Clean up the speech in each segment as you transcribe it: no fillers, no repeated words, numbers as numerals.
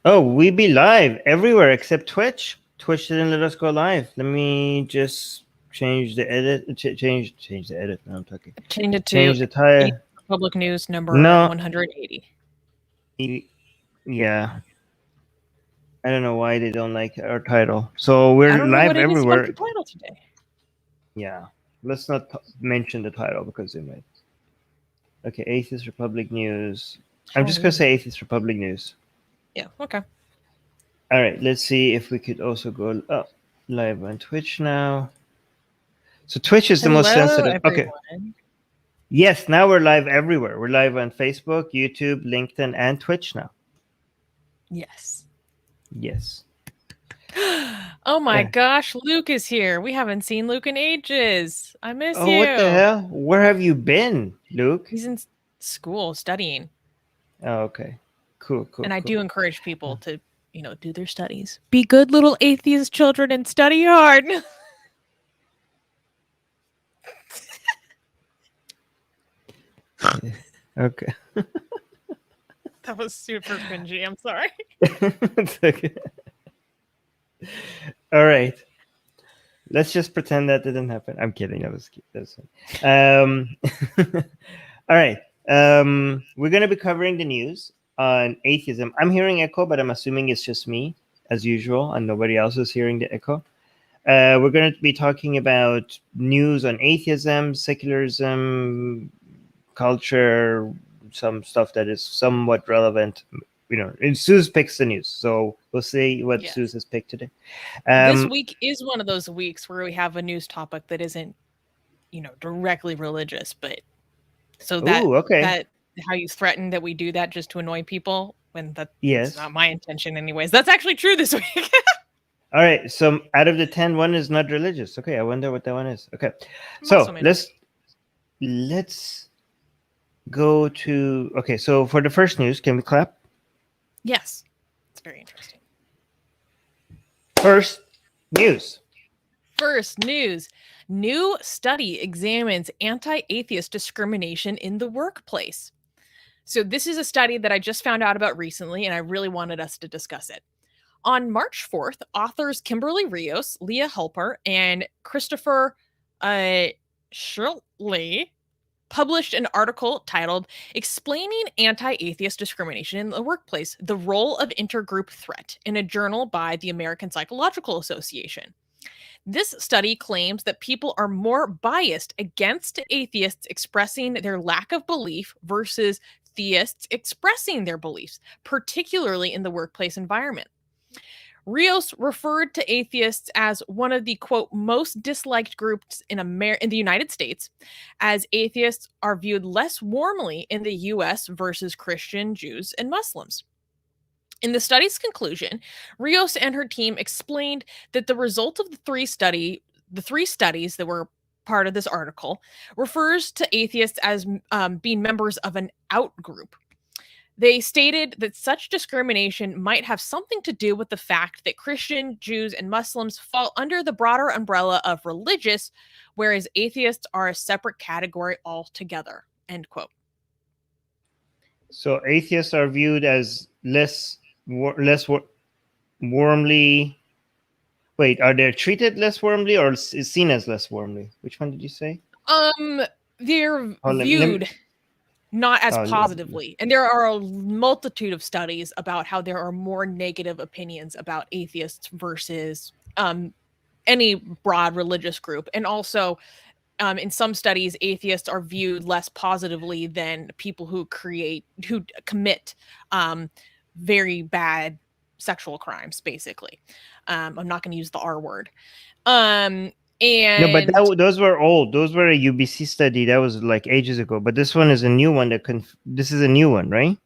Oh, we be live everywhere except Twitch. Twitch didn't let us go live. Let me just change the edit. Change the edit. No, I'm talking. Change it to Change the title. Atheist Republic News number No. 180. Yeah. I don't know why they don't like our title. So we're I don't know live what it is everywhere. about the title today. Yeah. Let's not mention the title because they might. Okay, Atheist Republic News. I'm just gonna say Atheist Republic News. Yeah. Okay. All right. Let's see if we could also go live on Twitch now. So Twitch is the most sensitive. Everyone. Okay. Yes, now we're live everywhere. We're live on Facebook, YouTube, LinkedIn, and Twitch now. Yes. Yes. Oh my gosh, Luke is here. We haven't seen Luke in ages. I miss you. Oh, what the hell? Where have you been, Luke? He's in school studying. Oh, okay. Cool. And I do encourage people to, do their studies. Be good little atheist children and study hard. Okay. That was super cringy. I'm sorry. It's okay. All right. Let's just pretend that didn't happen. I'm kidding. That was all right. We're going to be covering the news on atheism. I'm hearing echo, but I'm assuming it's just me, as usual, and nobody else is hearing the echo. We're going to be talking about news on atheism, secularism, culture, some stuff that is somewhat relevant. Suze picks the news, so we'll see what Suze has picked today. This week is one of those weeks where we have a news topic that isn't, directly religious, but so that that how you threaten that we do that just to annoy people when that's not my intention, anyways. That's actually true this week. All right, so out of the 10, one is not religious. Okay, I wonder what that one is. Okay, so let's go to. Okay, so for the first news, can we clap? Yes, it's very interesting. First news. New study examines anti-atheist discrimination in the workplace. So this is a study that I just found out about recently, and I really wanted us to discuss it. On March 4th, authors Kimberly Rios, Leah Helper, and Christopher Shirley published an article titled Explaining Anti-Atheist Discrimination in the Workplace, the Role of Intergroup Threat, in a journal by the American Psychological Association. This study claims that people are more biased against atheists expressing their lack of belief versus theists expressing their beliefs, particularly in the workplace environment. Rios referred to atheists as one of the, quote, most disliked groups in the United States, as atheists are viewed less warmly in the U.S. versus Christian, Jews, and Muslims. In the study's conclusion, Rios and her team explained that the result of the three studies that were part of this article refers to atheists as being members of an out-group. They stated that such discrimination might have something to do with the fact that Christian, Jews, and Muslims fall under the broader umbrella of religious, whereas atheists are a separate category altogether, end quote. So atheists are viewed as less warmly. Wait, are they treated less warmly or is seen as less warmly? Which one did you say? They're viewed not as positively. And there are a multitude of studies about how there are more negative opinions about atheists versus any broad religious group. And also, in some studies, atheists are viewed less positively than people who commit very bad sexual crimes, basically. I'm not going to use the R word. No, but those were old. Those were a UBC study. That was like ages ago. But this one is a new one. This is a new one, right?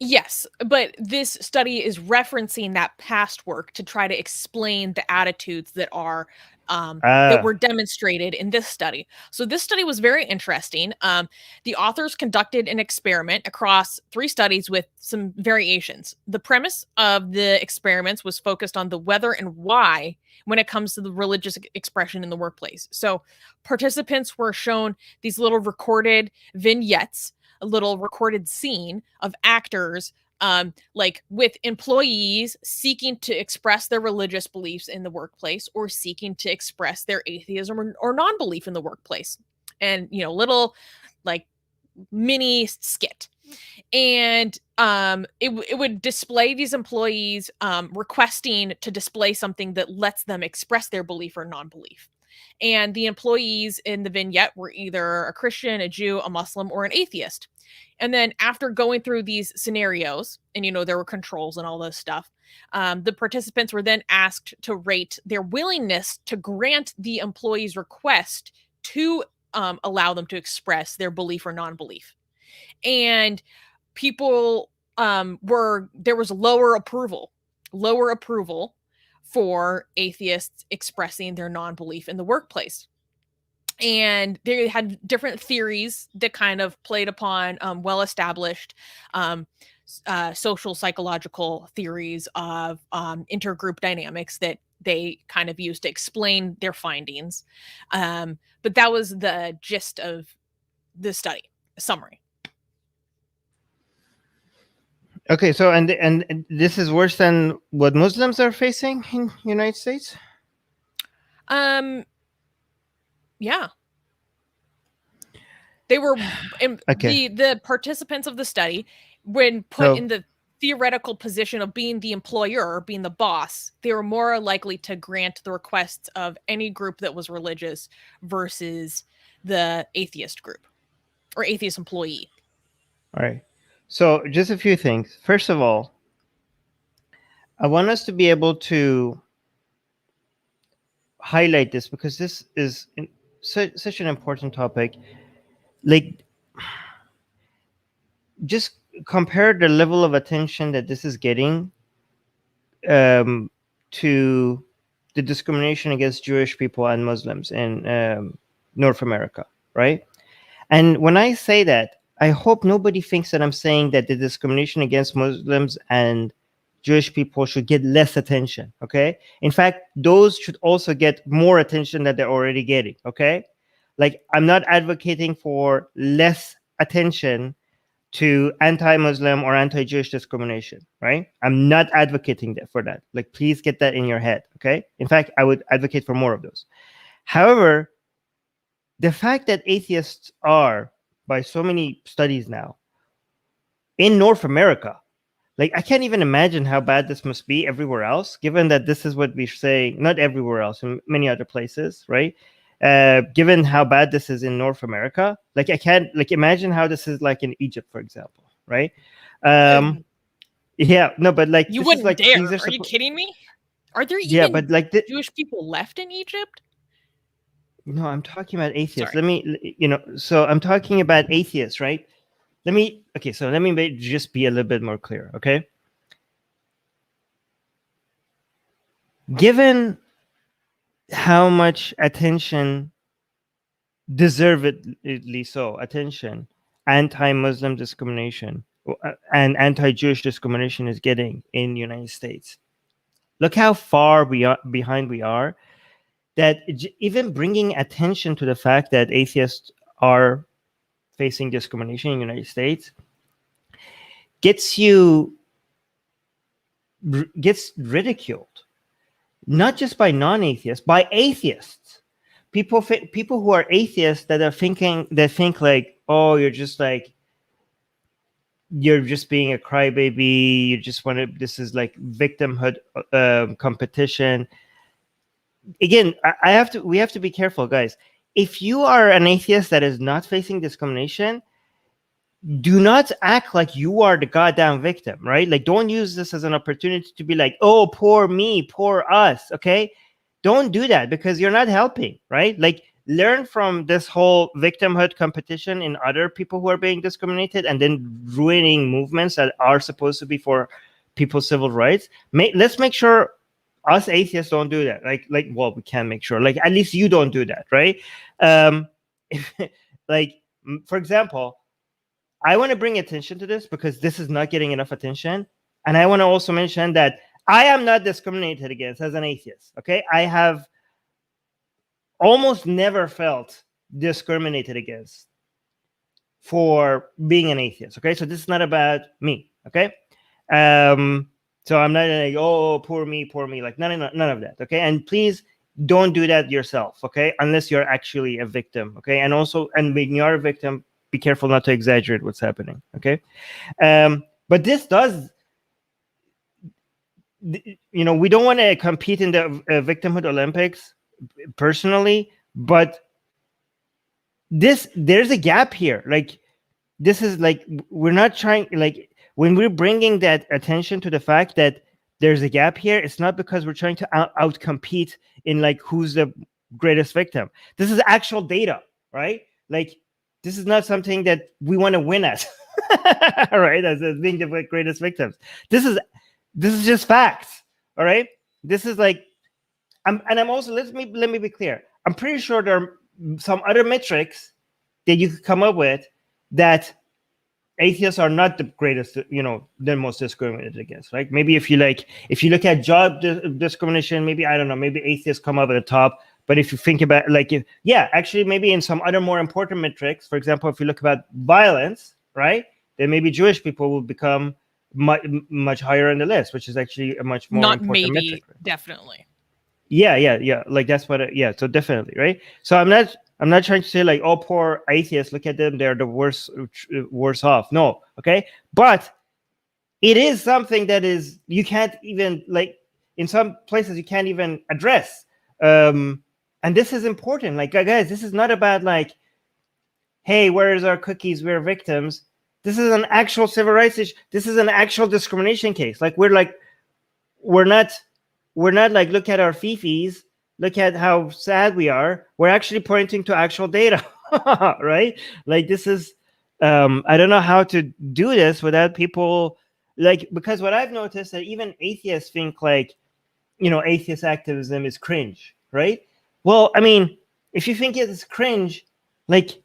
Yes, but this study is referencing that past work to try to explain the attitudes that are that were demonstrated in this study. So this study was very interesting. The authors conducted an experiment across 3 studies with some variations. The premise of the experiments was focused on the whether and why when it comes to the religious expression in the workplace. So participants were shown these little recorded vignettes, a little recorded scene of actors like with employees seeking to express their religious beliefs in the workplace or seeking to express their atheism or non-belief in the workplace. And, little like mini skit. And it would display these employees requesting to display something that lets them express their belief or non-belief. And the employees in the vignette were either a Christian, a Jew, a Muslim, or an atheist. And then after going through these scenarios, and there were controls and all this stuff, the participants were then asked to rate their willingness to grant the employee's request to allow them to express their belief or non-belief. And people there was lower approval for atheists expressing their non-belief in the workplace. And they had different theories that kind of played upon well-established social psychological theories of intergroup dynamics that they kind of used to explain their findings. But that was the gist of the study summary. Okay, so and this is worse than what Muslims are facing in United States? Yeah. They were Okay. the participants of the study, when put in the theoretical position of being the employer, being the boss, they were more likely to grant the requests of any group that was religious versus the atheist group or atheist employee. All right. So just a few things. First of all, I want us to be able to highlight this because this is such an important topic. Like, just compare the level of attention that this is getting to the discrimination against Jewish people and Muslims in North America, right? And when I say that, I hope nobody thinks that I'm saying that the discrimination against Muslims and Jewish people should get less attention, okay? In fact, those should also get more attention than they're already getting, okay? Like, I'm not advocating for less attention to anti-Muslim or anti-Jewish discrimination, right? I'm not advocating for that. Like, please get that in your head, okay? In fact, I would advocate for more of those. However, the fact that atheists are, by so many studies now, in North America, like, I can't even imagine how bad this must be everywhere else, given that this is what we say, not everywhere else, in many other places, right? Given how bad this is in North America, like, I can't imagine how this is like in Egypt, for example, right? Yeah, no, but like, you wouldn't like, dare. Are you kidding me? Are there even but like Jewish people left in Egypt? No, I'm talking about atheists. Sorry. Let me, so I'm talking about atheists, right? Let me just be a little bit more clear, okay? Given how much attention, deservedly so, attention, anti-Muslim discrimination and anti-Jewish discrimination is getting in the United States, look how far behind we are, that even bringing attention to the fact that atheists are facing discrimination in the United States gets ridiculed, not just by non-atheists, by atheists. People who are atheists that think like, oh, you're just being a crybaby. You just want to. This is like victimhood competition. Again, we have to be careful, guys. If you are an atheist that is not facing discrimination, do not act like you are the goddamn victim, right? Like, don't use this as an opportunity to be like, oh, poor me, poor us, okay? Don't do that, because you're not helping, right? Like, learn from this whole victimhood competition in other people who are being discriminated and then ruining movements that are supposed to be for people's civil rights. Let's make sure us atheists don't do that. Well, we can make sure, like, at least you don't do that, right? Like, for example, I want to bring attention to this because this is not getting enough attention. And I want to also mention that I am not discriminated against as an atheist, okay? I have almost never felt discriminated against for being an atheist, okay? So this is not about me, okay? So I'm not like, oh, poor me, like none of that. Okay, and please don't do that yourself. Okay, unless you're actually a victim. Okay, and also, and when you're a victim, be careful not to exaggerate what's happening. Okay, but this does, we don't want to compete in the victimhood Olympics personally, but there's a gap here. Like, this is like, we're not trying, like, when we're bringing that attention to the fact that there's a gap here, it's not because we're trying to out compete in like who's the greatest victim. This is actual data, right? Like, this is not something that we want to win at, right? As being the greatest victims. This is just facts, all right? This is like, I'm also, let me be clear. I'm pretty sure there are some other metrics that you could come up with that atheists are not the greatest, the most discriminated against, right? Maybe if you look at job discrimination, maybe, I don't know, maybe atheists come up at the top. But if you think about actually maybe in some other more important metrics, for example, if you look about violence, right, then maybe Jewish people will become much higher on the list, which is actually a much more Not important maybe, metric. Right? definitely. Yeah. Like, that's what. So definitely, right? So I'm not trying to say like, oh, poor atheists, look at them, they're the worse off. No, okay, but it is something that is, you can't even, like, in some places you can't even address. And this is important. Like, guys, this is not about like, hey, where is our cookies? We're victims. This is an actual civil rights issue. This is an actual discrimination case. Like, we're not like, look at our fifis, look at how sad we are. We're actually pointing to actual data, right? Like, this is, I don't know how to do this without people, like, because what I've noticed that even atheists think like, atheist activism is cringe, right? Well, I mean, if you think it's cringe, like,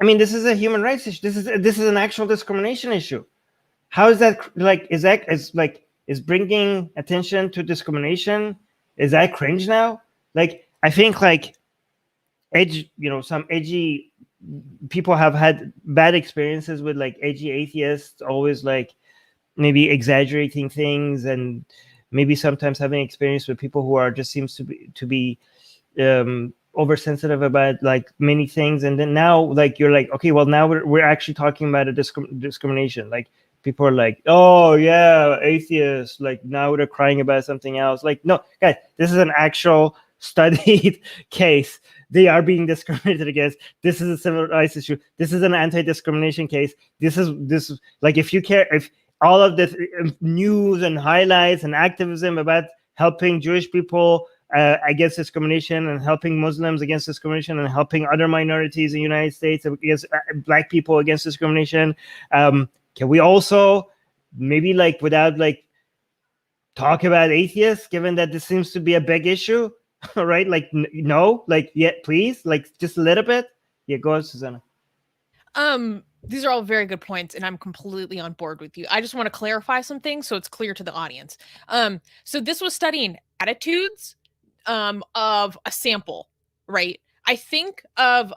I mean, this is a human rights issue. This is an actual discrimination issue. How is that, like, is bringing attention to discrimination, is that cringe now? Like, I think like some edgy people have had bad experiences with like edgy atheists, always like maybe exaggerating things, and maybe sometimes having experience with people who are just seems to be oversensitive about like many things. And then now, like, you're like, okay, well, now we're actually talking about a discrimination. Like, people are like, oh yeah, atheists, like, now they're crying about something else. Like, no, guys, this is an actual studied case. They are being discriminated against. This is a civil rights issue. This is an anti-discrimination case. This is like, if you care, if all of this news and highlights and activism about helping Jewish people against discrimination, and helping Muslims against discrimination, and helping other minorities in the United States against Black people against discrimination, can we also maybe, like, without like talk about atheists, given that this seems to be a big issue? Right? Like, no, like, yeah, please, like, just a little bit. Yeah, go ahead, Susanna. These are all very good points, and I'm completely on board with you. I just want to clarify some things so it's clear to the audience. So this was studying attitudes of a sample, right? I think of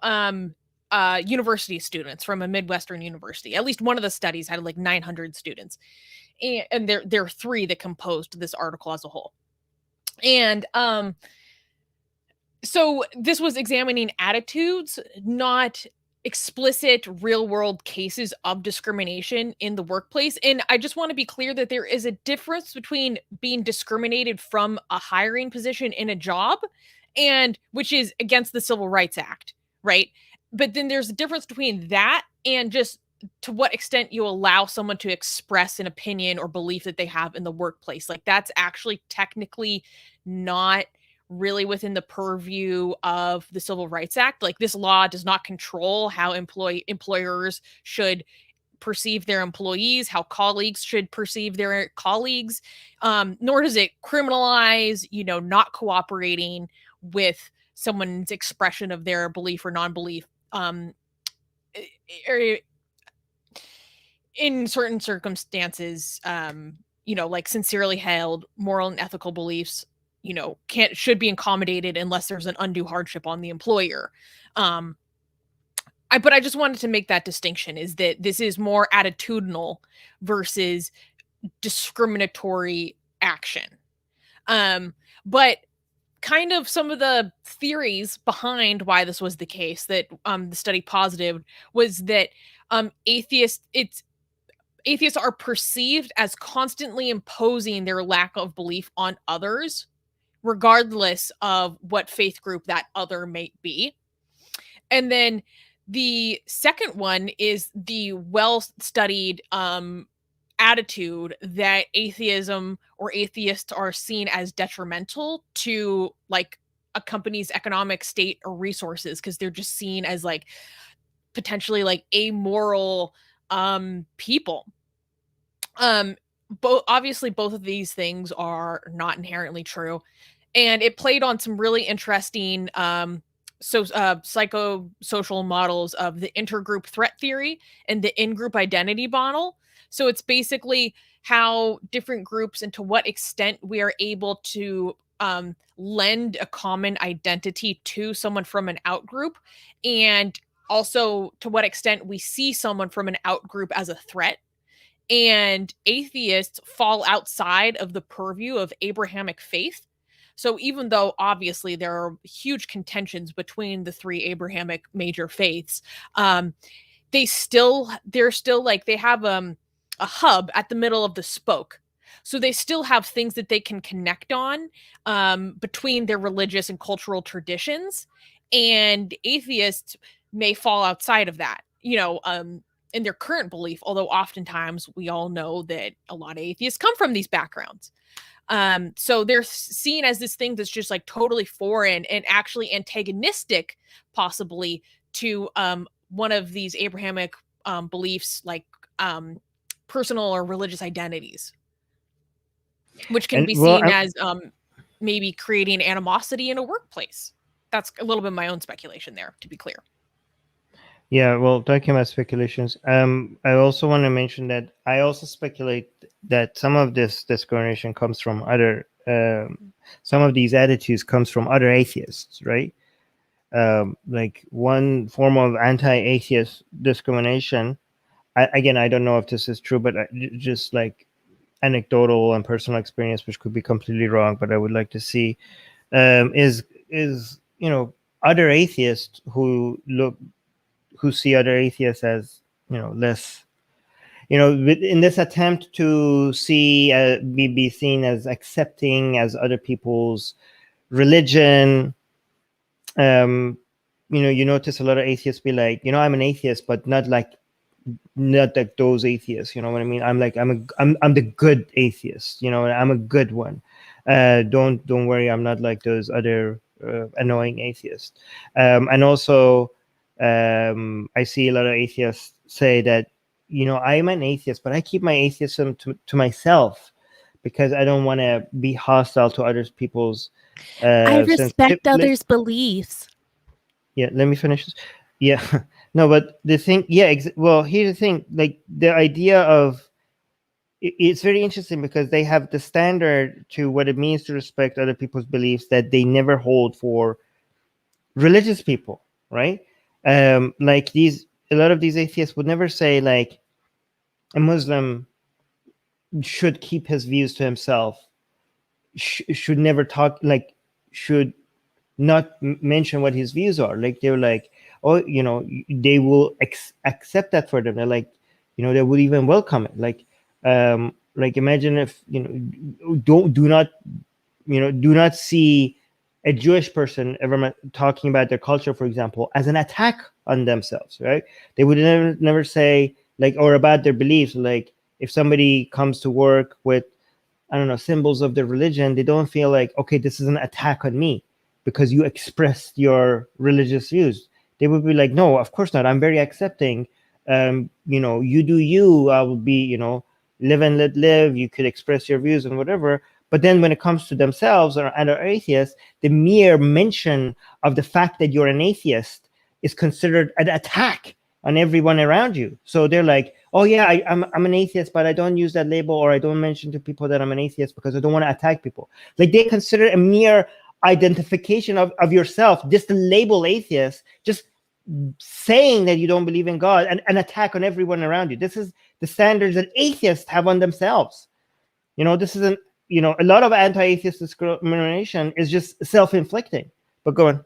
university students from a Midwestern university. At least one of the studies had like 900 students, and there are 3 that composed this article as a whole. And so this was examining attitudes, not explicit real world cases of discrimination in the workplace. And I just want to be clear that there is a difference between being discriminated from a hiring position in a job, and which is against the Civil Rights Act, right? But then there's a difference between that and just to what extent you allow someone to express an opinion or belief that they have in the workplace. Like, that's actually technically not really within the purview of the Civil Rights Act. Like, this law does not control how employers should perceive their employees, how colleagues should perceive their colleagues, nor does it criminalize, not cooperating with someone's expression of their belief or non-belief. In certain circumstances, like sincerely held moral and ethical beliefs, should be accommodated unless there's an undue hardship on the employer. But I just wanted to make that distinction, is that this is more attitudinal versus discriminatory action. But kind of some of the theories behind why this was the case that the study posited was that atheists are perceived as constantly imposing their lack of belief on others, regardless of what faith group that other may be. And then the second one is the well-studied attitude that atheism or atheists are seen as detrimental to like a company's economic state or resources, because they're just seen as like potentially like amoral people. Obviously both of these things are not inherently true, and it played on some really interesting psychosocial models of the intergroup threat theory and the in-group identity model. So it's basically how different groups and to what extent we are able to lend a common identity to someone from an outgroup, and also to what extent we see someone from an outgroup as a threat. And atheists fall outside of the purview of Abrahamic faith. So even though obviously there are huge contentions between the three Abrahamic major faiths, they're still like they have a hub at the middle of the spoke. So they still have things that they can connect on between their religious and cultural traditions. And atheists may fall outside of that, in their current belief, although oftentimes we all know that a lot of atheists come from these backgrounds. So they're seen as this thing that's just like totally foreign and actually antagonistic, possibly, to one of these Abrahamic beliefs, like personal or religious identities, which can be seen as maybe creating animosity in a workplace. That's a little bit my own speculation there, to be clear. Yeah, well, talking about speculations, I also want to mention that I also speculate that some of this discrimination comes from other, some of these attitudes comes from other atheists, right? Like one form of anti-atheist discrimination, I don't know if this is true, but just like anecdotal and personal experience, which could be completely wrong, but I would like to see, is other atheists who see other atheists as less, in this attempt to see be seen as accepting as other people's religion. You notice a lot of atheists be like, I'm an atheist, but not like those atheists. You know what I mean? I'm the good atheist. I'm a good one. Don't worry, I'm not like those other annoying atheists. And also, I see a lot of atheists say that, I'm an atheist, but I keep my atheism to myself because I don't want to be hostile to other people's. I respect others' beliefs. Yeah, let me finish this. Yeah, no, but the thing, well, here's the thing, like the idea of, it's very interesting because they have the standard to what it means to respect other people's beliefs that they never hold for religious people, right? Like a lot of these atheists would never say like a Muslim should keep his views to himself, should never talk, like should not mention what his views are. Like they're like, oh, they will accept that for them. They're like, they would even welcome it. Like imagine if do not see a Jewish person ever talking about their culture, for example, as an attack on themselves, right? They would never say like, or about their beliefs. Like if somebody comes to work with, I don't know, symbols of their religion, they don't feel like, okay, this is an attack on me because you expressed your religious views. They would be like, no, of course not. I'm very accepting. You do you. I will be, live and let live. You could express your views and whatever. But then when it comes to themselves or other atheists, the mere mention of the fact that you're an atheist is considered an attack on everyone around you. So they're like, oh yeah, I'm an atheist, but I don't use that label, or I don't mention to people that I'm an atheist because I don't want to attack people. Like they consider a mere identification of yourself, just the label atheist, just saying that you don't believe in God and an attack on everyone around you. This is the standards that atheists have on themselves. This isn't, a lot of anti-atheist discrimination is just self-inflicting. But go on.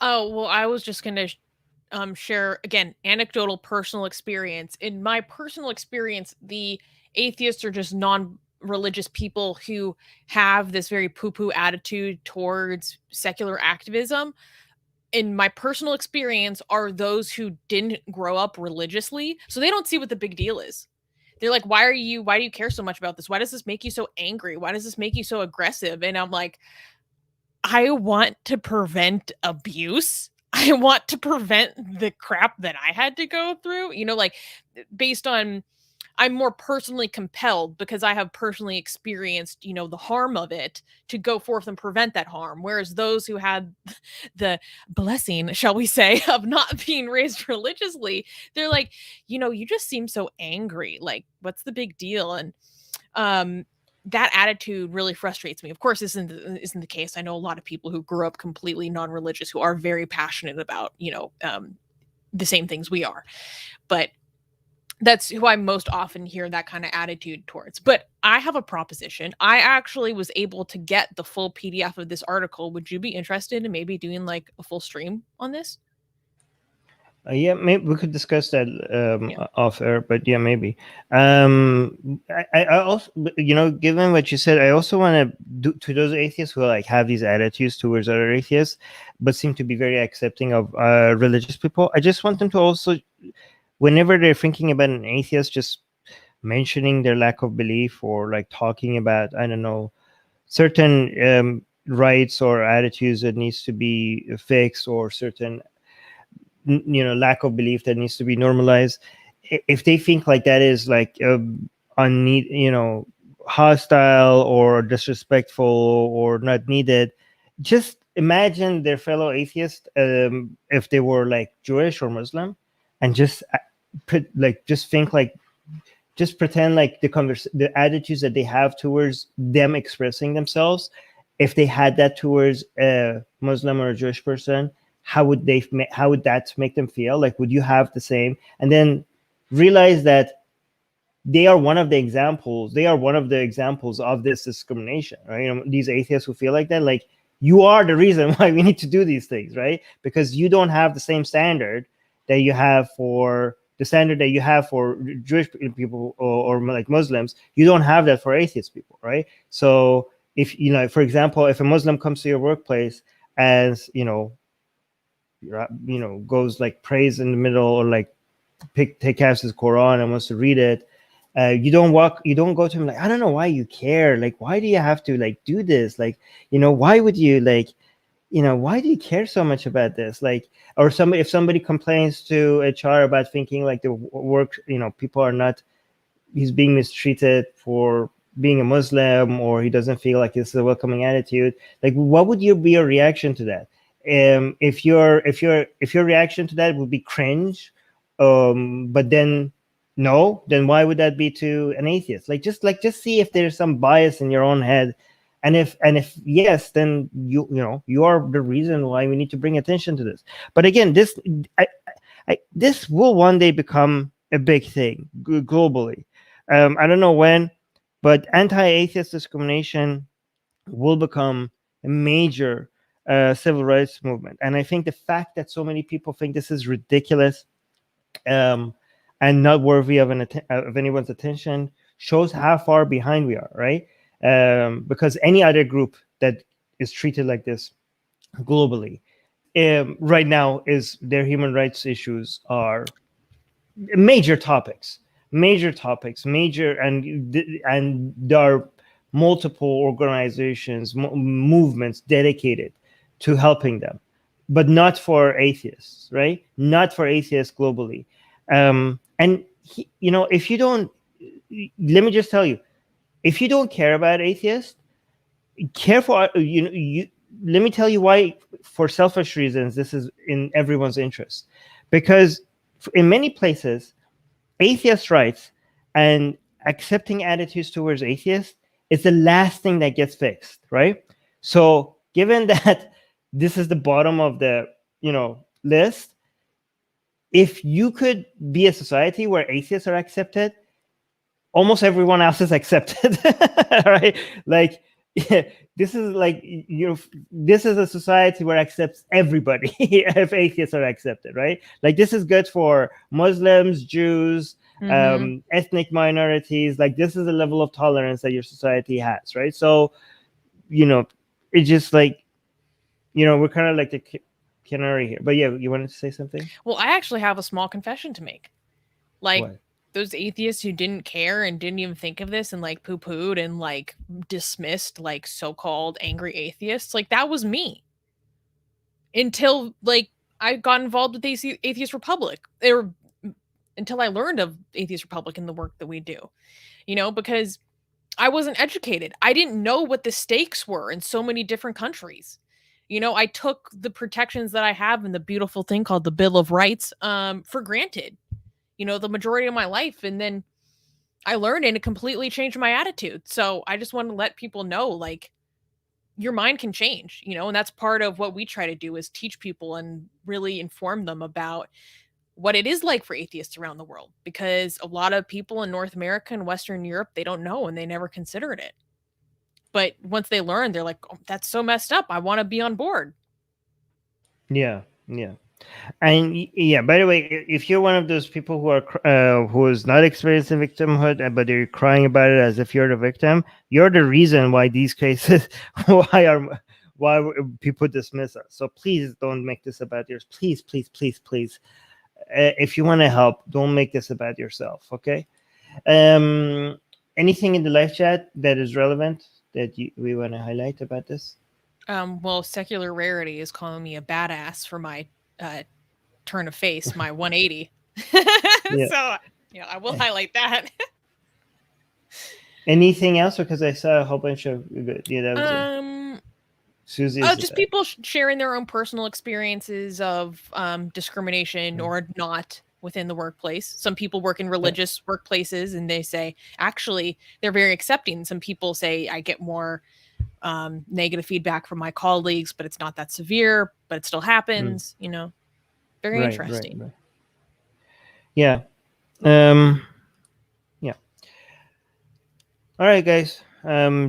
Oh, well, I was just going to share, again, anecdotal personal experience. In my personal experience, the atheists are just non-religious people who have this very poo-poo attitude towards secular activism. In my personal experience, are those who didn't grow up religiously, so they don't see what the big deal is. They're like, why do you care so much about this? Why does this make you so angry? Why does this make you so aggressive? And I'm like, I want to prevent abuse. I want to prevent the crap that I had to go through, like based on, I'm more personally compelled because I have personally experienced, the harm of it to go forth and prevent that harm. Whereas those who had the blessing, shall we say, of not being raised religiously, they're like, you just seem so angry. Like, what's the big deal? And that attitude really frustrates me. Of course, isn't the case. I know a lot of people who grew up completely non-religious who are very passionate about, the same things we are. But that's who I most often hear that kind of attitude towards. But I have a proposition. I actually was able to get the full PDF of this article. Would you be interested in maybe doing like a full stream on this? Yeah, maybe we could discuss that off air, but yeah, maybe. I also, given what you said, I also want to do to those atheists who like have these attitudes towards other atheists, but seem to be very accepting of religious people. I just want them to also, whenever they're thinking about an atheist, just mentioning their lack of belief or like talking about, I don't know, certain rights or attitudes that needs to be fixed, or certain lack of belief that needs to be normalized. If they think like that is like hostile or disrespectful or not needed, just imagine their fellow atheist if they were like Jewish or Muslim, and just think like, just pretend like the attitudes that they have towards them expressing themselves, if they had that towards a Muslim or a Jewish person, how would that make them feel? Like, would you have the same? And then realize that they are one of the examples. They are one of the examples of this discrimination, right? These atheists who feel like that, like, you are the reason why we need to do these things, right? Because you don't have the same standard that you have for Jewish people or like Muslims. You don't have that for atheist people, right? So if, for example, if a Muslim comes to your workplace as, goes like prays in the middle, or like take out his Quran and wants to read it, you don't go to him like, I don't know why you care. Like, why do you have to like do this? Like, why would you like, why do you care so much about this? Like, or if somebody complains to HR about thinking like the work, people are not, he's being mistreated for being a Muslim, or he doesn't feel like it's a welcoming attitude. Like, what would be your reaction to that? If your reaction to that would be cringe, but then why would that be to an atheist? Just see if there's some bias in your own head, and if yes, then you are the reason why we need to bring attention to this. But again, this will one day become a big thing globally. I don't know when, but anti-atheist discrimination will become a major civil rights movement. And I think the fact that so many people think this is ridiculous and not worthy of anyone's attention shows how far behind we are, right? Because any other group that is treated like this globally right now, is their human rights issues are major topics, and there are multiple organizations, movements dedicated to helping them, but not for atheists, right? Not for atheists globally. If you don't, let me just tell you, if you don't care about atheists, care for, let me tell you why, for selfish reasons, this is in everyone's interest. Because in many places, atheist rights and accepting attitudes towards atheists is the last thing that gets fixed, right? So given that this is the bottom of the list, if you could be a society where atheists are accepted, almost everyone else is accepted, right? Like, this is like, this is a society where it accepts everybody if atheists are accepted, right? Like, this is good for Muslims, Jews, ethnic minorities. Like, this is a level of tolerance that your society has, right? So, it's just like, we're kind of like the canary here. But yeah, you wanted to say something? Well, I actually have a small confession to make. Like, What? Those atheists who didn't care and didn't even think of this and like poo-pooed and like dismissed like so-called angry atheists, like that was me. Until like I got involved with Atheist Republic. Until I learned of Atheist Republic and the work that we do. Because I wasn't educated. I didn't know what the stakes were in so many different countries. I took the protections that I have in the beautiful thing called the Bill of Rights for granted, the majority of my life. And then I learned and it completely changed my attitude. So I just want to let people know, like, your mind can change, and that's part of what we try to do is teach people and really inform them about what it is like for atheists around the world, because a lot of people in North America and Western Europe, they don't know and they never considered it. But once they learn, they're like, oh, that's so messed up. I want to be on board. Yeah. And yeah, by the way, if you're one of those people who is not experiencing victimhood, but they're crying about it as if you're the victim, you're the reason why these cases, why people dismiss us. So please don't make this about yours. Please. If you want to help, don't make this about yourself. Okay. Anything in the live chat that is relevant that we want to highlight about this? Well, Secular Rarity is calling me a badass for my turn of face, my 180. So I will highlight that. Anything else? Because I saw a whole bunch of Susie. Just people sharing their own personal experiences of discrimination or not within the workplace. Some people work in religious workplaces and they say, actually, they're very accepting. Some people say, I get more negative feedback from my colleagues, but it's not that severe, but it still happens, very interesting. Right. Yeah. Yeah. All right, guys.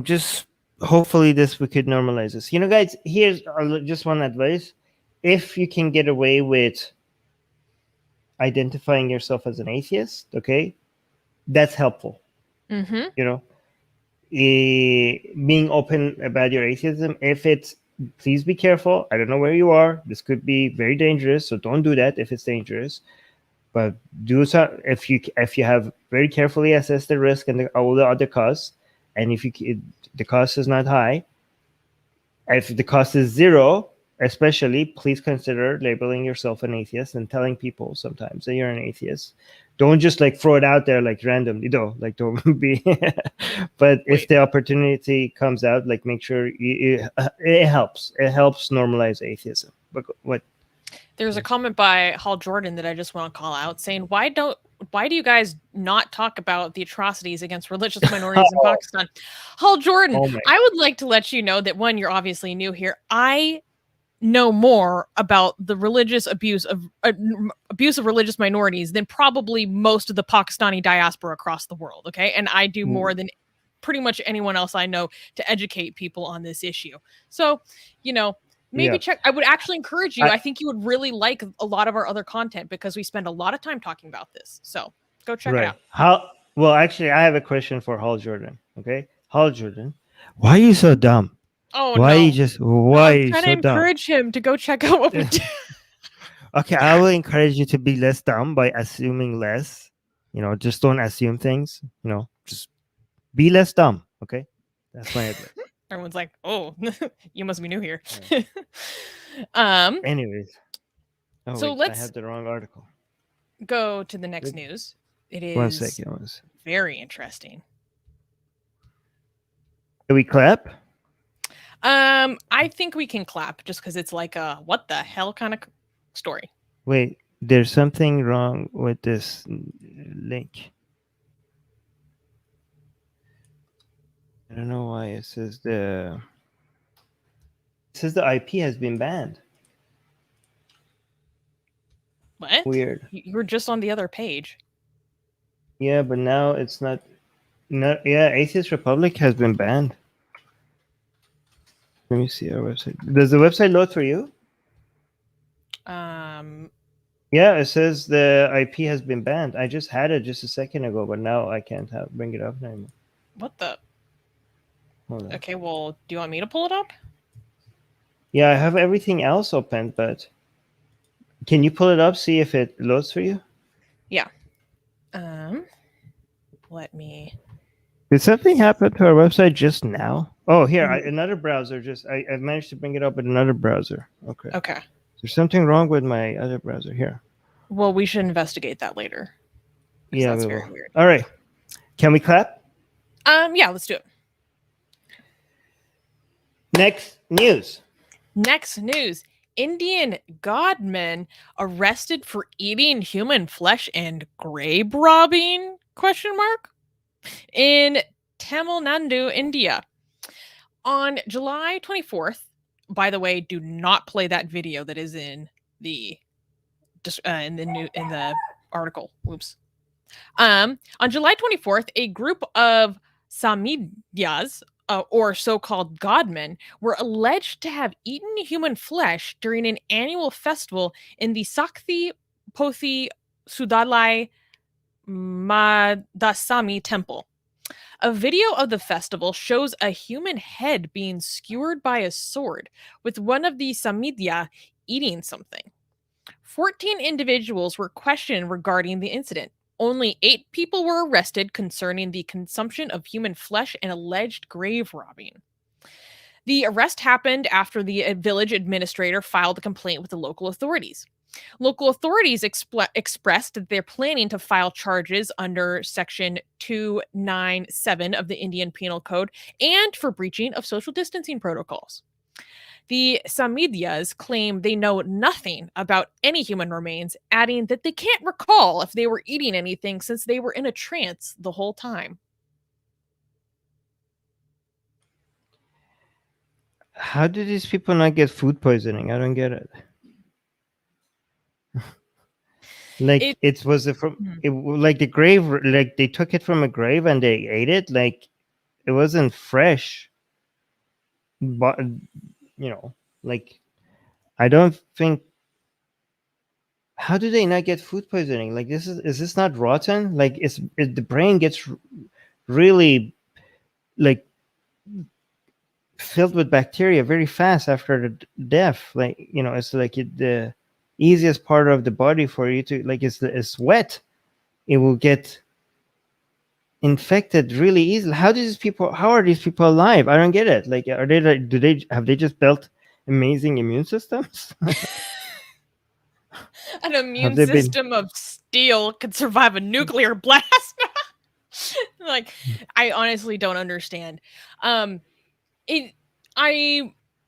Just hopefully we could normalize this. Guys, here's just one advice. If you can get away with identifying yourself as an atheist, okay, that's helpful. Being open about your atheism. Please be careful. I don't know where you are. This could be very dangerous, so don't do that if it's dangerous. But do so if you have very carefully assessed the risk and all the other costs, and if the cost is not high. If the cost is zero, especially, please consider labeling yourself an atheist and telling people sometimes that you're an atheist. Don't just like throw it out there like randomly, though. Like, don't be. But if the opportunity comes out, like, make sure it helps. It helps normalize atheism. But what? There's a comment by Hal Jordan that I just want to call out saying, why do you guys not talk about the atrocities against religious minorities in Pakistan? Hal Jordan, I would like to let you know that, one, you're obviously new here. I know more about the religious abuse of religious minorities than probably most of the Pakistani diaspora across the world. Okay. And I do more than pretty much anyone else I know to educate people on this issue. So, maybe check. I would actually encourage you. I think you would really like a lot of our other content because we spend a lot of time talking about this. So go check it out. Well, actually, I have a question for Hal Jordan. Okay. Hal Jordan, why are you so dumb? Oh, why no. I'm trying to encourage him to go check out what we do. Okay, I will encourage you to be less dumb by assuming less. Just don't assume things. Just be less dumb. Okay, that's my advice. Everyone's like, "Oh, you must be new here." Anyways, let's I have the wrong article. Go to the next news. It is 1 second. Very interesting. Do we clap? I think we can clap just because it's like a what the hell kind of story. Wait, there's something wrong with this link. I don't know why it says the IP has been banned. What? Weird. You were just on the other page. Yeah, but now it's not. Yeah, Atheist Republic has been banned. Let me see our website. Does the website load for you? Yeah, it says the IP has been banned. I just had it just a second ago, but now I can't bring it up anymore. What the? Hold on. Okay, well, do you want me to pull it up? Yeah, I have everything else open, but can you pull it up, see if it loads for you? Yeah. Let me. Did something happen to our website just now? Oh, here, another browser. I managed to bring it up with another browser. Okay. Okay. There's something wrong with my other browser here. Well, we should investigate that later. Yeah, that's very weird. All right. Can we clap? Yeah, let's do it. Next news. Indian GodMen arrested for eating human flesh and grave robbing? In Tamil Nadu, India. On July 24th, by the way, do not play that video that is in the article. Whoops. On July 24th, a group of Samidyas, or so-called godmen, were alleged to have eaten human flesh during an annual festival in the Sakthi Pothi Sudalai Madasami temple. A video of the festival shows a human head being skewered by a sword, with one of the Samidya eating something. 14 individuals were questioned regarding the incident. Only 8 people were arrested concerning the consumption of human flesh and alleged grave robbing. The arrest happened after the village administrator filed a complaint with the local authorities. Local authorities expressed that they're planning to file charges under Section 297 of the Indian Penal Code and for breaching of social distancing protocols. The Samidyas claim they know nothing about any human remains, adding that they can't recall if they were eating anything since they were in a trance the whole time. How did these people not get food poisoning? I don't get it. Like like the grave, like they took it from a grave and they ate it. Like it wasn't fresh. But like I don't think. How do they not get food poisoning? Like is this not rotten? Like the brain gets really like filled with bacteria very fast after the death. Like it's like the easiest part of the body for you to like it's wet. It will get infected really easily. How are these people alive? I don't get it. Like are they like have they just built amazing immune systems? An immune system of steel could survive a nuclear blast. Like I honestly don't understand.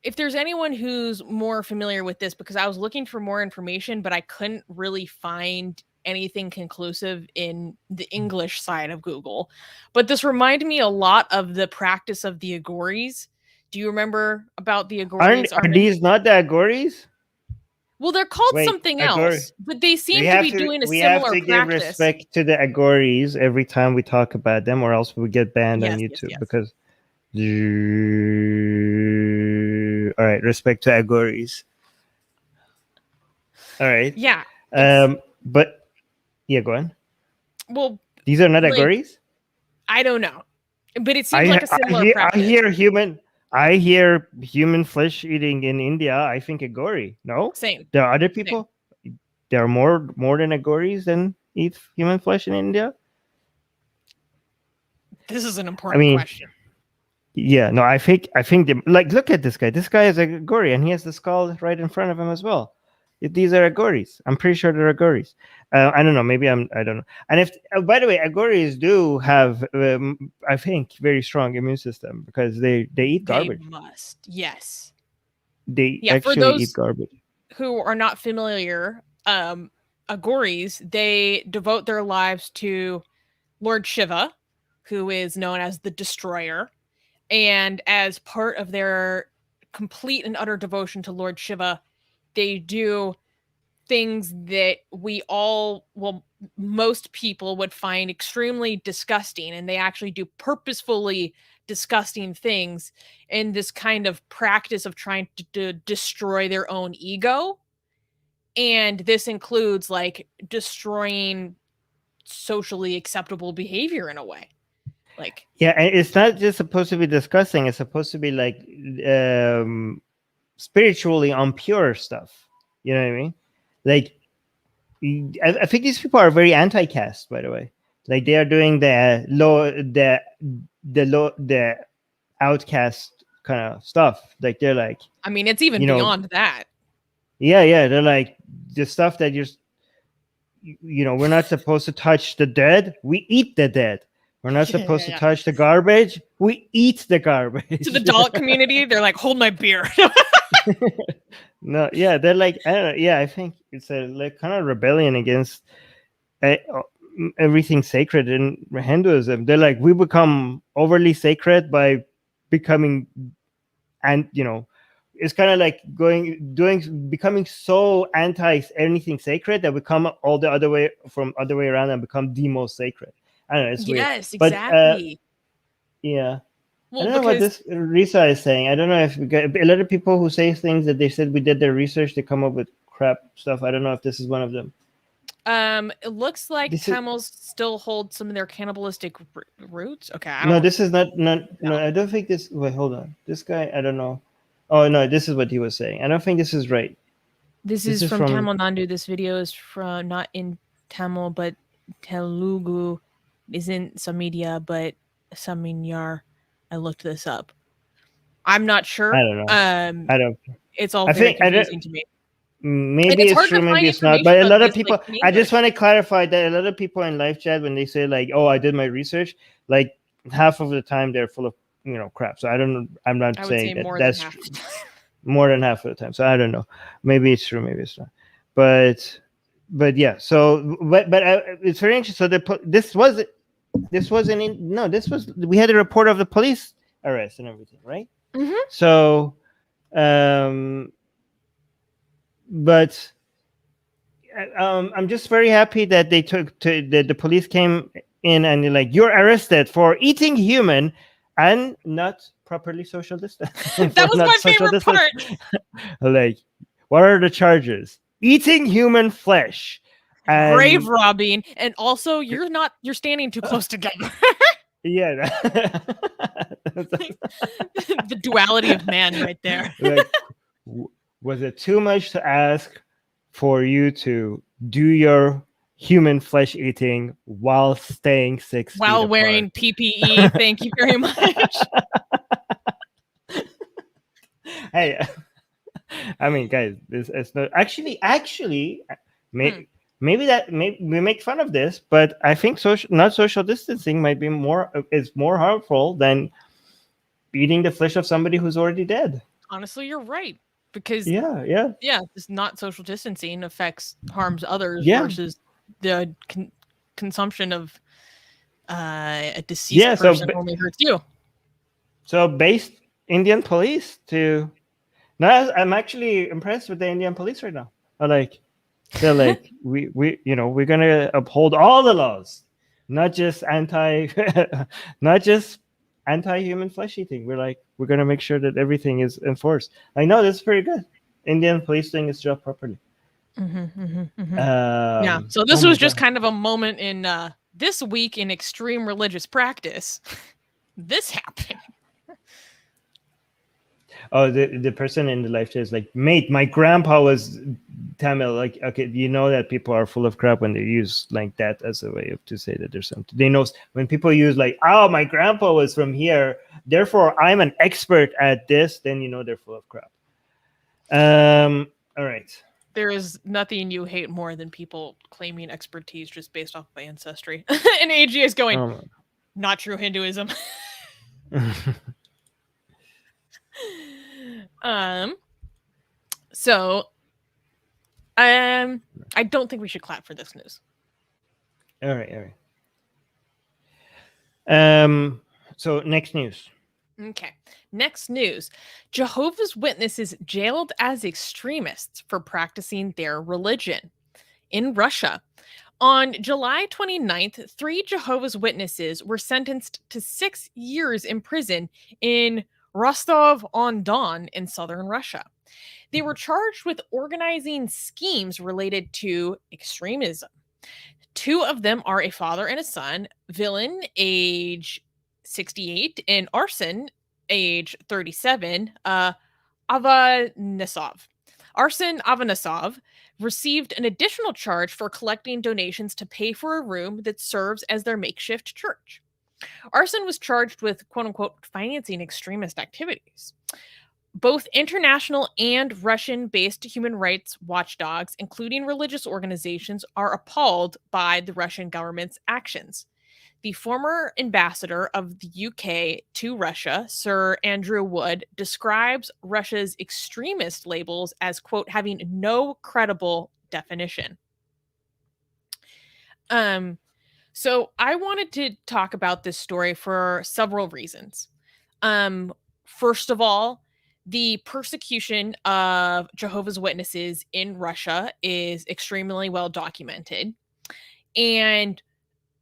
If there's anyone who's more familiar with this, because I was looking for more information, but I couldn't really find anything conclusive in the English side of Google. But this reminded me a lot of the practice of the Agoris. Do you remember about the Agoris? Are these not the Agoris? Well, they're called something else, but they seem to be doing a similar practice. We have to give respect to the Agoris every time we talk about them, or else we get banned on YouTube because. All right, respect to Agoris. All right. Yeah. But yeah, go on. Well, these are not Agoris? I don't know, but it seems like a similar practice. I hear human flesh eating in India. I think Agori. No, same. There are other people. Same. There are more than Agoris than eat human flesh in India. This is an important question. Yeah, no, I think like look at this guy. This guy is a Agori, and he has the skull right in front of him as well. These are Agoris. I'm pretty sure they're Agoris. I don't know. Maybe I don't know. And if by the way, Agoris do have, I think, very strong immune system because they eat garbage. They must, yes. They actually eat garbage. Who are not familiar, Agoris, they devote their lives to Lord Shiva, who is known as the Destroyer. And as part of their complete and utter devotion to Lord Shiva, they do things that most people would find extremely disgusting, and they actually do purposefully disgusting things in this kind of practice of trying to destroy their own ego. And this includes like destroying socially acceptable behavior in a way. Like, yeah, and it's not just supposed to be disgusting, it's supposed to be like spiritually impure stuff. You know what I mean? Like, I think these people are very anti-caste, by the way. Like, they are doing the outcast kind of stuff. Like, they're like, I mean, it's even beyond that. Yeah, they're like the stuff that we're not supposed to touch the dead. We eat the dead. We're not supposed to touch the garbage. We eat the garbage. To the adult community, they're like, hold my beer. No, yeah, they're like, I don't know. Yeah, I think it's a like kind of rebellion against everything sacred in Hinduism. They're like, we become overly sacred by becoming, and it's kind of like becoming so anti anything sacred that we come all the other way around and become the most sacred. I don't know. It's yes, weird. exactly. But, yeah. Well, I don't know what this Risa is saying. I don't know if a lot of people who say things that they said we did their research, they come up with crap stuff. I don't know if this is one of them. It looks like Tamils still hold some of their cannibalistic roots. Okay. This is not. No, I don't think this. Wait, hold on. This guy, I don't know. Oh no, this is what he was saying. I don't think this is right. This is from Tamil Nadu. This video is from not in Tamil but Telugu. Is in some media, but Saminyar. I looked this up. I'm not sure. I don't know. I don't. It's all very confusing to me. Maybe it's true, maybe it's not. But a lot of people, I just want to clarify that a lot of people in live chat, when they say like, "Oh, I did my research," like half of the time they're full of crap. So I don't know. I'm not saying that that's more than half of the time. So I don't know. Maybe it's true, maybe it's not. But yeah. So but it's very interesting. So we had a report of the police arrest and everything, right? Mm-hmm. So but I'm just very happy that the police came in and they're like, you're arrested for eating human and not properly social distance. That was my favorite part. Like, what are the charges? Eating human flesh. Grave robbing, and also you're standing too close together. Yeah. The duality of man right there. Like, was it too much to ask for you to do your human flesh eating while staying 6 feet while wearing apart? PPE? Thank you very much. Hey, I mean, guys, this is not actually maybe we make fun of this, but I think not social distancing might be more harmful than eating the flesh of somebody who's already dead. Honestly, you're right, because it's not social distancing harms others versus the consumption of a deceased person only hurts you. So based Indian police I'm actually impressed with the Indian police right now. They're like, we're gonna uphold all the laws, not just anti-human flesh eating. We're gonna make sure that everything is enforced. I know that's pretty good. Indian police doing its job properly. Yeah. So this was just kind of a moment in this week in extreme religious practice. This happened. Oh, the person in the live chat is like, mate, my grandpa was Tamil. Like, okay, you know that people are full of crap when they use like that as a way to say that there's something. They know when people use like, oh, my grandpa was from here, therefore I'm an expert at this, then they're full of crap. All right. There is nothing you hate more than people claiming expertise just based off of ancestry. And AG is going, not true Hinduism. So I don't think we should clap for this news. All right. So next news. Okay. Next news. Jehovah's Witnesses jailed as extremists for practicing their religion in Russia. On July 29th, 3 Jehovah's Witnesses were sentenced to 6 years in prison in Rostov-on-Don in southern Russia. They were charged with organizing schemes related to extremism. 2 of them are a father and a son, Villain, age 68, and Arson, age 37, Avanasov. Arsen Avanasov received an additional charge for collecting donations to pay for a room that serves as their makeshift church. Arson was charged with, quote unquote, financing extremist activities. Both international and Russian-based human rights watchdogs, including religious organizations, are appalled by the Russian government's actions. The former ambassador of the UK to Russia, Sir Andrew Wood, describes Russia's extremist labels as, quote, having no credible definition. So I wanted to talk about this story for several reasons. First of all, the persecution of Jehovah's Witnesses in Russia is extremely well documented. And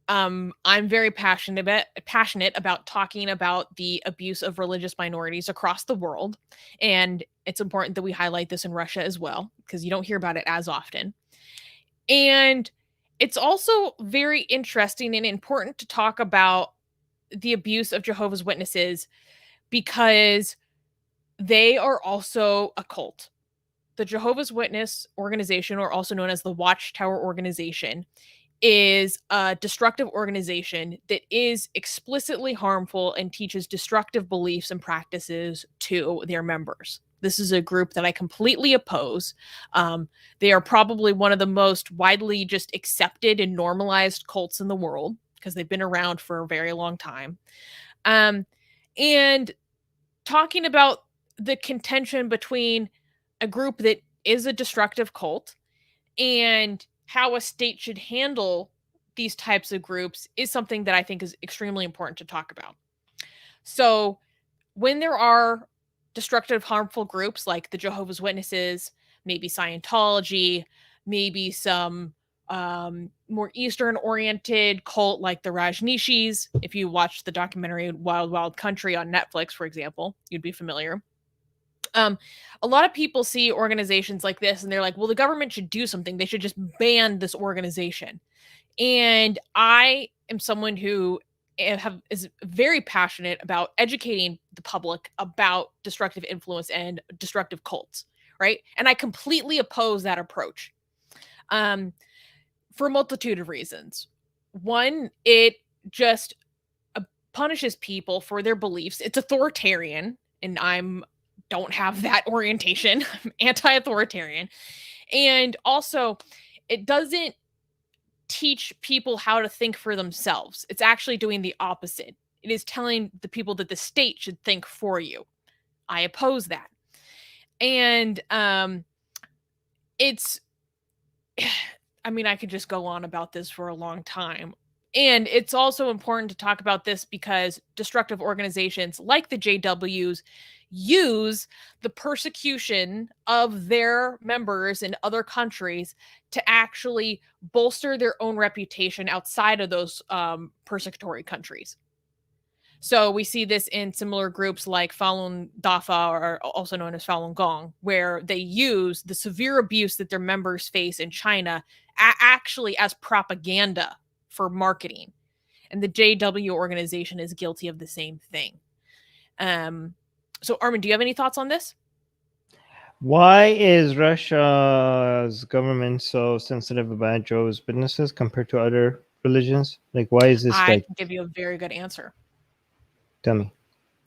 I'm very passionate about talking about the abuse of religious minorities across the world. And it's important that we highlight this in Russia as well, because you don't hear about it as often. And it's also very interesting and important to talk about the abuse of Jehovah's Witnesses because they are also a cult. The Jehovah's Witness organization, or also known as the Watchtower organization, is a destructive organization that is explicitly harmful and teaches destructive beliefs and practices to their members. This is a group that I completely oppose. They are probably one of the most widely just accepted and normalized cults in the world because they've been around for a very long time. And talking about the contention between a group that is a destructive cult and how a state should handle these types of groups is something that I think is extremely important to talk about. So when there are destructive, harmful groups like the Jehovah's Witnesses, maybe Scientology, maybe some more Eastern-oriented cult like the Rajneeshis, if you watched the documentary Wild Wild Country on Netflix, for example, you'd be familiar. A lot of people see organizations like this and they're like, well, the government should do something. They should just ban this organization. And I am someone who is very passionate about educating the public about destructive influence and destructive cults, right? And I completely oppose that approach for a multitude of reasons. One, it just punishes people for their beliefs. It's authoritarian, and don't have that orientation. I'm anti-authoritarian. And also, it doesn't teach people how to think for themselves. It's actually doing the opposite. It is telling the people that the state should think for you. I oppose that. And I could just go on about this for a long time. And it's also important to talk about this because destructive organizations like the JWs use the persecution of their members in other countries to actually bolster their own reputation outside of those persecutory countries. So we see this in similar groups like Falun Dafa, or also known as Falun Gong, where they use the severe abuse that their members face in China actually as propaganda for marketing. And the JW organization is guilty of the same thing. So Armin, do you have any thoughts on this? Why is Russia's government so sensitive about Jehovah's Witnesses compared to other religions? Like, why is this? I can give you a very good answer. Tell me.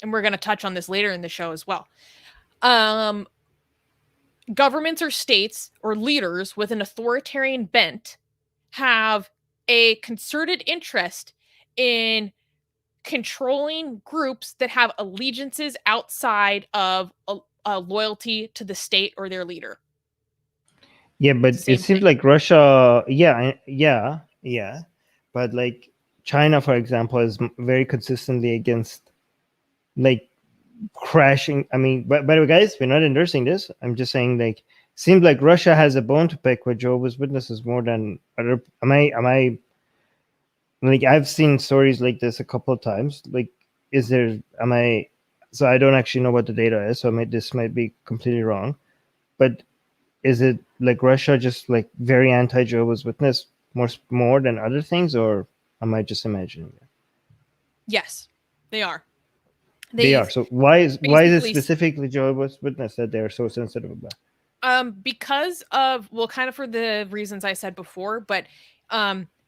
And we're going to touch on this later in the show as well. Governments or states or leaders with an authoritarian bent have a concerted interest in controlling groups that have allegiances outside of a loyalty to the state or their leader. Yeah, but it seems like Russia, yeah. But like China, for example, is very consistently against, like, crashing. I mean, but by the way, guys, we're not endorsing this. I'm just saying, like, seems like Russia has a bone to pick with Jehovah's Witnesses more than other. Am I like, I've seen stories like this a couple of times. Like, so I don't actually know what the data is, so this might be completely wrong. But is it like Russia just like very anti-Jehovah's Witness more than other things, or am I just imagining it? Yes, they are. They are. So why is it specifically Jehovah's Witness that they're so sensitive about? Because of, well, kind of for the reasons I said before, but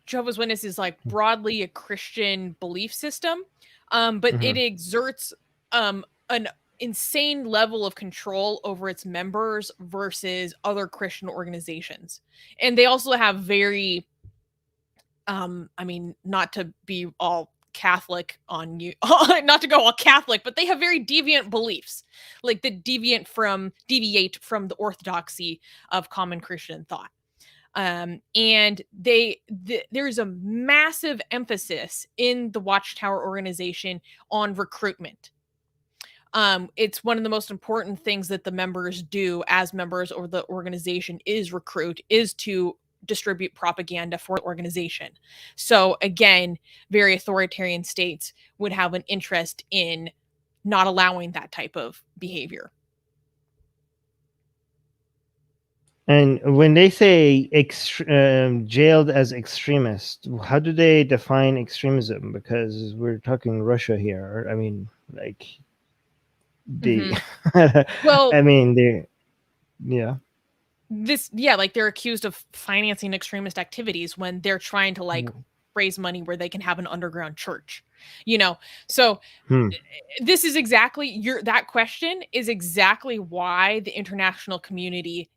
Jehovah's Witness is like broadly a Christian belief system, but it exerts an insane level of control over its members versus other Christian organizations. And they also have very, I mean, not to be all Catholic on you, not to go all Catholic, but they have very deviant beliefs, like deviate from the orthodoxy of common Christian thought. And there's a massive emphasis in the Watchtower organization on recruitment. It's one of the most important things that the members do as members or the organization is to distribute propaganda for the organization. So again, very authoritarian states would have an interest in not allowing that type of behavior. And when they say jailed as extremist, how do they define extremism? Because we're talking Russia here. I mean, like, well, I mean, like they're accused of financing extremist activities when they're trying to like raise money where they can have an underground church, so this is exactly that question is exactly why the international community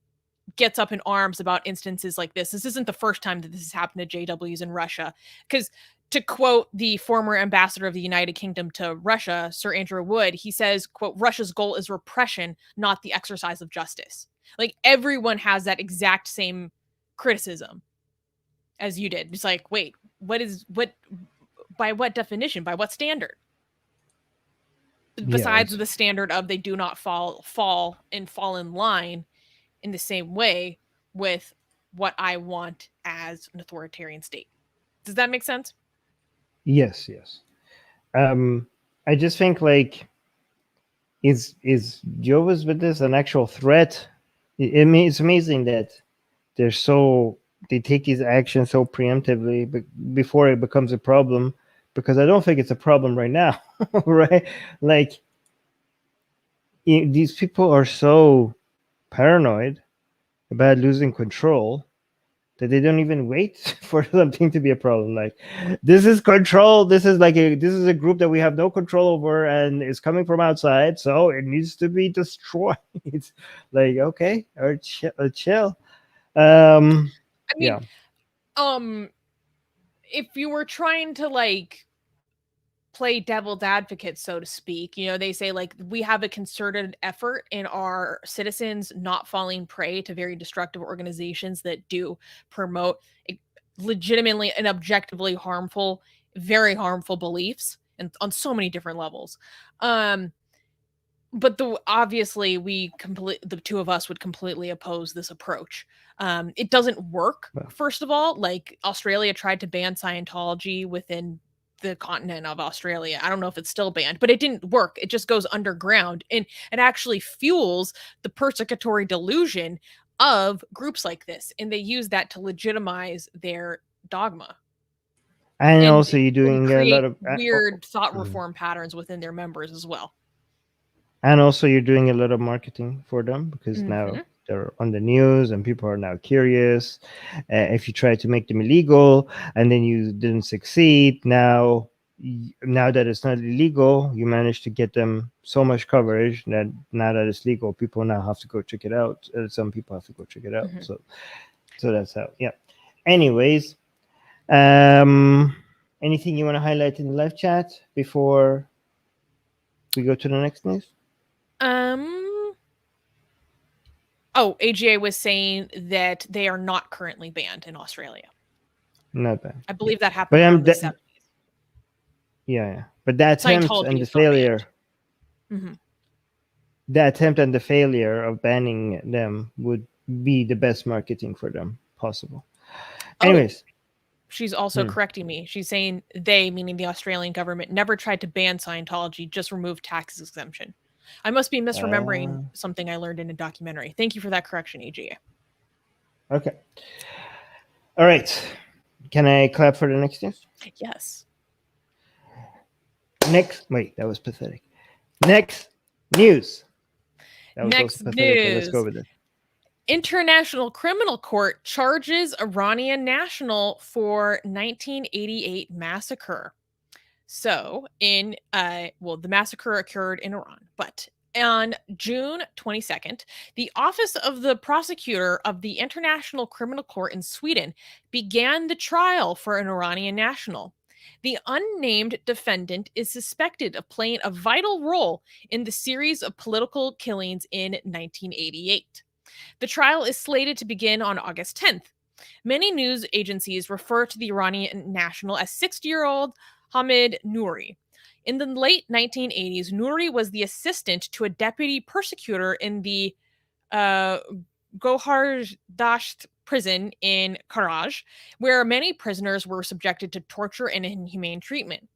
gets up in arms about instances like this. This isn't the first time that this has happened to JWs in Russia, because to quote the former ambassador of the United Kingdom to Russia, Sir Andrew Wood, he says, quote, "Russia's goal is repression, not the exercise of justice." Like, everyone has that exact same criticism as you did. It's like, wait, by what definition? By what standard? Besides the standard of they do not fall in line in the same way with what I want as an authoritarian state. Does that make sense? Yes. I just think, like, is Jehovah's Witness an actual threat? It's amazing that they take these actions so preemptively before it becomes a problem, because I don't think it's a problem right now, right? Like, these people are so paranoid about losing control that they don't even wait for something to be a problem. Like, this is control. This is a group that we have no control over and is coming from outside, so it needs to be destroyed. It's like, okay, or chill. If you were trying to like play devil's advocate, so to speak, they say, like, we have a concerted effort in our citizens not falling prey to very destructive organizations that do promote legitimately and objectively harmful, very harmful beliefs, and on so many different levels. But obviously the two of us would completely oppose this approach. It doesn't work. First of all, like, Australia tried to ban Scientology within the continent of Australia. I don't know if it's still banned, but it didn't work. It just goes underground, and it actually fuels the persecutory delusion of groups like this, and they use that to legitimize their dogma. And also, you're doing a lot of weird thought reform patterns within their members as well. And also, you're doing a lot of marketing for them, because now they're on the news and people are now curious. If you try to make them illegal and then you didn't succeed, now that it's not illegal, you managed to get them so much coverage that now that it's legal, people now have to go check it out. Some people have to go check it out. So that's how. Yeah. Anyways, anything you want to highlight in the live chat before we go to the next news? AGA was saying that they are not currently banned in Australia. Not banned. I believe that happened in the 70s. Yeah. But the attempts and the failure. Mm-hmm. The attempt and the failure of banning them would be the best marketing for them possible. Anyways. She's also correcting me. She's saying they, meaning the Australian government, never tried to ban Scientology, just removed tax exemption. I must be misremembering something I learned in a documentary. Thank you for that correction, AGA. Okay. All right. Can I clap for the next news? Yes. Wait, that was pathetic. Next news. That was Next also pathetic, news. but let's go with it. International Criminal Court charges Iranian national for 1988 massacre. So, the massacre occurred in Iran, but on June 22nd, the Office of the Prosecutor of the International Criminal Court in Sweden began the trial for an Iranian national. The unnamed defendant is suspected of playing a vital role in the series of political killings in 1988. The trial is slated to begin on August 10th. Many news agencies refer to the Iranian national as 60-year-old Hamid Nouri. In the late 1980s, Nouri was the assistant to a deputy prosecutor in the Gohardasht prison in Karaj, where many prisoners were subjected to torture and inhumane treatment.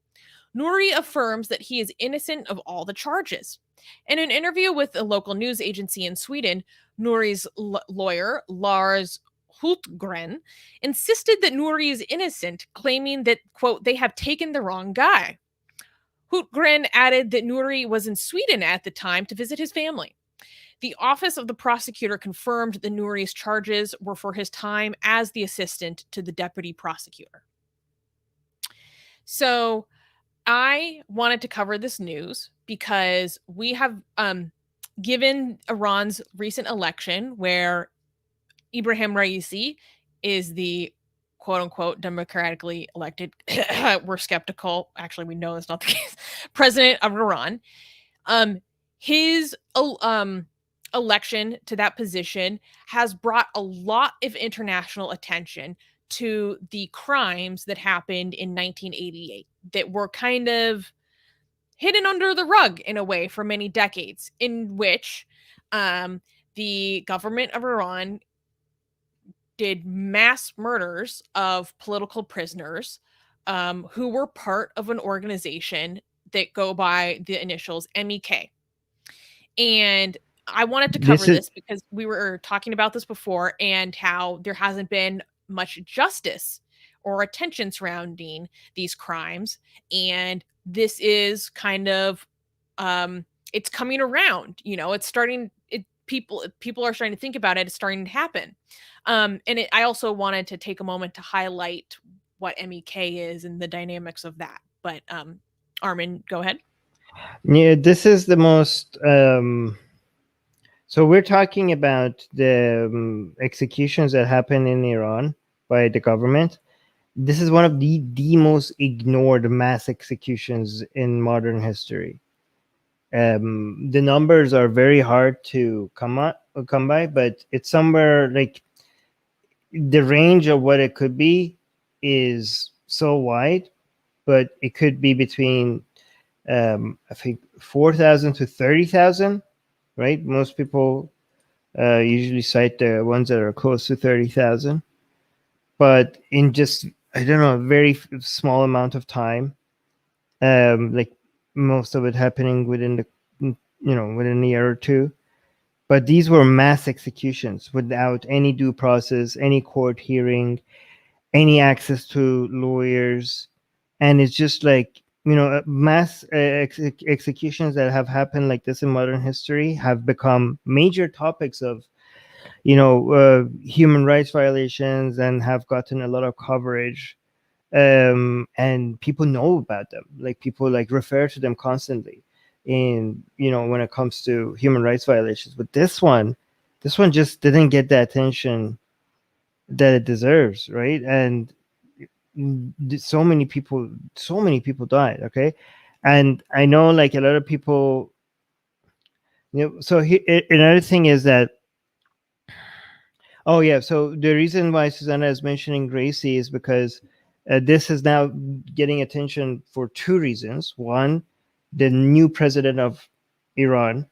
Nouri affirms that he is innocent of all the charges. In an interview with a local news agency in Sweden, Nouri's lawyer, Lars Hultgren, insisted that Nouri is innocent, claiming that, quote, they have taken the wrong guy. Hultgren added that Nouri was in Sweden at the time to visit his family. The Office of the Prosecutor confirmed that Nouri's charges were for his time as the assistant to the deputy prosecutor. So I wanted to cover this news because we have, given Iran's recent election where Ibrahim Raisi is the quote-unquote democratically elected, we're skeptical, actually we know that's not the case, president of Iran. His election to that position has brought a lot of international attention to the crimes that happened in 1988 that were kind of hidden under the rug in a way for many decades, in which the government of Iran did mass murders of political prisoners who were part of an organization that go by the initials MEK. And I wanted to cover this because we were talking about this before and how there hasn't been much justice or attention surrounding these crimes. And this is kind of, it's coming around, you know, it's starting, people are starting to think about it. It's starting to happen. I also wanted to take a moment to highlight what MEK is and the dynamics of that. But Armin, go ahead. Yeah, this is the most, so we're talking about the executions that happen in Iran by the government. This is one of the most ignored mass executions in modern history. The numbers are very hard to come by, but it's somewhere like the range of what it could be is so wide, but it could be between I think 4,000 to 30,000, right? Most people usually cite the ones that are close to 30,000, but in just, I don't know, a very small amount of time, like most of it happening within within a year or two. But these were mass executions without any due process, any court hearing, any access to lawyers. And it's just like, mass executions that have happened like this in modern history have become major topics of, human rights violations and have gotten a lot of coverage. And people know about them. Like people refer to them constantly in, when it comes to human rights violations. But this one just didn't get the attention that it deserves, right? And so many people died. Okay. And I know like a lot of people, so another thing is that, oh yeah, so the reason why Susanna is mentioning Gracie is because this is now getting attention for two reasons. One, the new president of Iran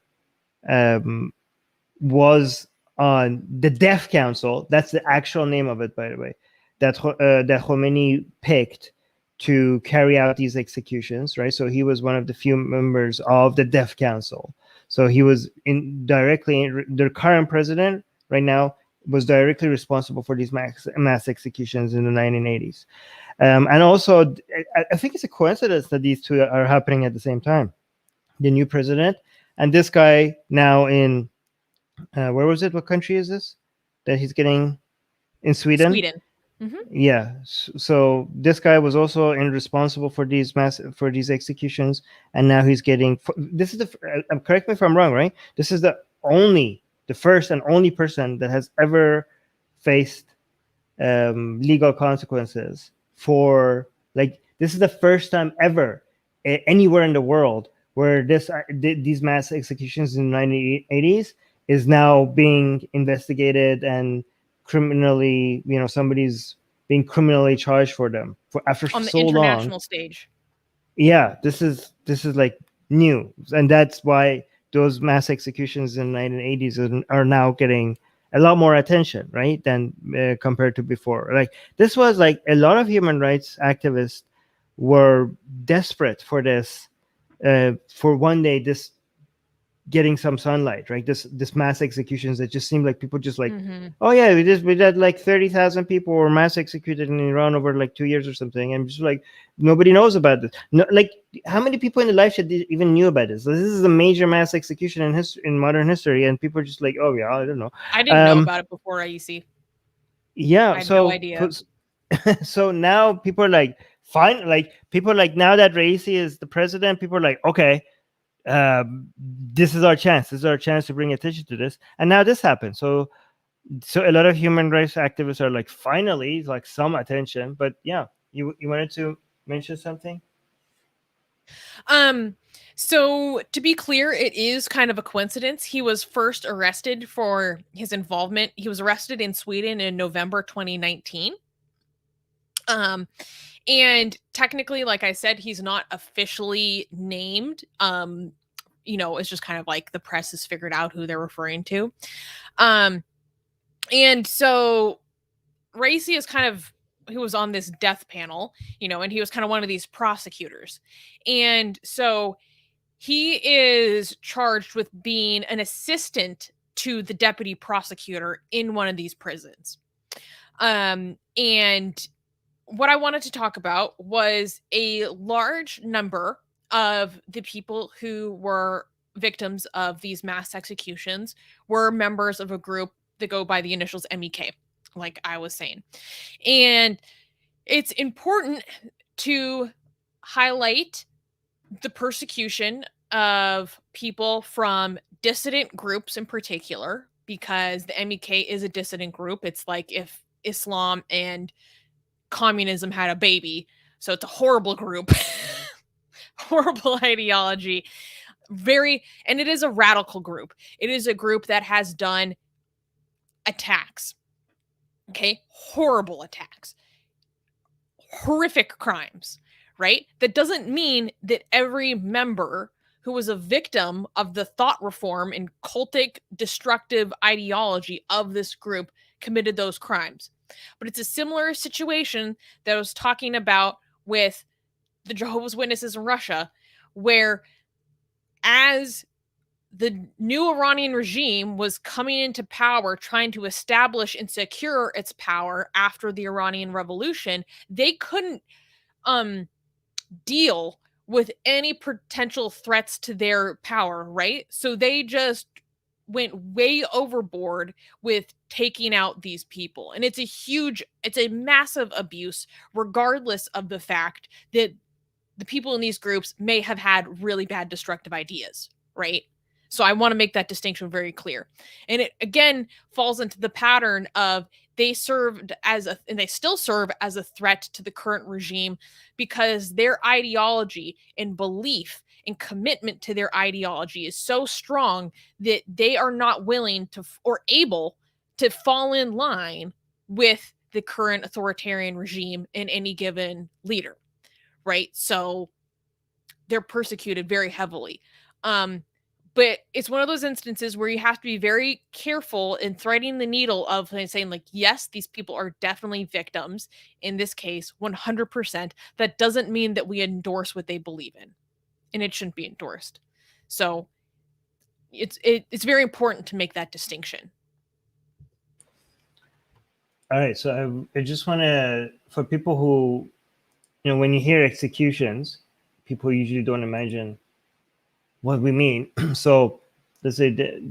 was on the Death Council. That's the actual name of it, by the way, that Khomeini picked to carry out these executions, right? So he was one of the few members of the Death Council. So he was the current president right now was directly responsible for these mass executions in the 1980s. And also, I think it's a coincidence that these two are happening at the same time. The new president and this guy now in, where was it? What country is this that he's getting? In Sweden? Sweden. Mm-hmm. Yeah. So this guy was also responsible for these executions, and now he's getting. This is correct me if I'm wrong, right? This is the first and only person that has ever faced legal consequences for, like, this is the first time ever anywhere in the world where these mass executions in the 1980s is now being investigated and criminally, somebody's being criminally charged for them after on the so international long. Stage. Yeah, this is like new, and that's why those mass executions in the 1980s are now getting a lot more attention, right, than compared to before. Like, this was like a lot of human rights activists were desperate for this, for one day this getting some sunlight, right? This mass executions that just seemed like people just like, oh yeah, we did like 30,000 people were mass executed in Iran over like 2 years or something, and just like nobody knows about this. No, like, how many people in the life should even knew about this? So this is a major mass execution in modern history, and people are just like, oh yeah, I don't know. I didn't know about it before IEC. Yeah, I had no idea. So now people are like, fine, like people like, now that Raisi is the president, people are like, okay, this is our chance. This is our chance to bring attention to this. And now this happened. So a lot of human rights activists are like, finally, like some attention. But yeah, you wanted to mention something? So to be clear, it is kind of a coincidence. He was first arrested for his involvement. He was arrested in Sweden in November 2019. And technically, like I said, he's not officially named. It's just kind of like the press has figured out who they're referring to. And so Raisi is kind of, who was on this death panel, and he was kind of one of these prosecutors. And so he is charged with being an assistant to the deputy prosecutor in one of these prisons. And what I wanted to talk about was a large number of the people who were victims of these mass executions were members of a group that go by the initials MEK, like I was saying. And it's important to highlight the persecution of people from dissident groups in particular, because the MEK is a dissident group. It's like if Islam and communism had a baby. So it's a horrible group, horrible ideology, and it is a radical group. It is a group that has done attacks. Okay. Horrible attacks, horrific crimes, right? That doesn't mean that every member who was a victim of the thought reform and cultic destructive ideology of this group committed those crimes. But it's a similar situation that I was talking about with the Jehovah's Witnesses in Russia, where as the new Iranian regime was coming into power, trying to establish and secure its power after the Iranian Revolution, they couldn't deal with any potential threats to their power, right? So they just went way overboard with taking out these people. And it's a massive abuse, regardless of the fact that the people in these groups may have had really bad destructive ideas, right? So I want to make that distinction very clear. And it again falls into the pattern of they served and they still serve as a threat to the current regime, because their ideology and belief and commitment to their ideology is so strong that they are not willing to or able to fall in line with the current authoritarian regime and any given leader, right? So they're persecuted very heavily. But it's one of those instances where you have to be very careful in threading the needle of saying, like, yes, these people are definitely victims. In this case, 100%. That doesn't mean that we endorse what they believe in, and it shouldn't be endorsed. So it's very important to make that distinction. All right, so I just want to, for people who, when you hear executions, people usually don't imagine what we mean. So let's say the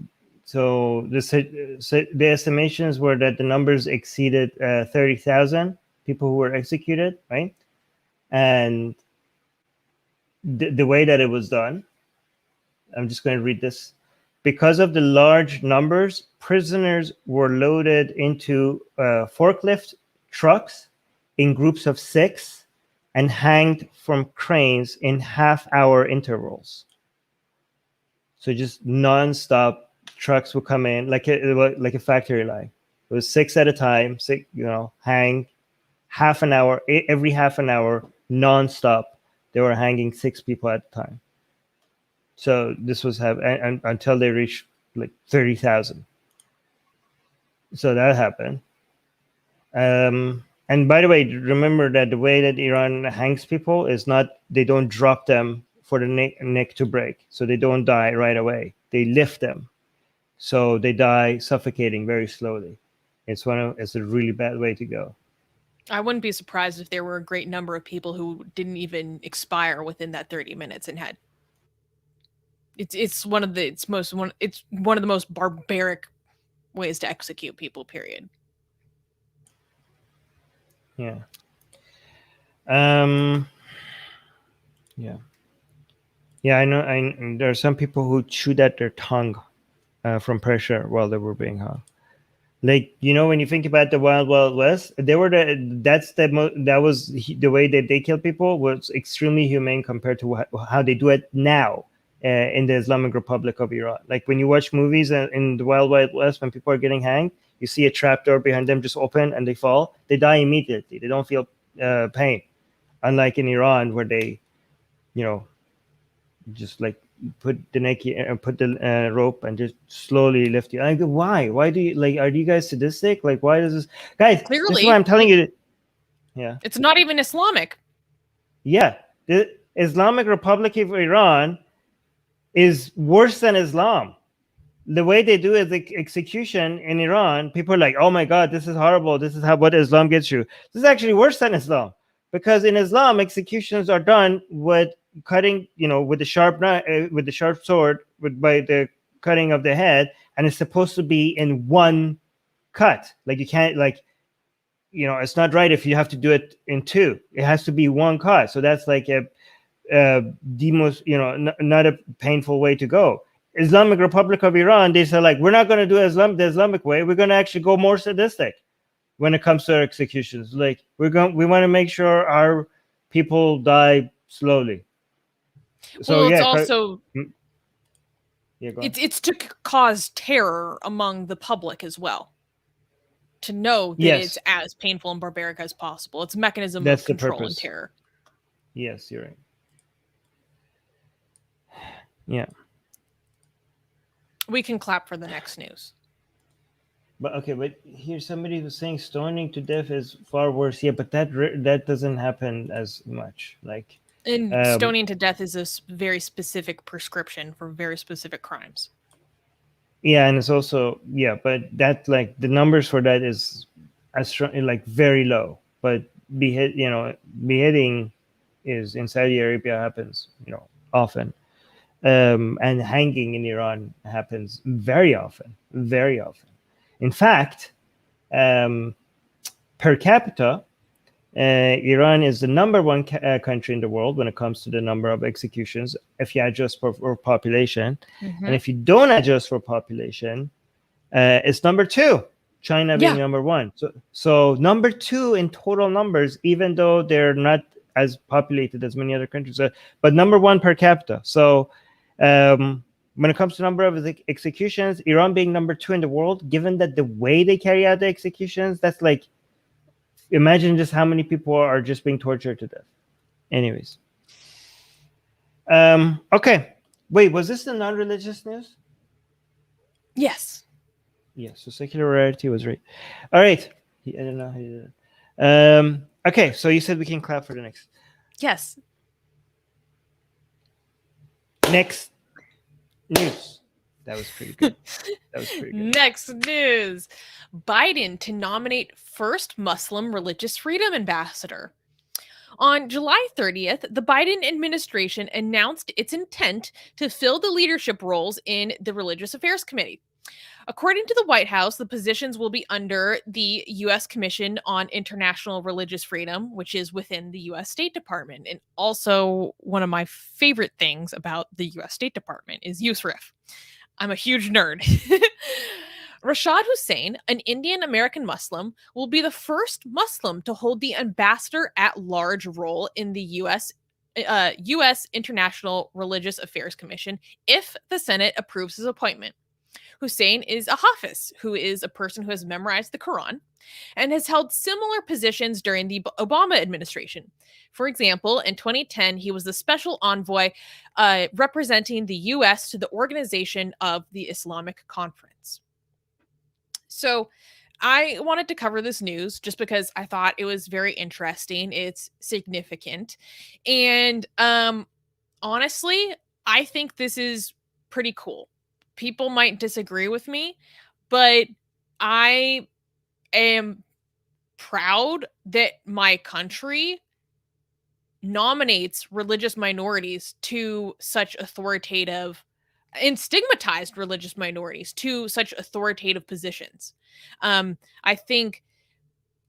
estimations were that the numbers exceeded 30,000 people who were executed, right? And the way that it was done, I'm just going to read this. Because of the large numbers, prisoners were loaded into forklift trucks in groups of 6 and hanged from cranes in half-hour intervals. So just non-stop trucks would come in like a factory line. It was 6 at a time, hang half an hour, every half an hour, non-stop. They were hanging 6 people at a time. So this was until they reached like 30,000. So that happened. And by the way, remember that the way that Iran hangs people is not, they don't drop them for the neck to break. So they don't die right away. They lift them. So they die suffocating very slowly. It's a really bad way to go. I wouldn't be surprised if there were a great number of people who didn't even expire within that 30 minutes and had. It's one of the most barbaric ways to execute people, period. Yeah. Yeah, I know. There are some people who chewed at their tongue from pressure while they were being hung. Like, when you think about the Wild Wild West, that was the way that they kill people was extremely humane compared to how they do it now in the Islamic Republic of Iran. Like when you watch movies in the Wild Wild West, when people are getting hanged, you see a trapdoor behind them just open and they fall. They die immediately. They don't feel pain. Unlike in Iran, where they, just like put the rope and just slowly lift you. I go, why? Why do you are you guys sadistic? Like, why does this, guys? Clearly, this is why I'm telling you. Yeah, it's not even Islamic. Yeah, the Islamic Republic of Iran is worse than Islam. The way they do the execution in Iran, people are like, oh my God, this is horrible. This is what Islam gets you. This is actually worse than Islam, because in Islam, executions are done with cutting, with the sharp sword, by the cutting of the head, and it's supposed to be in one cut. Like you can't, it's not right if you have to do it in 2. It has to be one cut. So that's like the most, not a painful way to go. Islamic Republic of Iran, they say like, we're not going to do the Islamic way. We're going to actually go more sadistic when it comes to our executions. Like we want to make sure our people die slowly. So it's also go it's to cause terror among the public as well. To know that it's as painful and barbaric as possible. It's a mechanism of control and terror. Yes, you're right. Yeah. We can clap for the next news. But here's somebody who's saying stoning to death is far worse. Yeah, but that doesn't happen as much. Like, and stoning to death is a very specific prescription for very specific crimes. Yeah, and it's also but that the numbers for that is very low. But beheading is in Saudi Arabia happens often, and hanging in Iran happens very often, very often. In fact, per capita, Iran is the number 1 country in the world when it comes to the number of executions, if you adjust for population. Mm-hmm. And if you don't adjust for population, it's number 2, China being number 1. So number 2 in total numbers, even though they're not as populated as many other countries, but number 1 per capita. So when it comes to number of executions, Iran being number 2 in the world, given that the way they carry out the executions, that's like, imagine just how many people are just being tortured to death. Anyways. Okay. Wait, was this the non-religious news? Yes. Yeah, so secularity was right. All right. I don't know how you did it. Okay, so you said we can clap for the next. Yes. Next news. That was pretty good. That was pretty good. Next news. Biden to nominate first Muslim religious freedom ambassador. On July 30th, the Biden administration announced its intent to fill the leadership roles in the Religious Affairs Committee. According to the White House, the positions will be under the U.S. Commission on International Religious Freedom, which is within the U.S. State Department. And also, one of my favorite things about the U.S. State Department is USRIF. I'm a huge nerd. Rashad Hussain, an Indian American Muslim, will be the first Muslim to hold the ambassador at large role in the U.S. International Religious Affairs Commission if the Senate approves his appointment. Hussain is a Hafiz, who is a person who has memorized the Quran and has held similar positions during the Obama administration. For example, in 2010, he was the special envoy representing the U.S. to the Organization of the Islamic Conference. So I wanted to cover this news just because I thought it was very interesting. It's significant. And honestly, I think this is pretty cool. People might disagree with me, but I am proud that my country nominates religious minorities to such authoritative and stigmatized religious minorities to such authoritative positions. I think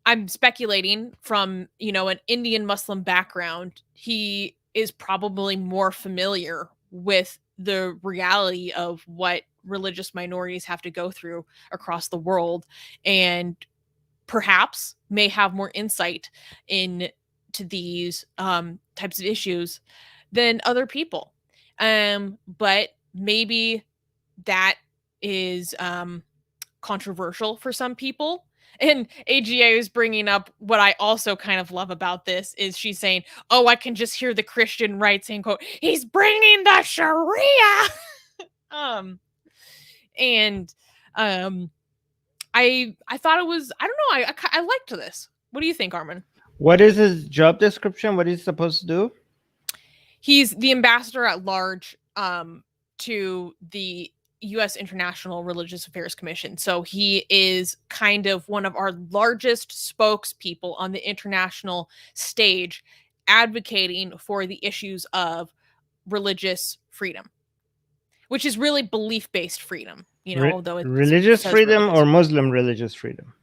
I'm speculating from, an Indian Muslim background. He is probably more familiar with the reality of what religious minorities have to go through across the world, and perhaps may have more insight into these types of issues than other people. But maybe that is controversial for some people. And AGA is bringing up what I also kind of love about this is she's saying, oh, I can just hear the Christian right saying, quote, he's bringing the Sharia. I thought it was, I don't know, I liked this. What do you think, Armin? What is his job description? What is he supposed to do? He's the ambassador at large to the U.S. International Religious Affairs Commission. So he is kind of one of our largest spokespeople on the international stage, advocating for the issues of religious freedom, which is really belief-based freedom. Though it's religious freedom or Muslim religious freedom?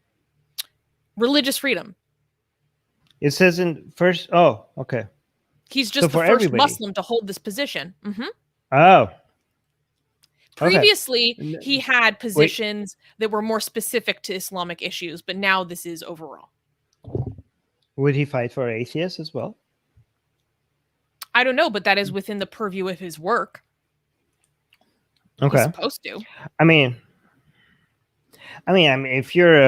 Religious freedom. It says in first. Oh, okay. He's just the first everybody. Muslim to hold this position. Mm-hmm. Oh. Previously, he had positions that were more specific to Islamic issues, but now this is overall. Would he fight for atheists as well? I don't know, but that is within the purview of his work. Okay. He's supposed to. I mean, if you're,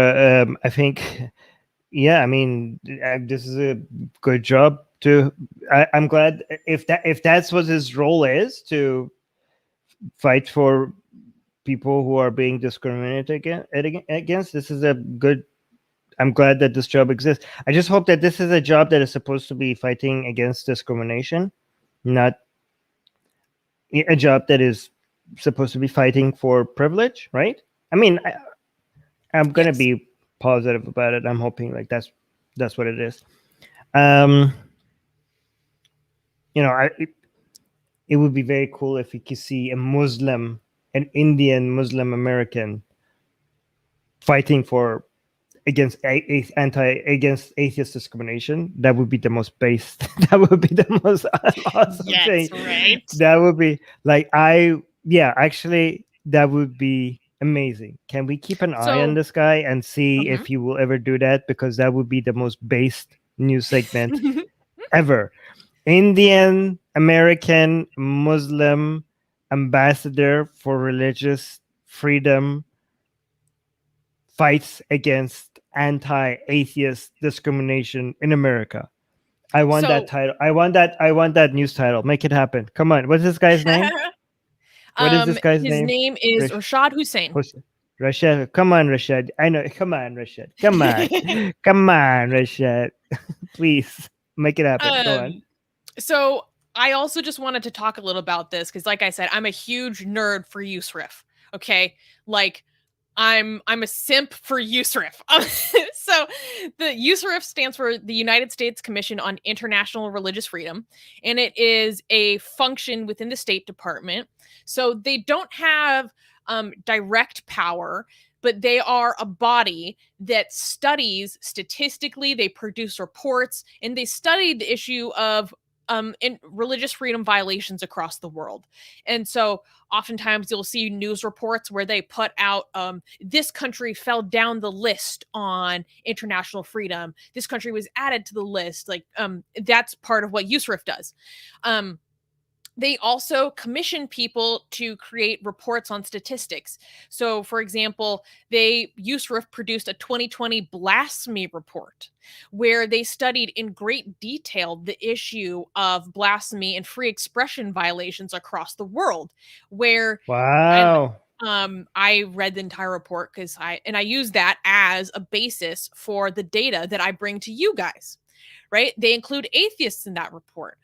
I think, yeah. I mean, this is a good job to. I'm glad if that's what his role is, to fight for people who are being discriminated against. This is a good. I'm glad that this job exists. I just hope that this is a job that is supposed to be fighting against discrimination, not a job that is supposed to be fighting for privilege, right? I mean, I'm gonna be positive about it. I'm hoping like that's what it is. It would be very cool if we could see a Muslim, an Indian Muslim American, fighting for against atheist discrimination. That would be the most based. That would be the most awesome thing. Right. That would be like actually, that would be amazing. Can we keep an eye on this guy and see if he will ever do that? Because that would be the most based news segment ever. Indian American Muslim ambassador for religious freedom fights against anti-atheist discrimination in America. I want that title. I want that news title. Make it happen. Come on. What's this guy's name? What is this guy's name? His name is Rashad Hussain. Rashad, come on, Rashad. I know. Come on, Rashad. Come on. Come on, Rashad. Please make it happen. Go on. So I also just wanted to talk a little about this because, like I said, I'm a huge nerd for USRIF. Okay, like I'm a simp for USRIF. So the USRIF stands for the United States Commission on International Religious Freedom, and it is a function within the State Department. So they don't have direct power, but they are a body that studies statistically, they produce reports, and they study the issue of in religious freedom violations across the world. And so oftentimes you'll see news reports where they put out this country fell down the list on international freedom. This country was added to the list. Like that's part of what USRIF does. They also commission people to create reports on statistics. So, for example, USRIF produced a 2020 blasphemy report where they studied in great detail the issue of blasphemy and free expression violations across the world. Wow. I read the entire report because I use that as a basis for the data that I bring to you guys. Right? They include atheists in that report.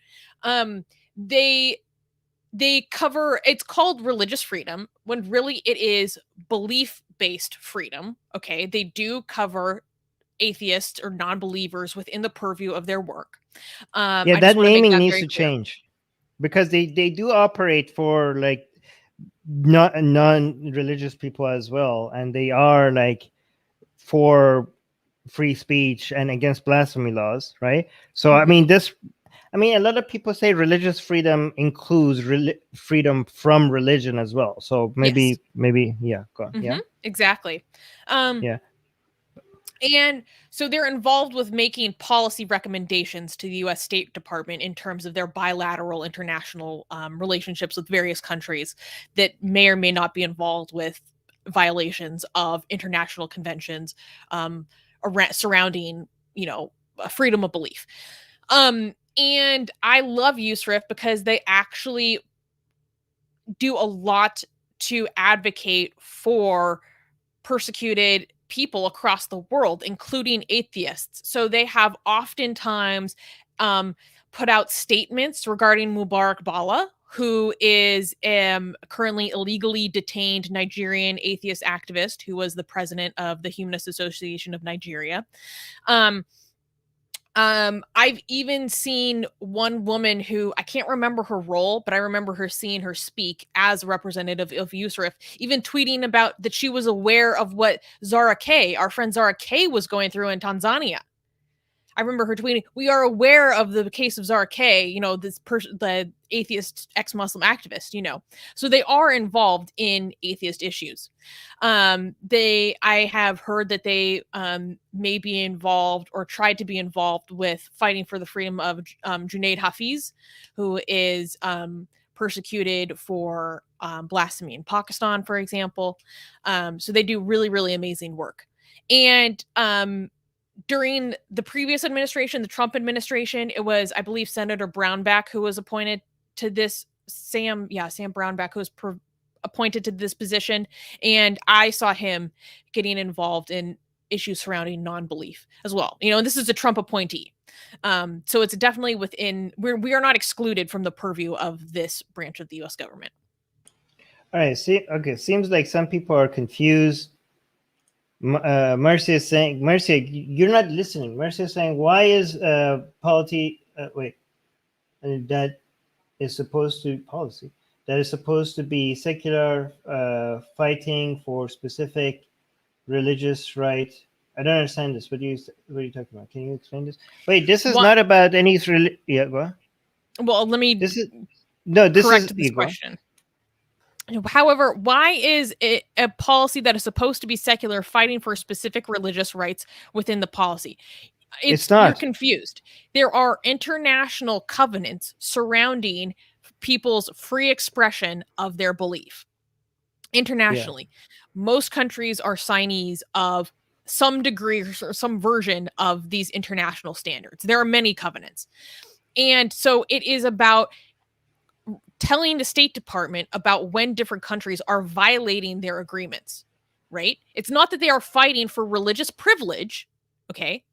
They cover, it's called religious freedom when really it is belief-based freedom. Okay, they do cover atheists or non-believers within the purview of their work. That naming needs to change because they do operate for like non-religious people as well, and they are like for free speech and against blasphemy laws, right? So I mean, a lot of people say religious freedom includes freedom from religion as well. So maybe, yeah, go on. Yeah, exactly. Yeah. And so they're involved with making policy recommendations to the U.S. State Department in terms of their bilateral international relationships with various countries that may or may not be involved with violations of international conventions surrounding, freedom of belief. And I love USRIF because they actually do a lot to advocate for persecuted people across the world, including atheists. So they have oftentimes put out statements regarding Mubarak Bala, who is currently illegally detained Nigerian atheist activist who was the president of the Humanist Association of Nigeria. I've even seen one woman who, I can't remember her role, but I remember her seeing her speak as a representative of USRIF, even tweeting about that she was aware of what Zara K, our friend Zara K, was going through in Tanzania. I remember her tweeting, "We are aware of the case of Zara K, the atheist ex-Muslim activist, So they are involved in atheist issues. I have heard that they may be involved or tried to be involved with fighting for the freedom of Junaid Hafiz, who is persecuted for blasphemy in Pakistan, for example. So they do really, really amazing work. And during the previous administration, the Trump administration, it was, I believe, Senator Brownback who was appointed to this, Sam Brownback, who was appointed to this position. And I saw him getting involved in issues surrounding non-belief as well. And this is a Trump appointee. So it's definitely within, we are not excluded from the purview of this branch of the U.S. government. All right. Seems like some people are confused. Mercy is saying, Mercy, you're not listening. Mercy is saying, why is policy that is supposed to be secular, fighting for specific religious right? I don't understand this. What are you talking about? Can you explain this? Wait, this is not about any yeah, go on. Well, let me correct this question. However, why is it a policy that is supposed to be secular fighting for specific religious rights within the policy? It's not. You're confused. There are international covenants surrounding people's free expression of their belief. Internationally, most countries are signees of some degree or some version of these international standards. There are many covenants. And so it is about telling the State Department about when different countries are violating their agreements, right? It's not that they are fighting for religious privilege, okay?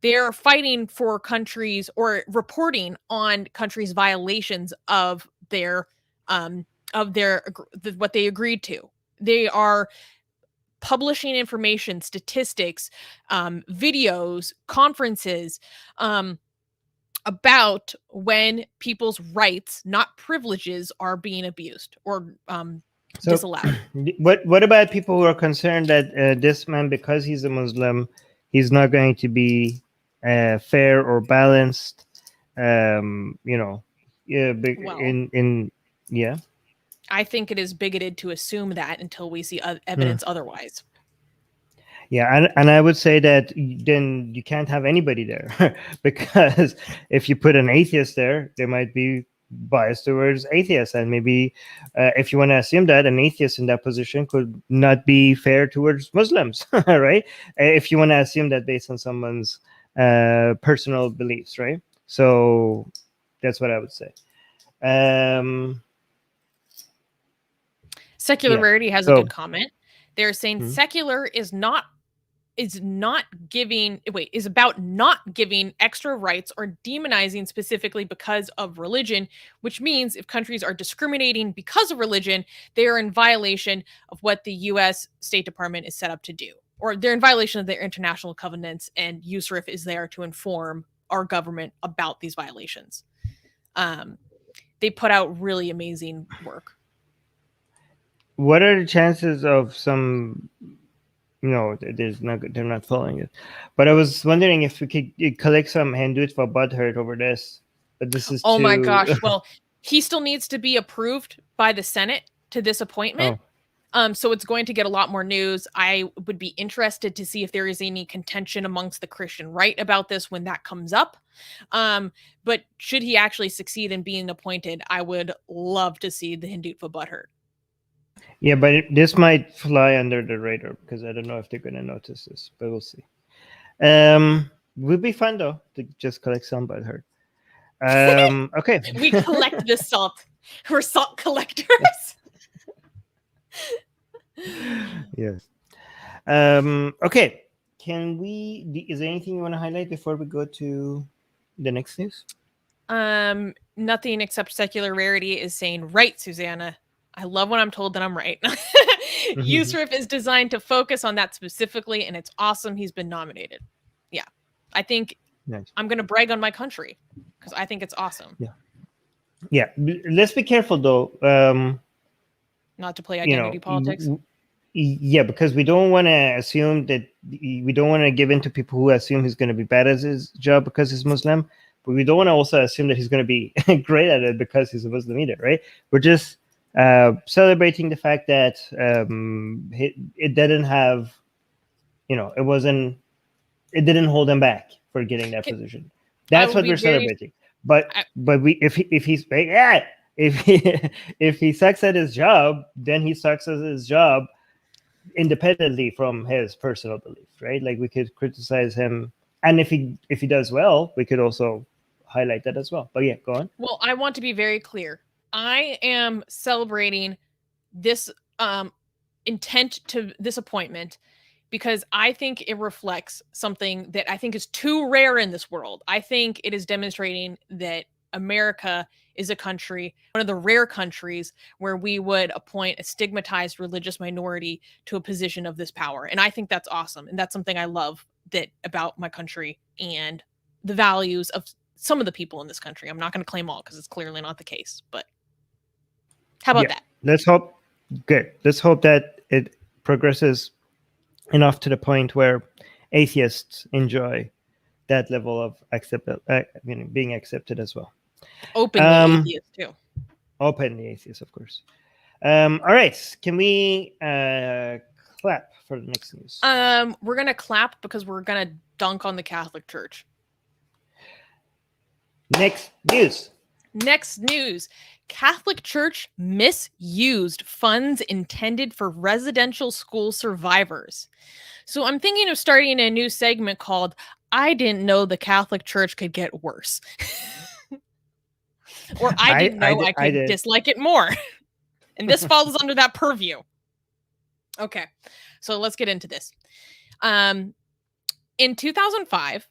They're fighting for countries or reporting on countries' violations of their what they agreed to. They are publishing information, statistics, videos, conferences about when people's rights, not privileges, are being abused or disallowed. What about people who are concerned that this man, because he's a Muslim, he's not going to be fair or balanced? Yeah. I think it is bigoted to assume that until we see evidence otherwise. Yeah, and I would say that then you can't have anybody there because if you put an atheist there, they might be biased towards atheists, and maybe if you want to assume that an atheist in that position could not be fair towards Muslims, right? If you want to assume that based on someone's personal beliefs, right? So that's what I would say. Secular Rarity has a good comment. They're saying secular is about not giving extra rights or demonizing specifically because of religion, which means if countries are discriminating because of religion, they are in violation of what the U.S. State Department is set up to do, or they're in violation of their international covenants, and USRIF is there to inform our government about these violations. They put out really amazing work. What are the chances of some? They're not following it. But I was wondering if we could collect some Hindut for butthurt over this. But this is my gosh. Well, he still needs to be approved by the Senate to this appointment. So it's going to get a lot more news. I would be interested to see if there is any contention amongst the Christian right about this when that comes up. But should he actually succeed in being appointed, I would love to see the Hindut for butthurt. Yeah, but this might fly under the radar because I don't know if they're going to notice this, but we'll see. Would be fun though to just collect some butthurt. Okay. We collect the salt. We're salt collectors. Yes. Okay. Is there anything you want to highlight before we go to the next news? Nothing except Secular Rarity is saying, right, Susanna. I love when I'm told that I'm right. USRIF is designed to focus on that specifically, and it's awesome he's been nominated. Yeah. I think I'm going to brag on my country because I think it's awesome. Yeah. Let's be careful, though. Not to play identity politics. Yeah, because we don't want to assume that we don't want to give in to people who assume he's going to be bad at his job because he's Muslim, but we don't want to also assume that he's going to be great at it because he's a Muslim either, right? We're just celebrating the fact that it didn't have, it didn't hold him back for getting that position. That's what we're celebrating. But if he sucks at his job, then he sucks at his job independently from his personal belief, right? Like we could criticize him, and if he does well, we could also highlight that as well. But yeah, go on. Well, I want to be very clear. I am celebrating this intent to this appointment because I think it reflects something that I think is too rare in this world. I think it is demonstrating that America is a country, one of the rare countries where we would appoint a stigmatized religious minority to a position of this power. And I think that's awesome. And that's something I love about my country and the values of some of the people in this country. I'm not going to claim all because it's clearly not the case, but how about that? Let's hope that it progresses enough to the point where atheists enjoy that level of being accepted as well. Openly atheist too. Openly atheist, of course. All right. Can we clap for the next news? We're gonna clap because we're gonna dunk on the Catholic Church. Next news. Catholic Church misused funds intended for residential school survivors. So I'm thinking of starting a new segment called I Didn't Know the Catholic Church Could Get Worse. Or I didn't know I could did. dislike it more. And this falls under that purview. Okay, so let's get into this. In 2005,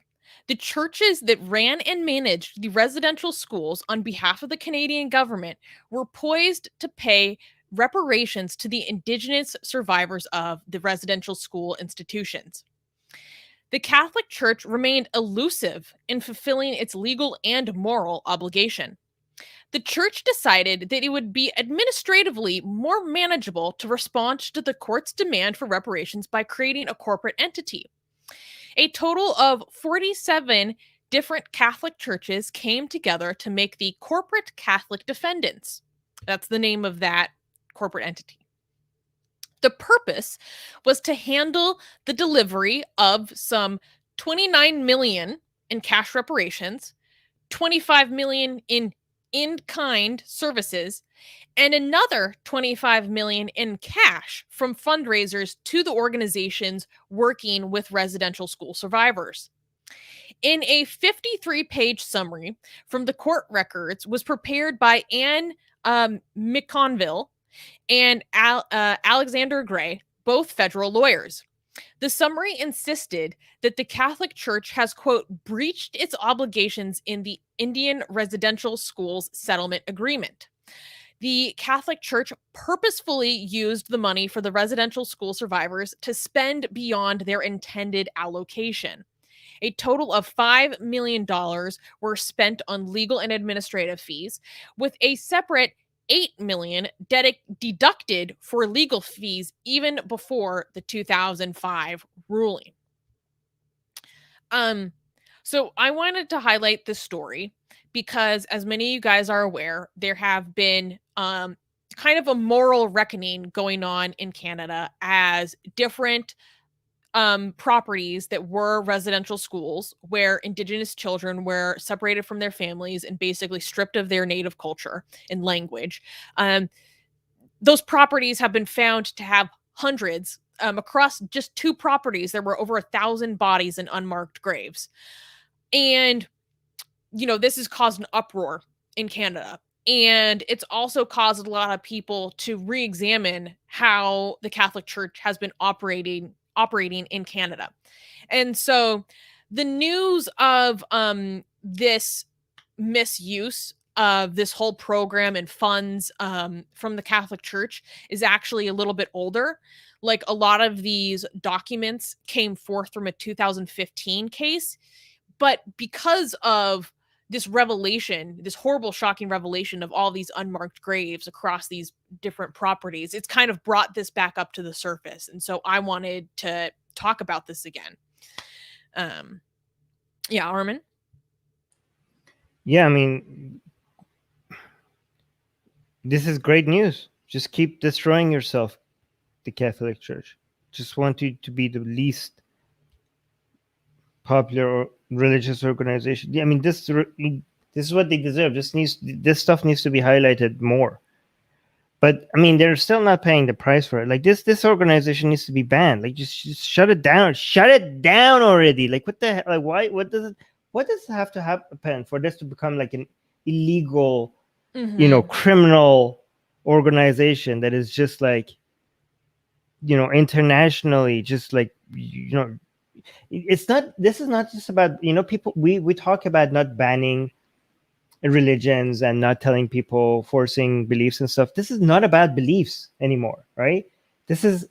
the churches that ran and managed the residential schools on behalf of the Canadian government were poised to pay reparations to the Indigenous survivors of the residential school institutions. The Catholic Church remained elusive in fulfilling its legal and moral obligation. The church decided that it would be administratively more manageable to respond to the court's demand for reparations by creating a corporate entity. A total of 47 different Catholic churches came together to make the Corporate Catholic Defendants. That's the name of that corporate entity. The purpose was to handle the delivery of some $29 million in cash reparations, $25 million in in-kind services, and another $25 million in cash from fundraisers to the organizations working with residential school survivors. In a 53-page summary from the court records was prepared by Anne McConville and Alexander Gray, both federal lawyers. The summary insisted that the Catholic Church has, quote, breached its obligations in the Indian Residential Schools Settlement Agreement. The Catholic Church purposefully used the money for the residential school survivors to spend beyond their intended allocation. A total of $5 million were spent on legal and administrative fees, with a separate $8 million deducted for legal fees even before the 2005 ruling. So I wanted to highlight this story because, as many of you guys are aware, there have been kind of a moral reckoning going on in Canada as different properties that were residential schools where Indigenous children were separated from their families and basically stripped of their native culture and language. Those properties have been found to have hundreds. Across just 2 properties, there were over 1,000 bodies in unmarked graves. And, you know, this has caused an uproar in Canada. And it's also caused a lot of people to re-examine how the Catholic Church has been operating in Canada. And so the news of this misuse of this whole program and funds from the Catholic Church is actually a little bit older. Like, a lot of these documents came forth from a 2015 case, but because of this revelation, this horrible, shocking revelation of all these unmarked graves across these different properties, it's kind of brought this back up to the surface. And so I wanted to talk about this again. Yeah, Armin? Yeah, I mean, this is great news. Just keep destroying yourself, the Catholic Church. Just want you to be the least popular religious organization. I mean, this is what they deserve. This stuff needs to be highlighted more. But I mean, they're still not paying the price for it. Like, this organization needs to be banned. Like, just shut it down. Shut it down already. Like, what the hell? Like, why? What does it have to happen for this to become like an illegal, criminal organization that is just like, internationally, just like, it's not. This is not just about people. We talk about not banning religions and not telling people, forcing beliefs and stuff. This is not about beliefs anymore, right? This is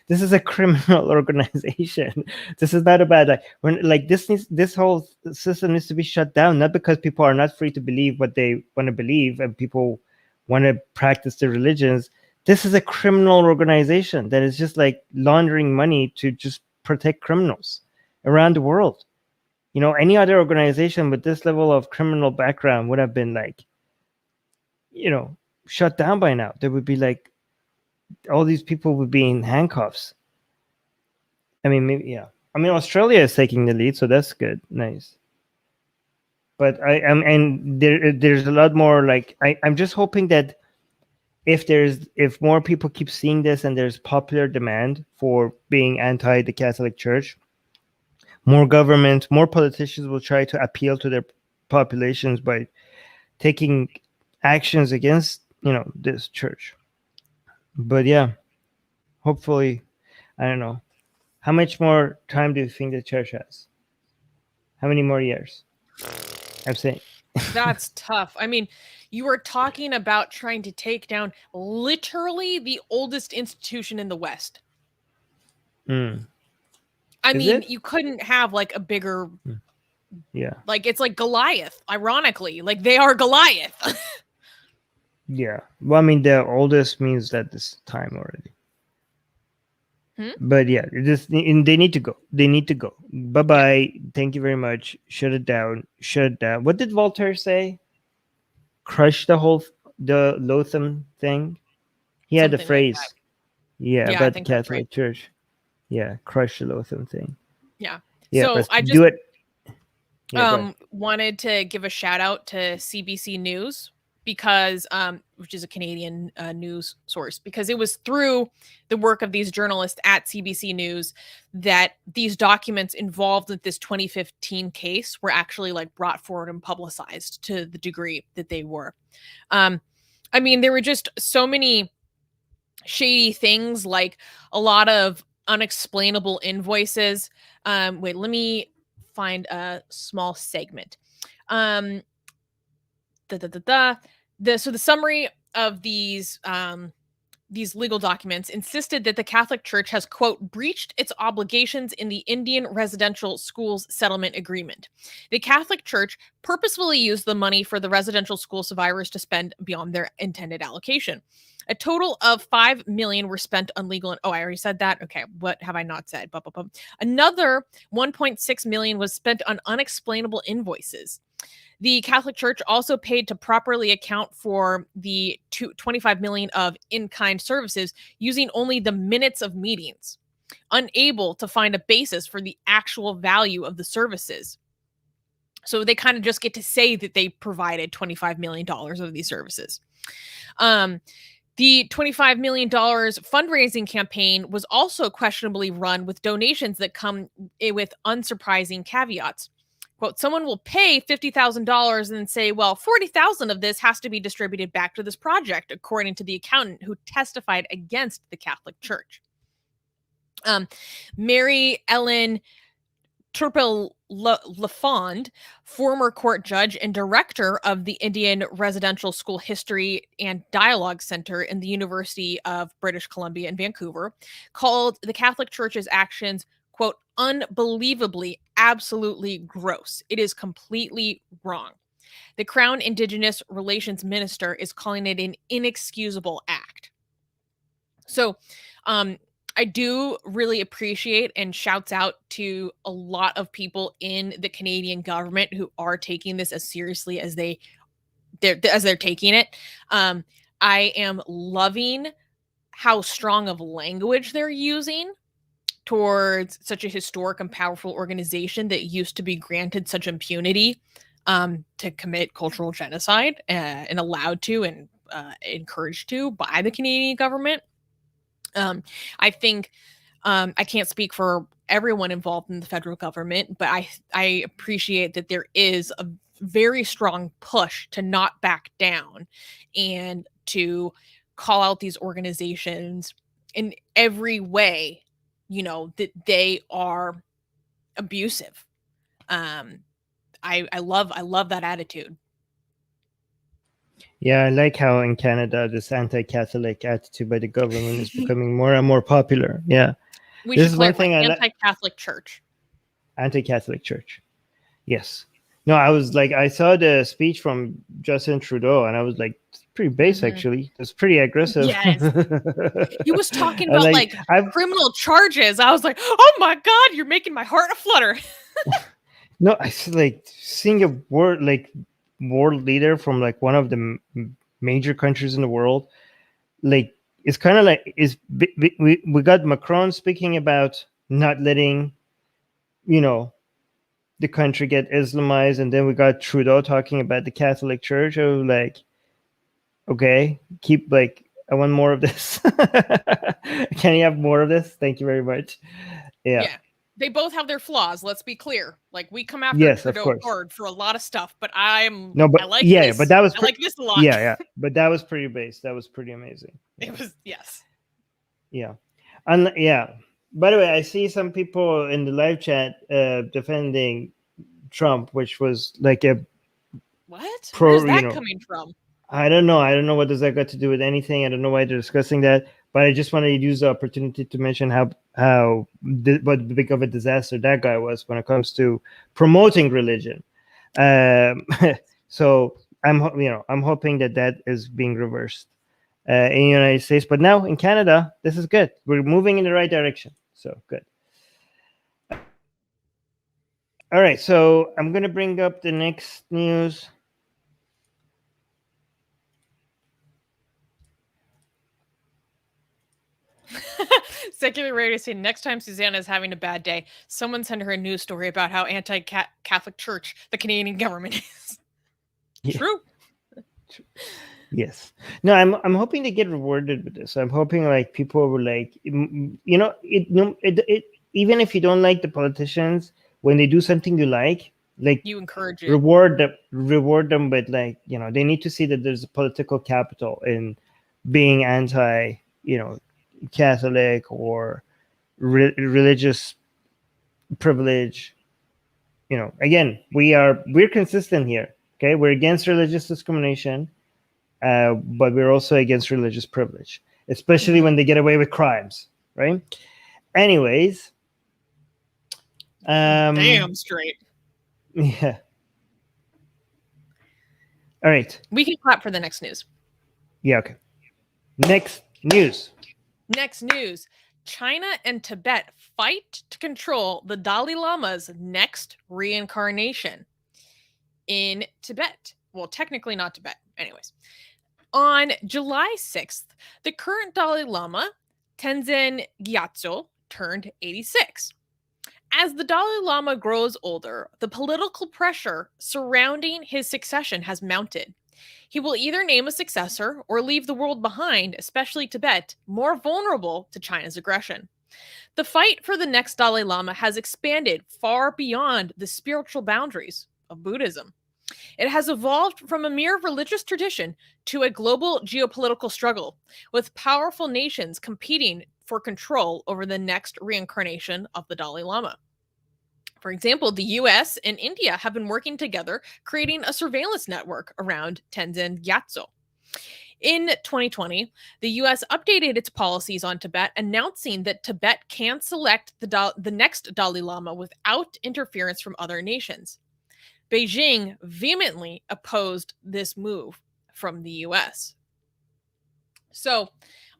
a criminal organization. This is not about this whole system needs to be shut down, not because people are not free to believe what they want to believe and people want to practice their religions. This is a criminal organization that is just like laundering money to just protect criminals around the world. Any other organization with this level of criminal background would have been like, shut down by now. There would be like, all these people would be in handcuffs. I mean, maybe, yeah. I mean, Australia is taking the lead, so that's good. Nice. But there's a lot more, like, I'm just hoping that if more people keep seeing this and there's popular demand for being anti the Catholic Church, more government, more politicians will try to appeal to their populations by taking actions against, this church. But yeah, hopefully, I don't know. How much more time do you think the church has? How many more years? I'm saying. That's tough. I mean, you are talking about trying to take down literally the oldest institution in the West. I mean, you couldn't have like a bigger, like it's like Goliath, ironically. Like they are Goliath. Yeah. Well, I mean, the oldest means that this time already. But yeah, they need to go. They need to go. Bye-bye. Yeah. Thank you very much. Shut it down. Shut it down. What did Voltaire say? Crush the Lotham thing? He had the phrase. Like about the Catholic Church. Yeah, crush the Lotham thing. Yeah. Yeah, so I just do it. Wanted to give a shout out to CBC News because which is a Canadian news source, because it was through the work of these journalists at CBC News that these documents involved with this 2015 case were actually like brought forward and publicized to the degree that they were. I mean, there were just so many shady things, like a lot of unexplainable invoices. Wait, let me find a small segment. So the summary of these legal documents insisted that the Catholic Church has, quote, breached its obligations in the Indian Residential Schools Settlement Agreement. The Catholic Church purposefully used the money for the residential school survivors to spend beyond their intended allocation. A total of $5 million were spent on legal. I already said that. Okay, what have I not said? Another $1.6 million was spent on unexplainable invoices. The Catholic Church also paid to properly account for the $25 million of in-kind services using only the minutes of meetings, unable to find a basis for the actual value of the services. So they kind of just get to say that they provided $25 million of these services. The $25 million fundraising campaign was also questionably run with donations that come with unsurprising caveats. Quote, someone will pay $50,000 and say, well, 40,000 of this has to be distributed back to this project, according to the accountant who testified against the Catholic Church. Mary Ellen Turpin-Lafond, former court judge and director of the Indian Residential School History and Dialogue Center in the University of British Columbia in Vancouver, called the Catholic Church's actions, quote, unbelievably, absolutely gross. It is completely wrong. The Crown Indigenous Relations Minister is calling it an inexcusable act. So, I do really appreciate and shouts out to a lot of people in the Canadian government who are taking this as seriously as they're taking it. I am loving how strong of language they're using towards such a historic and powerful organization that used to be granted such impunity to commit cultural genocide and allowed to and encouraged to by the Canadian government. I think I can't speak for everyone involved in the federal government, but I appreciate that there is a very strong push to not back down and to call out these organizations in every way, that they are abusive. I love that attitude. Yeah, I like how in Canada this anti-Catholic attitude by the government is becoming more and more popular. Yeah, this is one thing. Anti-Catholic Church. Anti-Catholic Church. Yes. No, I was like, I saw the speech from Justin Trudeau, and I was like, it's pretty base actually. It's pretty aggressive. Yes. He was talking about criminal charges. I was like, oh my God, you're making my heart flutter. No, I like seeing a word like world leader from like one of the major countries in the world, like it's kind of like we got Macron speaking about not letting the country get Islamized, and then we got Trudeau talking about the Catholic Church. I was like, okay, I want more of this. Can you have more of this? Thank you very much. Yeah. They both have their flaws. Let's be clear. Like, we come after Yes, of Trudeau course. hard for a lot of stuff, but I I like yeah, this. but that was I like this a lot. yeah, but that was pretty base. That was pretty amazing. Yeah. It was, yes. Yeah. And yeah. By the way, I see some people in the live chat defending Trump, which was like a What? pro, Where is that you know, coming from? I don't know. I don't know what does that got to do with anything. I don't know why they're discussing that. But I just wanted to use the opportunity to mention what big of a disaster that guy was when it comes to promoting religion. So I'm hoping that is being reversed in the United States. But now in Canada, this is good. We're moving in the right direction. So good. All right. So I'm going to bring up the next news. Secular Radio saying next time Susanna is having a bad day, someone send her a news story about how anti-Catholic Church the Canadian government is. Yeah. True. Yes. No, I'm hoping to get rewarded with this. I'm hoping like people will like, even if you don't like the politicians, when they do something you like you encourage it. reward them, but like, they need to see that there's a political capital in being anti, Catholic or religious privilege. Again, we're consistent here. Okay, we're against religious discrimination, but we're also against religious privilege, especially when they get away with crimes, right? Anyways, damn straight. Yeah. All right. We can clap for the next news. Yeah. Okay. Next news. China and Tibet fight to control the Dalai Lama's next reincarnation in Tibet. Well, technically not Tibet. Anyways, on July 6th, the current Dalai Lama, Tenzin Gyatso, turned 86. As the Dalai Lama grows older, the political pressure surrounding his succession has mounted. He will either name a successor or leave the world behind, especially Tibet, more vulnerable to China's aggression. The fight for the next Dalai Lama has expanded far beyond the spiritual boundaries of Buddhism. It has evolved from a mere religious tradition to a global geopolitical struggle, with powerful nations competing for control over the next reincarnation of the Dalai Lama. For example, the US and India have been working together, creating a surveillance network around Tenzin Gyatso. In 2020, the US updated its policies on Tibet, announcing that Tibet can select the next Dalai Lama without interference from other nations. Beijing vehemently opposed this move from the US. So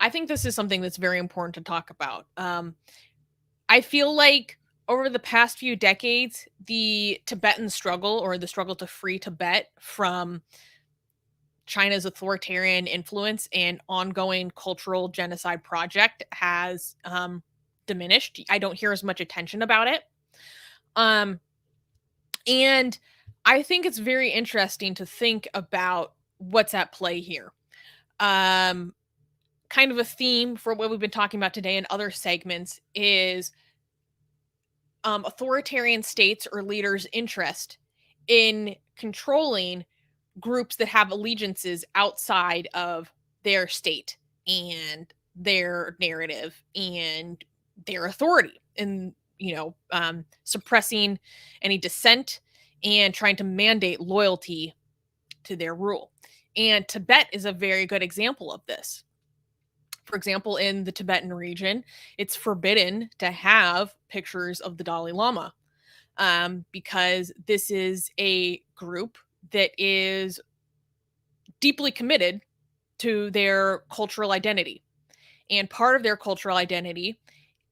I think this is something that's very important to talk about. I feel like over the past few decades, the Tibetan struggle, or the struggle to free Tibet from China's authoritarian influence and ongoing cultural genocide project, has diminished. I don't hear as much attention about it. And I think it's very interesting to think about what's at play here. Kind of a theme for what we've been talking about today in other segments is authoritarian states or leaders' interest in controlling groups that have allegiances outside of their state and their narrative and their authority, and suppressing any dissent and trying to mandate loyalty to their rule. And Tibet is a very good example of this. For example, in the Tibetan region, it's forbidden to have pictures of the Dalai Lama because this is a group that is deeply committed to their cultural identity. And part of their cultural identity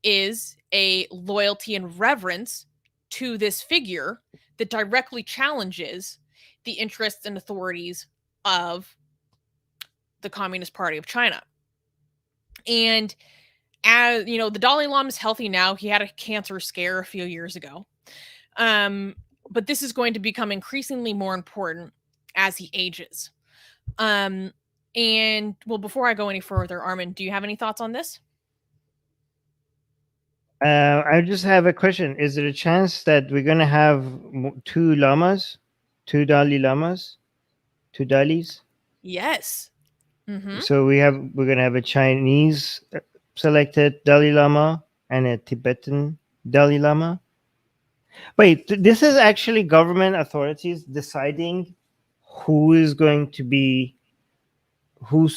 is a loyalty and reverence to this figure that directly challenges the interests and authorities of the Communist Party of China. And as you know, the Dalai Lama is healthy now. He had a cancer scare a few years ago. But this is going to become increasingly more important as he ages. And well, before I go any further, Armin, do you have any thoughts on this? I just have a question. Is there a chance that we're going to have two lamas, two Dalai Lamas, two Dalis? Yes. Mm-hmm. So we're going to have a Chinese selected Dalai Lama and a Tibetan Dalai Lama. Wait, this is actually government authorities deciding whose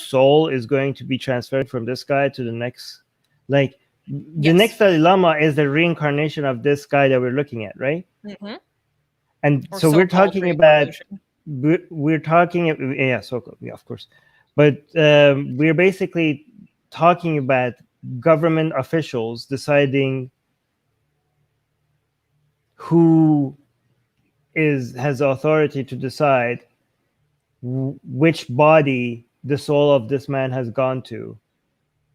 soul is going to be transferred from this guy to the next. Like, the Yes. next Dalai Lama is the reincarnation of this guy that we're looking at, right? Mm-hmm. And Or so we're so-called talking about reincarnation. yeah, so-called, yeah, of course. But we're basically talking about government officials deciding who has authority to decide which body the soul of this man has gone to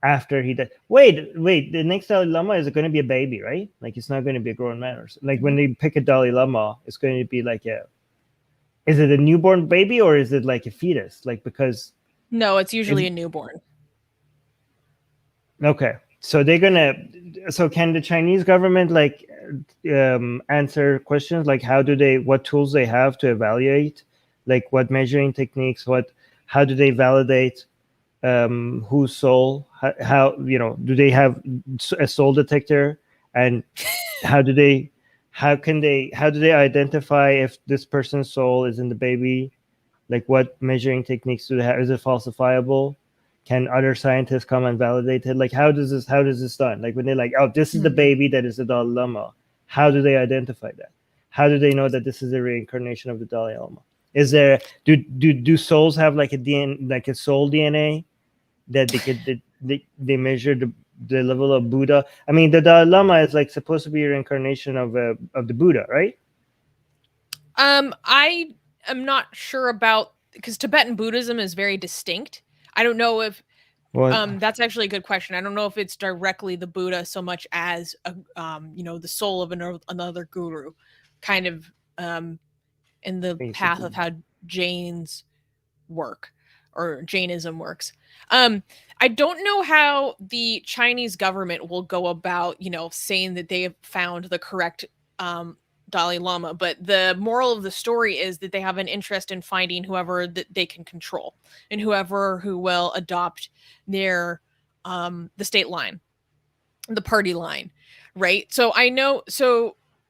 after he died. Wait, the next Dalai Lama is going to be a baby, right? Like, it's not going to be a grown man. Or like, when they pick a Dalai Lama, it's going to be like is it a newborn baby or is it like a fetus? Like, because no, it's usually a newborn. Okay, so so can the Chinese government like answer questions like what tools they have to evaluate, like what measuring techniques, how do they validate whose soul, how do they have a soul detector, and how do they identify if this person's soul is in the baby? Like, what measuring techniques do they have? Is it falsifiable? Can other scientists come and validate it? Like, how does this done? Like, when they're like, oh, this is the baby that is the Dalai Lama, how do they identify that? How do they know that this is a reincarnation of the Dalai Lama? Is there do souls have like a DNA, like a soul DNA that they measure the level of Buddha? I mean, the Dalai Lama is like supposed to be a reincarnation of the Buddha, right? I am not sure about, because Tibetan Buddhism is very distinct. I don't know if that's actually a good question. I don't know if it's directly the Buddha so much as the soul of another guru, kind of in the Basically. path of how Jains work, or Jainism works. I don't know how the Chinese government will go about, saying that they have found the correct Dalai Lama, but the moral of the story is that they have an interest in finding whoever that they can control, and who will adopt their the state line, the party line, right? So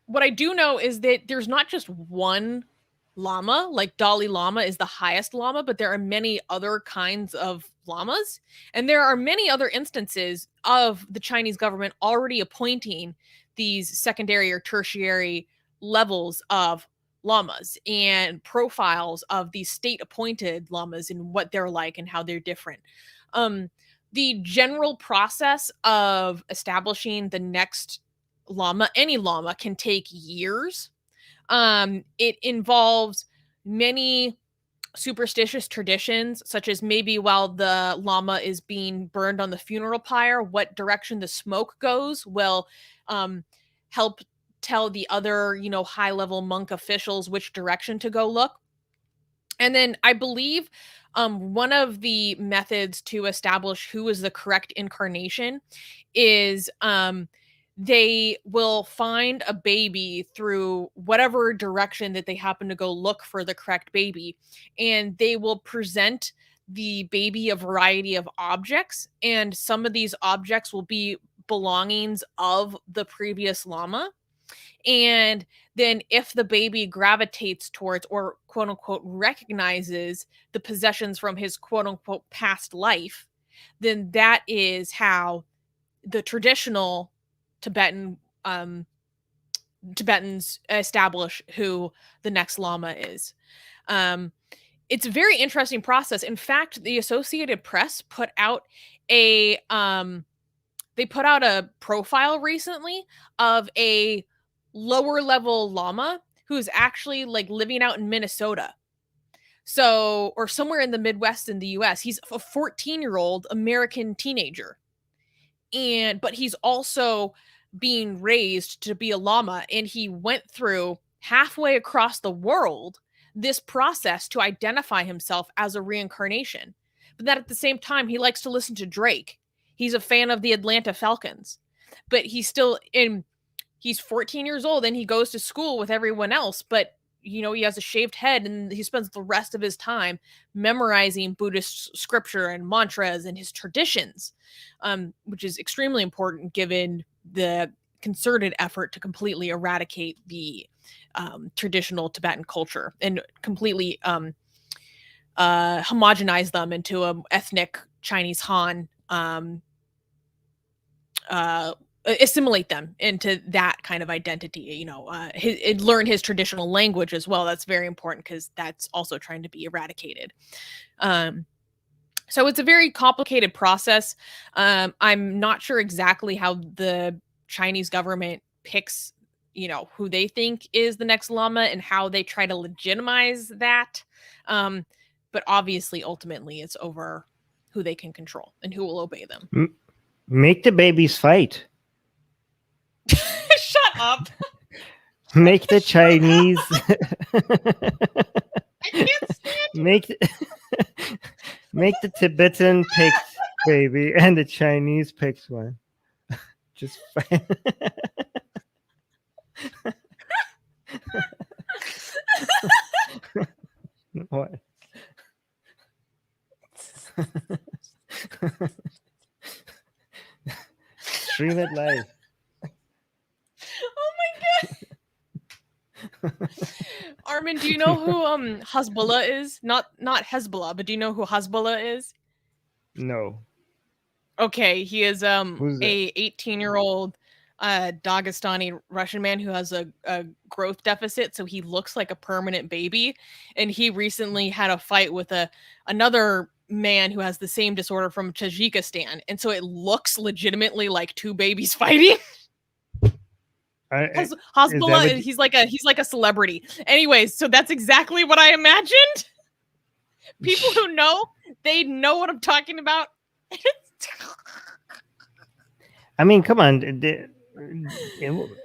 what I do know is that there's not just one Lama. Like, Dalai Lama is the highest Lama, but there are many other kinds of lamas, and there are many other instances of the Chinese government already appointing these secondary or tertiary levels of lamas and profiles of these state appointed lamas and what they're like and how they're different. The general process of establishing the next lama, any lama, can take years. It involves many superstitious traditions, such as maybe while the lama is being burned on the funeral pyre, what direction the smoke goes will help tell the other, high-level monk officials which direction to go look. And then I believe one of the methods to establish who is the correct incarnation is they will find a baby through whatever direction that they happen to go look for the correct baby, and they will present the baby a variety of objects, and some of these objects will be belongings of the previous lama. And then if the baby gravitates towards, or quote unquote recognizes, the possessions from his quote unquote past life, then that is how the traditional Tibetans establish who the next lama is. It's a very interesting process. In fact, the Associated Press put out a profile recently of a lower level lama who's actually like living out in Minnesota. So, or somewhere in the Midwest in the US. He's a 14-year-old American teenager. But he's also being raised to be a lama, and he went through halfway across the world this process to identify himself as a reincarnation. But that at the same time, he likes to listen to Drake. He's a fan of the Atlanta Falcons. but he's 14 years old and he goes to school with everyone else, but he has a shaved head and he spends the rest of his time memorizing Buddhist scripture and mantras and his traditions, which is extremely important given the concerted effort to completely eradicate the traditional Tibetan culture and completely homogenize them into an ethnic Chinese Han, assimilate them into that kind of identity, learn his traditional language as well. That's very important because that's also trying to be eradicated. So it's a very complicated process. I'm not sure exactly how the Chinese government picks, who they think is the next Lama and how they try to legitimize that. But obviously, ultimately, it's over who they can control and who will obey them. Make the babies fight. Shut up. Make the Chinese. I can't stand make the Tibetan pick baby and the Chinese picks one. Just fight. What? Stream it live. Oh my god. Armin, do you know who Hezbollah is? Not Hezbollah, but do you know who Hezbollah is? No. Okay, he is a 18-year-old Dagestani Russian man who has a growth deficit, so he looks like a permanent baby. And he recently had a fight with another man who has the same disorder from Tajikistan, and so it looks legitimately like two babies fighting. Hezbollah, he's like a celebrity. Anyways, so that's exactly what I imagined. People who know, they know what I'm talking about. I mean, come on. I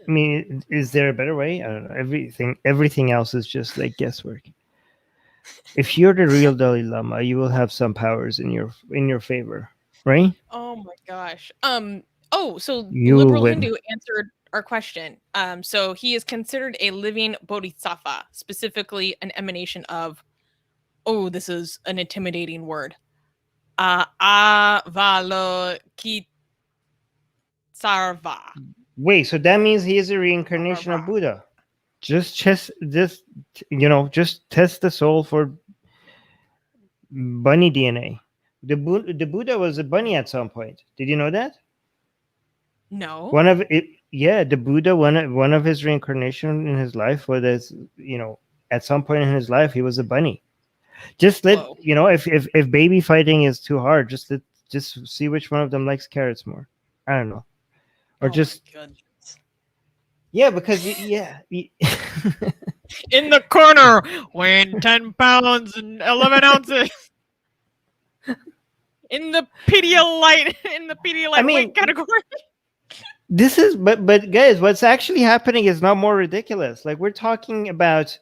mean, is there a better way? I don't know. Everything else is just like guesswork. If you're the real Dalai Lama, you will have some powers in your favor, right? Oh my gosh. So you liberal win. Hindu answered our question. So he is considered a living bodhisattva, specifically an emanation of. Oh, this is an intimidating word. Avalokitesvara. Wait, so that means he is a reincarnation of Buddha. Just test the soul for bunny DNA. The Buddha was a bunny at some point. Did you know that? No. The Buddha, one of his reincarnation in his life was, at some point in his life he was a bunny. Just let if baby fighting is too hard, just see which one of them likes carrots more. I don't know, or yeah, because in the corner, weighing 10 pounds and 11 ounces. In the Pedialyte weight category. This is, but guys, what's actually happening is not more ridiculous. Like, we're talking about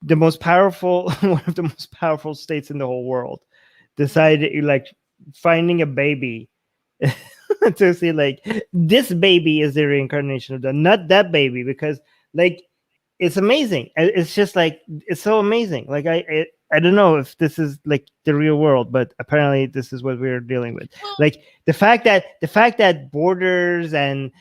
the most powerful, one of the most powerful states in the whole world, decided like finding a baby to see like this baby is the reincarnation of not that baby, because like it's amazing. It's just like it's so amazing. Like I don't know if this is like the real world, but apparently this is what we're dealing with. Like the fact that borders and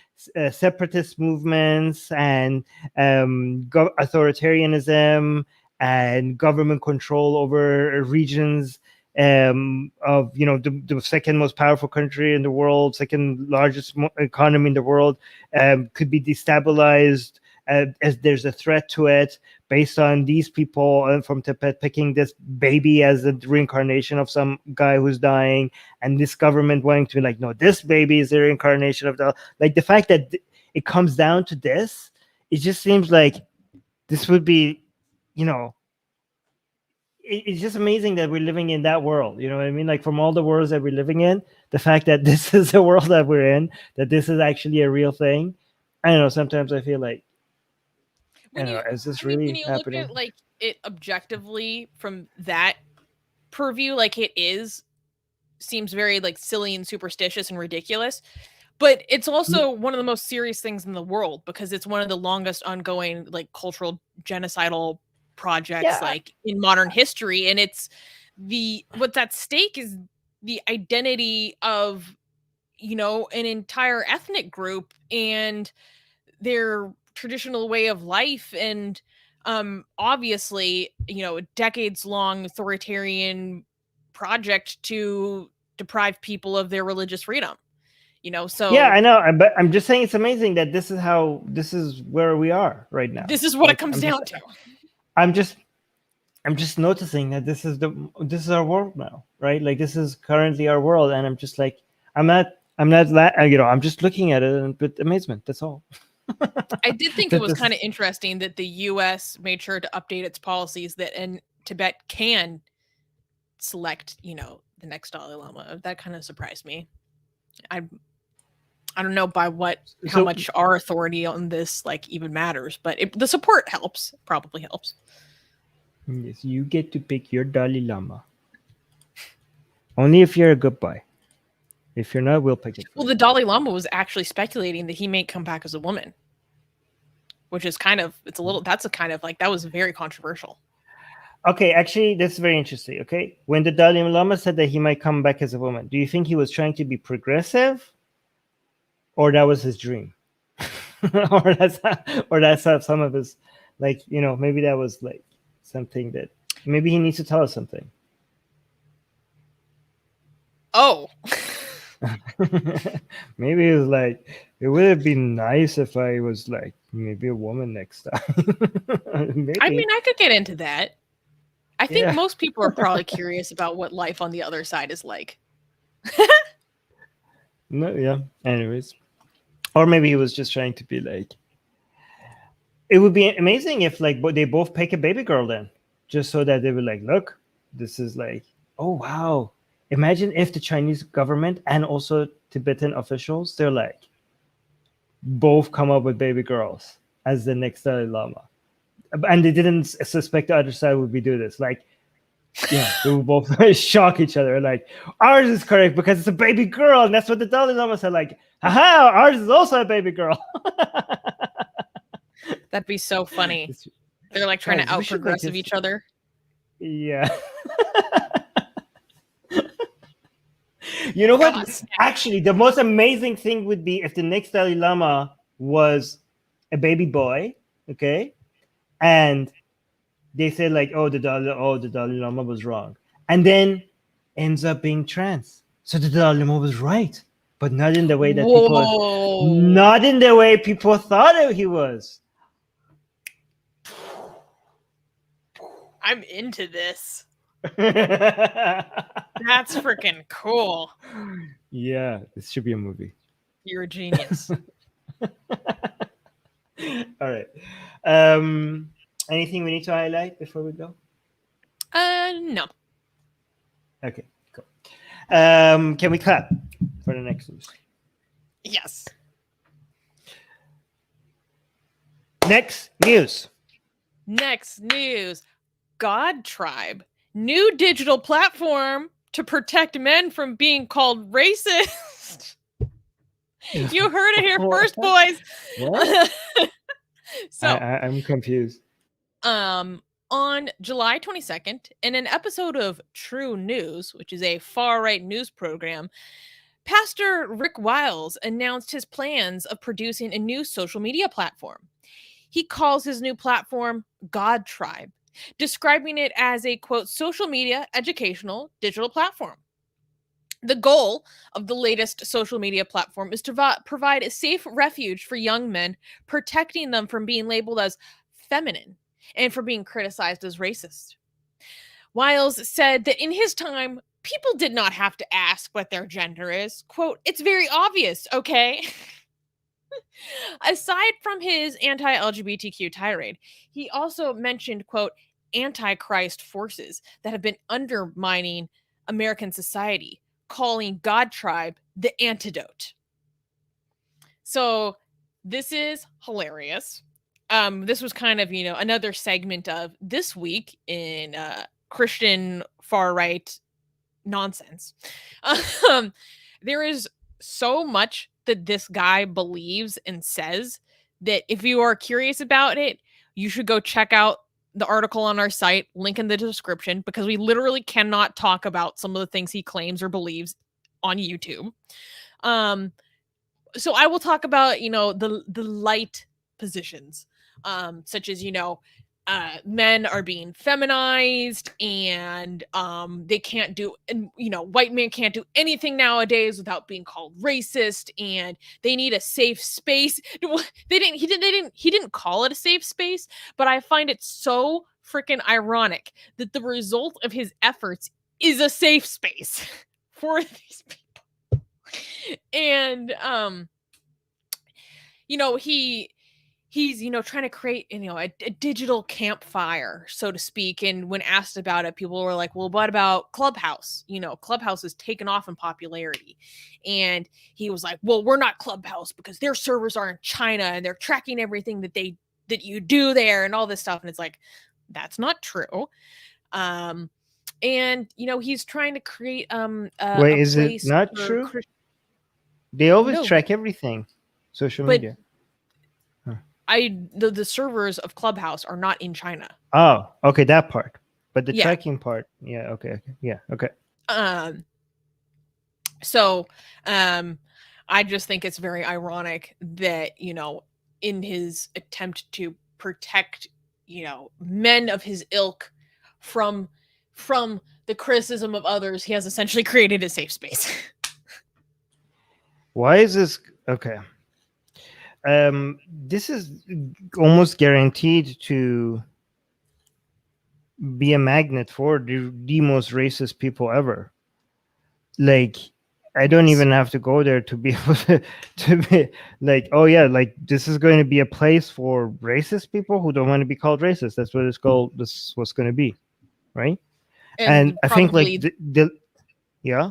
separatist movements and authoritarianism and government control over regions of the second most powerful country in the world, second largest economy in the world, could be destabilized as there's a threat to it based on these people from Tibet picking this baby as a reincarnation of some guy who's dying, and this government wanting to be like, no, this baby is the reincarnation of the fact that it comes down to this, it just seems like this would be, it's just amazing that we're living in that world. You know what I mean? Like, from all the worlds that we're living in, the fact that this is the world that we're in, that this is actually a real thing. I don't know. Sometimes I feel like, is this really when you happening? look at like it objectively from that purview, like it seems very like silly and superstitious and ridiculous. But it's also one of the most serious things in the world because it's one of the longest ongoing like cultural genocidal projects like in modern history. And it's what's at stake is the identity of, you know, an entire ethnic group and their traditional way of life. And obviously, you know, a decades long authoritarian project to deprive people of their religious freedom. You know, so yeah, I know, but I'm just saying it's amazing that this is where we are right now. This is what it comes down to. I'm just noticing that this is our world now, right? Like this is currently our world, and I'm just like I'm not you know, I'm just looking at it with amazement. That's all. I did think it was kind of interesting that the U.S. made sure to update its policies that in Tibet can select, you know, the next Dalai Lama. That kind of surprised me. I don't know how much our authority on this like even matters, but the support helps. Probably helps. Yes, you get to pick your Dalai Lama. Only if you're a good boy. If you're not, we'll pick it. Well, the Dalai Lama was actually speculating that he may come back as a woman, which is that was very controversial. Okay, actually, that's very interesting. Okay, when the Dalai Lama said that he might come back as a woman, do you think he was trying to be progressive, or that was his dream, or that's how some of his, like, you know, maybe that was like something that maybe he needs to tell us something. Oh. Maybe it was like, it would have been nice if I was like maybe a woman next time. Maybe. I mean, I could get into that. I think most people are probably curious about what life on the other side is like. No, yeah. Anyways, or maybe he was just trying to be like. It would be amazing if like they both pick a baby girl then, just so that they were like, look, this is like, oh wow. Imagine if the Chinese government and also Tibetan officials, they're like, both come up with baby girls as the next Dalai Lama. And they didn't suspect the other side would be doing this. Like, yeah, they would both shock each other. Like, ours is correct because it's a baby girl. And that's what the Dalai Lama said. Like, haha, ours is also a baby girl. That'd be so funny. They're like trying to out-progressive each other. Yeah. You know what? Actually, the most amazing thing would be if the next Dalai Lama was a baby boy, okay? And they said like, oh, the Dalai Lama was wrong. And then ends up being trans. So the Dalai Lama was right, but not in the way that people thought he was. I'm into this. That's freaking cool. Yeah, this should be a movie. You're a genius. All right. Anything we need to highlight before we go? No. Okay, cool. Can we clap for the next news? Yes. Next news. God Tribe. New digital platform to protect men from being called racist. You heard it here first, boys. What? So I'm confused. On July 22nd, in an episode of True News, which is a far-right news program, Pastor Rick Wiles announced his plans of producing a new social media platform. He calls his new platform God Tribe, describing it as a, quote, social media educational digital platform. The goal of the latest social media platform is to provide a safe refuge for young men, protecting them from being labeled as feminine and for being criticized as racist. Wiles said that in his time, people did not have to ask what their gender is. Quote, it's very obvious, okay? Aside from his anti-LGBTQ tirade, he also mentioned, quote, antichrist forces that have been undermining American society, calling God Tribe the antidote. So this is hilarious. This was kind of, another segment of this week in Christian far-right nonsense. There is so much that this guy believes and says, that if you are curious about it, you should go check out the article on our site, link in the description, because we literally cannot talk about some of the things he claims or believes on YouTube. So I will talk about, the light positions, such as, men are being feminized, and they can't do, and white men can't do anything nowadays without being called racist, and they need a safe space. He didn't call it a safe space, but I find it so freaking ironic that the result of his efforts is a safe space for these people. And he's trying to create a digital campfire, so to speak. And when asked about it, people were like, well, what about Clubhouse? Clubhouse has taken off in popularity. And he was like, well, we're not Clubhouse because their servers are in China and they're tracking everything that you do there and all this stuff. And it's like, that's not true. And he's trying to create wait, is it not true? They always track everything, social media. The servers of Clubhouse are not in China. Oh, okay, that part. But the tracking part, okay. So, I just think it's very ironic that, in his attempt to protect, men of his ilk from the criticism of others, he has essentially created a safe space. Why is this okay? This is almost guaranteed to be a magnet for the most racist people ever. Like, I don't even have to go there to be able to be like, oh yeah, like this is going to be a place for racist people who don't want to be called racist. That's what it's called. This is what's going to be, right? And I think like yeah,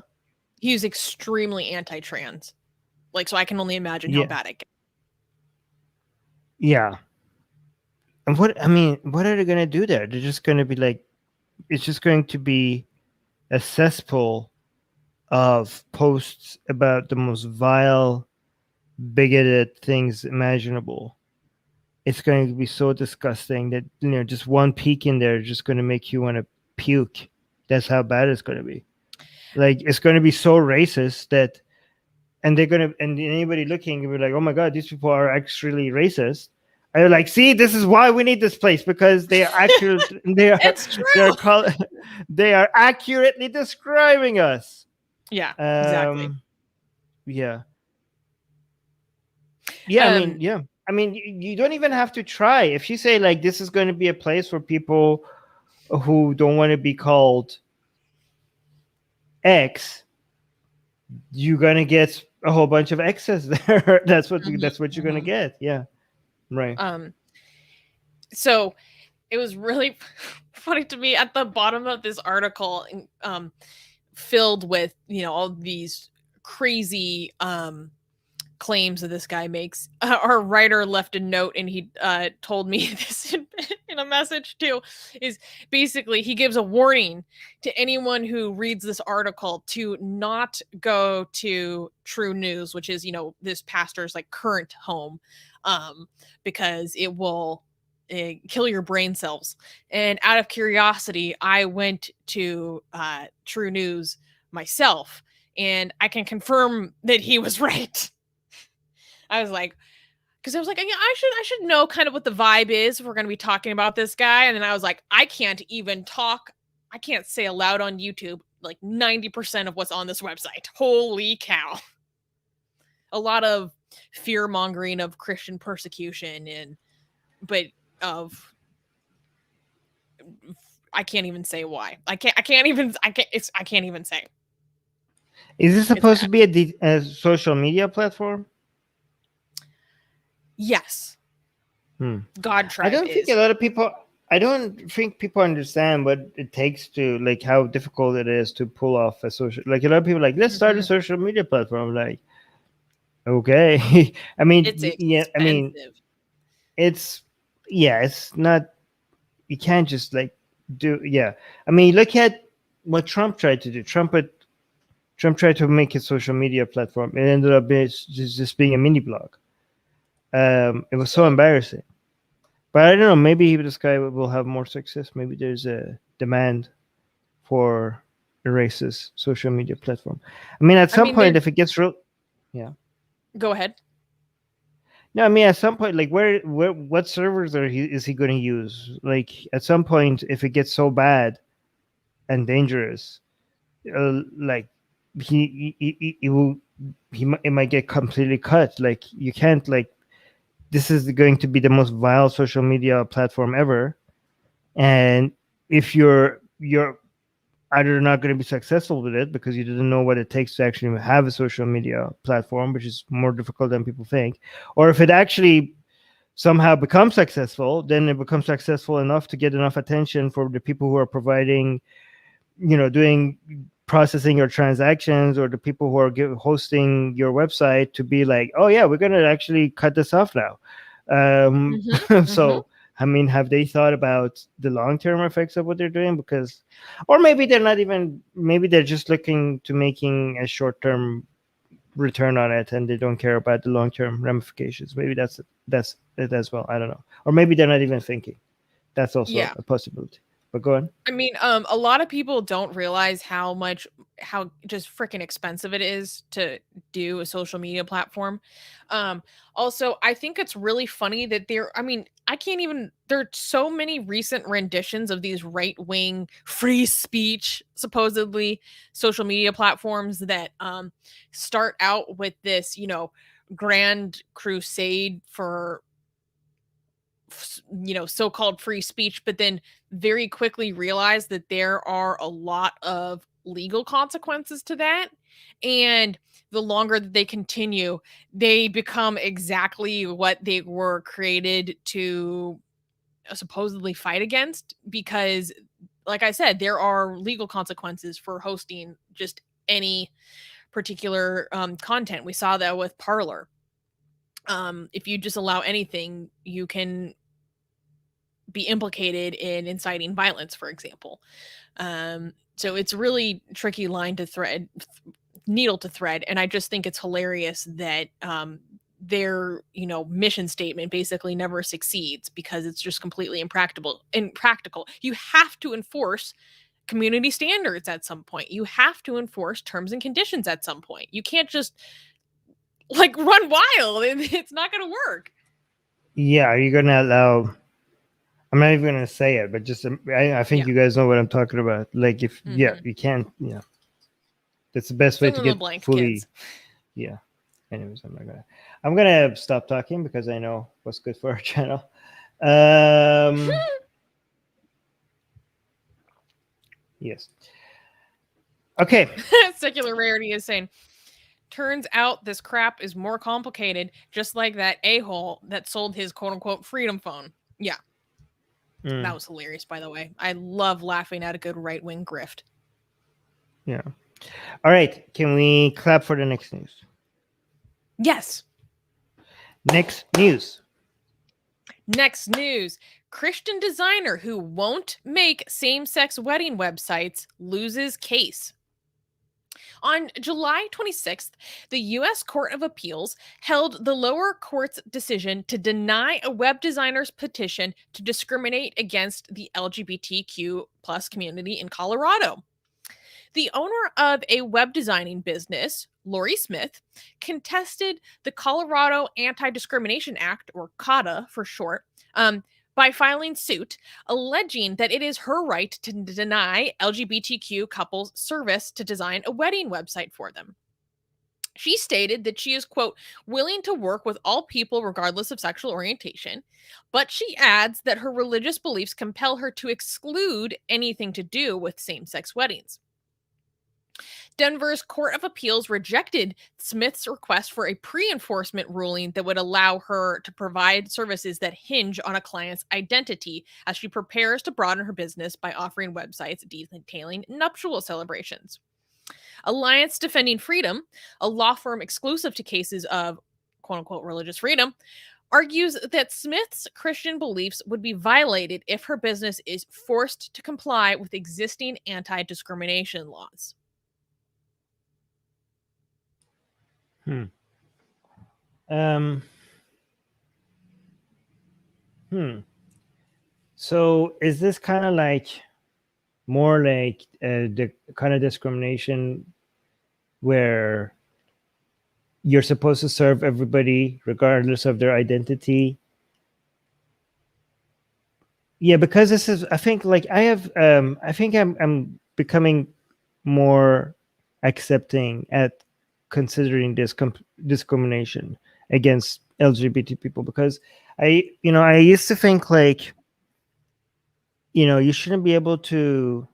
he's extremely anti-trans. Like, so I can only imagine how bad it gets. Yeah. And what are they going to do there? They're just going to be like, it's just going to be a cesspool of posts about the most vile, bigoted things imaginable. It's going to be so disgusting that, just one peek in there is just going to make you want to puke. That's how bad it's going to be. Like, it's going to be so racist that, and anybody looking will be like, oh my God, these people are actually racist. And they're like, see, this is why we need this place, because they are actually they are accurately describing us. Yeah, exactly. Yeah. I mean, you don't even have to try. If you say like this is going to be a place for people who don't want to be called X, you're gonna get a whole bunch of X's there. That's what you're gonna get. Yeah, right. So it was really funny to me at the bottom of this article, filled with all these crazy claims that this guy makes. Our writer left a note, and he told me this in a message too, is basically he gives a warning to anyone who reads this article to not go to True News, which is this pastor's like current home, because it will kill your brain cells. And out of curiosity, I went to True News myself, and I can confirm that he was right. I was like, because I was like, I should know kind of what the vibe is if we're going to be talking about this guy. And then I was like, I can't say aloud on YouTube like 90% of what's on this website. Holy cow. A lot of fear mongering of Christian persecution, but I can't even say why. I can't even say. Is this supposed to be a social media platform? Yes. God tried. I don't think people understand what it takes to, like, how difficult it is to pull off a social, like, a lot of people like, let's start a social media platform. Like, okay. I mean, it's it's not, you can't just like do, I mean, look at what Trump tried to do. Trump Trump tried to make his social media platform. It ended up just being a mini blog. It was so embarrassing. But I don't know. Maybe this guy will have more success. Maybe there's a demand for a racist social media platform. I mean, at some point, if it gets real, yeah. Go ahead. No, I mean, at some point, like what servers is he going to use? Like, at some point, if it gets so bad and dangerous, like it might get completely cut. Like, you can't, like, this is going to be the most vile social media platform ever, and if you're either not going to be successful with it because you didn't know what it takes to actually have a social media platform, which is more difficult than people think, or if it actually somehow becomes successful, then it becomes successful enough to get enough attention for the people who are providing, doing processing your transactions, or the people who are hosting your website to be like, oh yeah, we're going to actually cut this off now. So I mean, have they thought about the long-term effects of what they're doing? Because, or maybe they're not even, maybe they're just looking to making a short-term return on it, and they don't care about the long-term ramifications. Maybe that's it as well. I don't know. Or maybe they're not even thinking. That's also a possibility. But go on. I mean, a lot of people don't realize how just freaking expensive it is to do a social media platform. Also, I think it's really funny that there are so many recent renditions of these right-wing free speech, supposedly social media platforms that start out with this, grand crusade for so-called free speech, but then very quickly realize that there are a lot of legal consequences to that, and the longer that they continue, they become exactly what they were created to supposedly fight against, because like I said, there are legal consequences for hosting just any particular content. We saw that with Parler. If you just allow anything, you can be implicated in inciting violence, for example. So it's a really tricky needle to thread. And I just think it's hilarious that their mission statement basically never succeeds because it's just completely impractical. You have to enforce community standards at some point. You have to enforce terms and conditions at some point. You can't just run wild. It's not going to work. Yeah, are you going to allow? I'm not even going to say it, but just I think you guys know what I'm talking about. Like, if you can't. Yeah, that's the best way to get fully. Kids. Yeah. Anyways, I'm gonna stop talking because I know what's good for our channel. Yes. Okay. Secular Rarity is saying, turns out this crap is more complicated, just like that a-hole that sold his quote-unquote freedom phone. Yeah. That was hilarious, by the way. I love laughing at a good right-wing grift. Yeah. All right. Can we clap for the next news? Yes. Next news. Christian designer who won't make same-sex wedding websites loses case. On July 26th, the U.S. Court of Appeals held the lower court's decision to deny a web designer's petition to discriminate against the LGBTQ+ community in Colorado. The owner of a web designing business, Lori Smith, contested the Colorado Anti-Discrimination Act, or CADA for short, by filing suit, alleging that it is her right to deny LGBTQ couples service to design a wedding website for them. She stated that she is, quote, willing to work with all people regardless of sexual orientation, but she adds that her religious beliefs compel her to exclude anything to do with same-sex weddings. Denver's Court of Appeals rejected Smith's request for a pre-enforcement ruling that would allow her to provide services that hinge on a client's identity as she prepares to broaden her business by offering websites detailing nuptial celebrations. Alliance Defending Freedom, a law firm exclusive to cases of quote-unquote religious freedom, argues that Smith's Christian beliefs would be violated if her business is forced to comply with existing anti-discrimination laws. Hmm. Um. Hmm. So is this kind of like more like the kind of discrimination where you're supposed to serve everybody regardless of their identity? Yeah, because this is, I think, like I think I'm becoming more accepting at considering this discrimination against LGBT people, because I used to think like, you shouldn't be able to,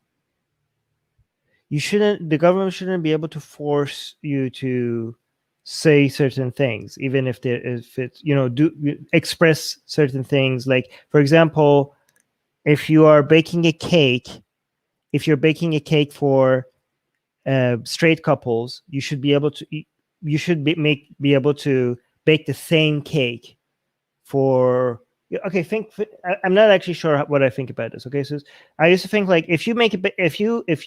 the government shouldn't be able to force you to say certain things, even if it's, do express certain things. Like, for example, if you are baking a cake, if you're baking a cake for straight couples, you should be able to, be able to bake the same cake for, okay, I'm not actually sure what I think about this. Okay, so I used to think like, if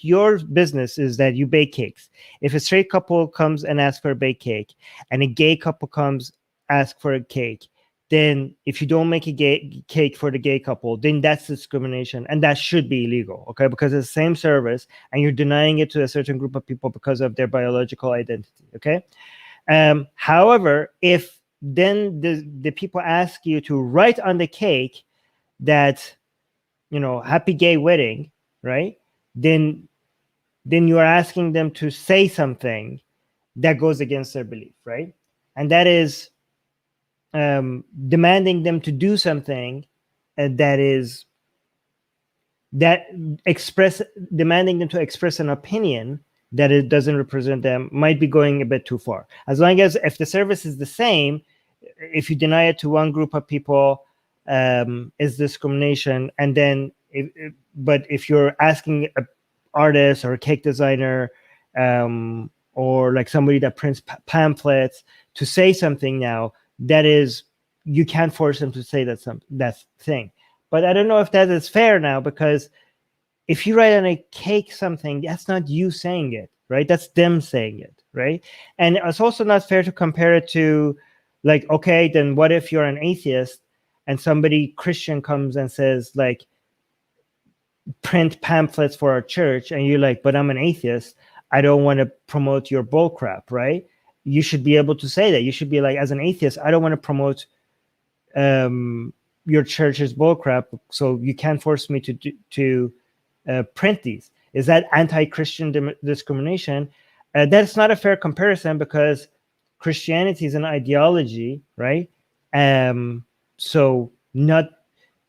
your business is that you bake cakes, if a straight couple comes and asks for a baked cake and a gay couple comes ask for a cake, then if you don't make a gay cake for the gay couple, then that's discrimination, and that should be illegal. Okay, because it's the same service and you're denying it to a certain group of people because of their biological identity. Okay. However, if then the people ask you to write on the cake that, happy gay wedding, right? Then you are asking them to say something that goes against their belief, right? And that is demanding them to do something demanding them to express an opinion that it doesn't represent them, might be going a bit too far. As long as, if the service is the same, if you deny it to one group of people, is discrimination. And then but if you're asking an artist or a cake designer, or like somebody that prints pamphlets to say something, now that is, you can't force them to say that thing. But I don't know if that is fair now, because if you write on a cake something, that's not you saying it, right? That's them saying it, right? And it's also not fair to compare it to, like, okay, then what if you're an atheist and somebody Christian comes and says, like, print pamphlets for our church, and you're like, but I'm an atheist, I don't want to promote your bull crap, right? You should be able to say that. You should be like, as an atheist, I don't want to promote your church's bull crap, so you can't force me to print these. Is that anti-Christian discrimination? That's not a fair comparison, because Christianity is an ideology, right? So not,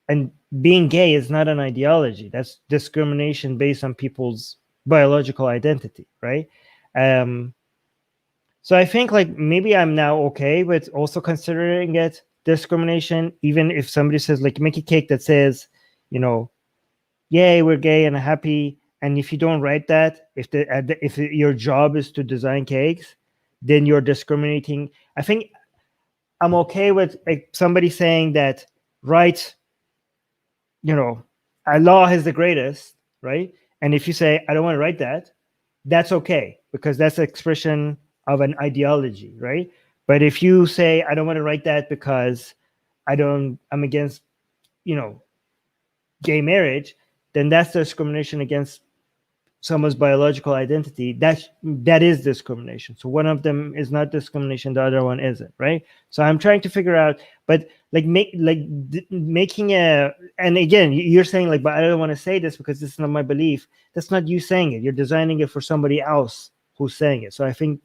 and being gay is not an ideology. That's discrimination based on people's biological identity, right? So I think, like, maybe I'm now okay with also considering it discrimination, even if somebody says, like, make a cake that says, yay, we're gay and happy. And if you don't write that, if your job is to design cakes, then you're discriminating. I think I'm okay with, like, somebody saying that, right, Allah is the greatest, right? And if you say, I don't want to write that, that's okay, because that's an expression of an ideology, right? But if you say, I don't want to write that because I'm against, gay marriage, then that's discrimination against someone's biological identity. That is discrimination. So one of them is not discrimination, the other one isn't, right? So I'm trying to figure out, but making a, and again, you're saying, like, but I don't want to say this because this is not my belief. That's not you saying it. You're designing it for somebody else who's saying it. So I think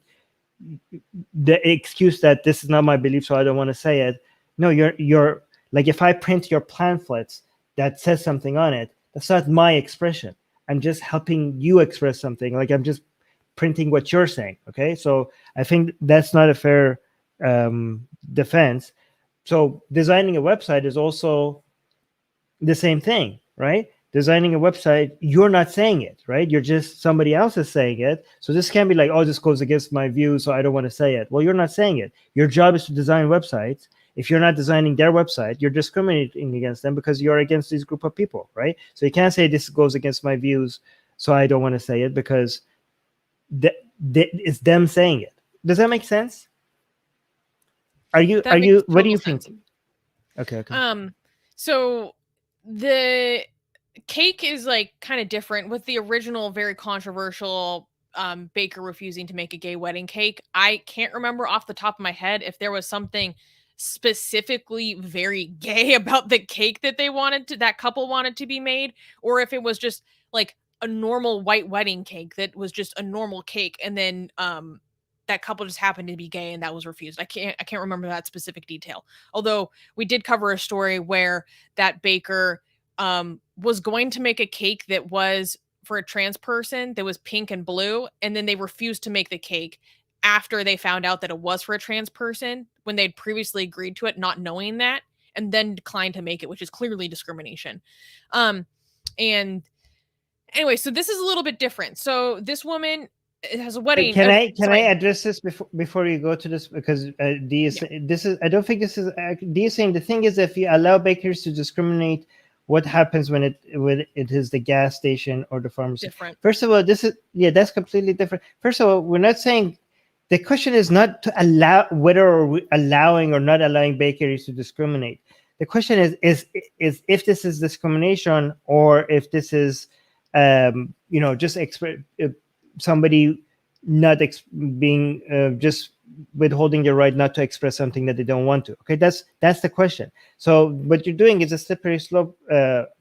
the excuse that this is not my belief, so I don't want to say it. No, you're like, if I print your pamphlets that says something on it, that's not my expression. I'm just helping you express something. Like, I'm just printing what you're saying. Okay. So I think that's not a fair defense. So designing a website is also the same thing, right? Designing a website, you're not saying it, right? You're just, somebody else is saying it. So this can't be like, oh, this goes against my views, so I don't want to say it. Well, you're not saying it. Your job is to design websites. If you're not designing their website, you're discriminating against them because you're against this group of people, right? So you can't say this goes against my views, so I don't want to say it, because it's them saying it. Does that make sense? What do you think? Sense. Okay. So the cake is like kind of different with the original very controversial baker refusing to make a gay wedding cake. I can't remember off the top of my head if there was something specifically very gay about the cake that couple wanted to be made, or if it was just like a normal white wedding cake that was just a normal cake, and then that couple just happened to be gay and that was refused. I can't remember that specific detail. Although we did cover a story where that baker was going to make a cake that was for a trans person that was pink and blue, and then they refused to make the cake after they found out that it was for a trans person when they'd previously agreed to it, not knowing that, and then declined to make it, which is clearly discrimination. And anyway, so this is a little bit different. So this woman has a wedding. Can I address this before you go to this? Because this is, I don't think this is, Dee is saying the thing is, if you allow bakers to discriminate, what happens when it is the gas station or the pharmacy? Different. First of all, that's completely different. First of all, we're not saying, the question is not to allow whether we're allowing or not allowing bakeries to discriminate. The question is if this is discrimination, or if this is just somebody not being just withholding the right not to express something that they don't want to. Okay, that's the question. So what you're doing is a slippery slope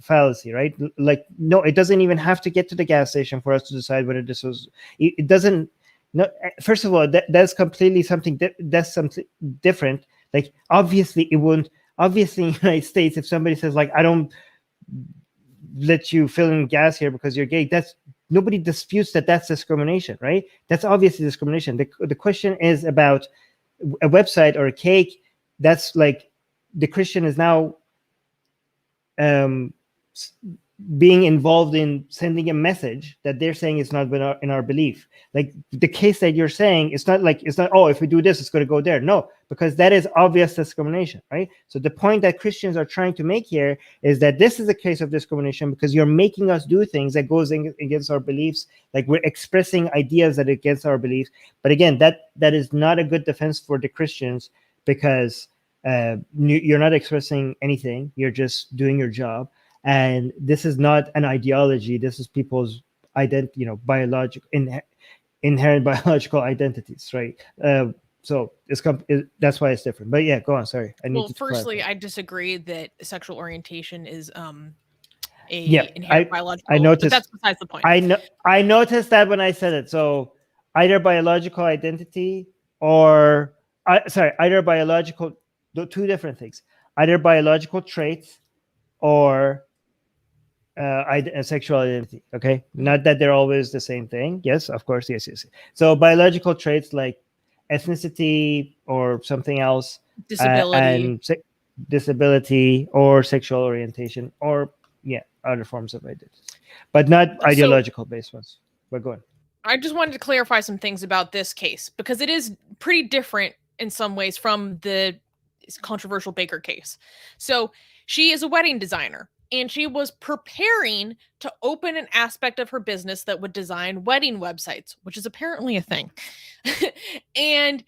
fallacy, right? Like, no, it doesn't even have to get to the gas station for us to decide whether this was. It doesn't. No, first of all, that's completely something that's something different. Like, obviously, it wouldn't. Obviously, in the United States, if somebody says, like, I don't let you fill in gas here because you're gay, nobody disputes that that's discrimination, right? That's obviously discrimination. The question is about a website or a cake. That's like, the Christian is now being involved in sending a message that they're saying is not in our belief. Like the case that you're saying, it's not, oh, if we do this, it's going to go there. No, because that is obvious discrimination, right? So the point that Christians are trying to make here is that this is a case of discrimination because you're making us do things that goes against our beliefs. Like, we're expressing ideas that are against our beliefs. But again, that is not a good defense for the Christians, because you're not expressing anything. You're just doing your job. And this is not an ideology. This is people's biological, inherent biological identities, right? So that's why it's different. But yeah, go on. Sorry, firstly, clarify. I disagree that sexual orientation is inherent biological. I noticed. But that's besides the point. I noticed that when I said it. So either biological identity or either biological. Two different things. Either biological traits or sexual identity. Okay, not that they're always the same thing. Yes, of course. Yes. So biological traits like ethnicity or something else, disability or sexual orientation, or other forms of identity, but not ideological based ones. But go on. I just wanted to clarify some things about this case, because it is pretty different in some ways from the controversial baker case. So she is a wedding designer, and she was preparing to open an aspect of her business that would design wedding websites, which is apparently a thing. And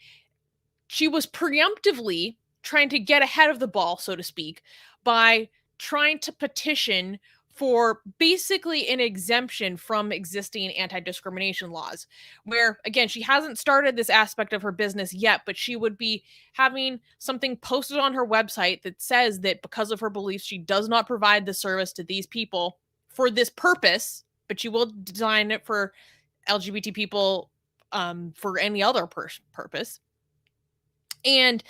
she was preemptively trying to get ahead of the ball, so to speak, by trying to petition for basically an exemption from existing anti-discrimination laws, where, again, she hasn't started this aspect of her business yet, but she would be having something posted on her website that says that because of her beliefs, she does not provide the service to these people for this purpose, but she will design it for LGBT people for any other purpose. And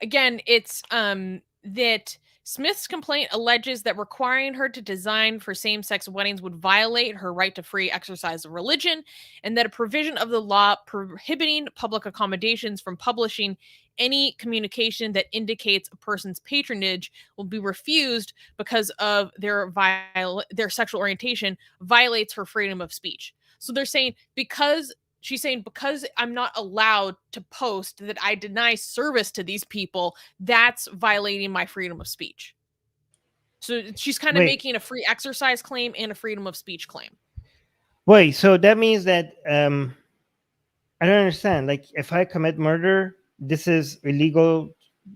again, it's that Smith's complaint alleges that requiring her to design for same-sex weddings would violate her right to free exercise of religion, and that a provision of the law prohibiting public accommodations from publishing any communication that indicates a person's patronage will be refused because of their sexual orientation violates her freedom of speech. So they're saying because I'm not allowed to post that I deny service to these people, that's violating my freedom of speech. So she's kind of making a free exercise claim and a freedom of speech claim. Wait, so that means that I don't understand. Like, if I commit murder, this is illegal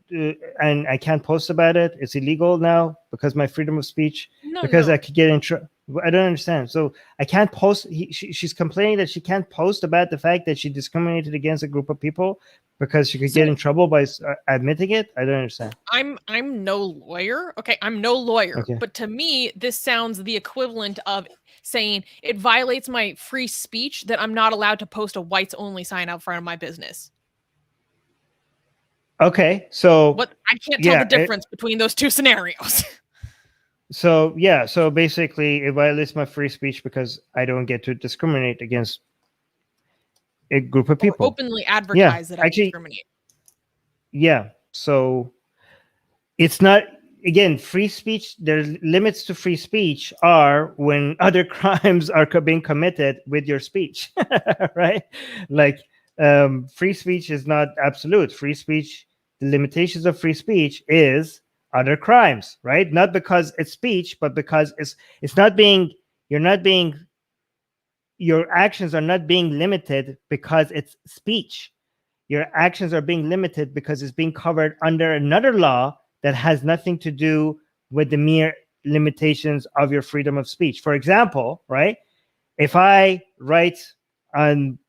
and I can't post about it. It's illegal now because my freedom of speech, because I could get in trouble. I don't understand. So I can't post. She's complaining that she can't post about the fact that she discriminated against a group of people because she could get in trouble by admitting it. I don't understand. I'm no lawyer. Okay, I'm no lawyer. Okay. But to me, this sounds the equivalent of saying it violates my free speech that I'm not allowed to post a whites only sign out front of my business. Okay, so what I can't tell the difference between those two scenarios. So basically it violates my free speech because I don't get to discriminate against a group of people. Or openly advertise that I discriminate. Yeah, so it's not, again, free speech, there's limits to free speech are when other crimes are being committed with your speech, right? Like free speech is not absolute. Free speech, the limitations of free speech is other crimes, right? Not because it's speech, but because it's not being, your actions are not being limited because it's speech. Your actions are being limited because it's being covered under another law that has nothing to do with the mere limitations of your freedom of speech. For example, right? If I write on,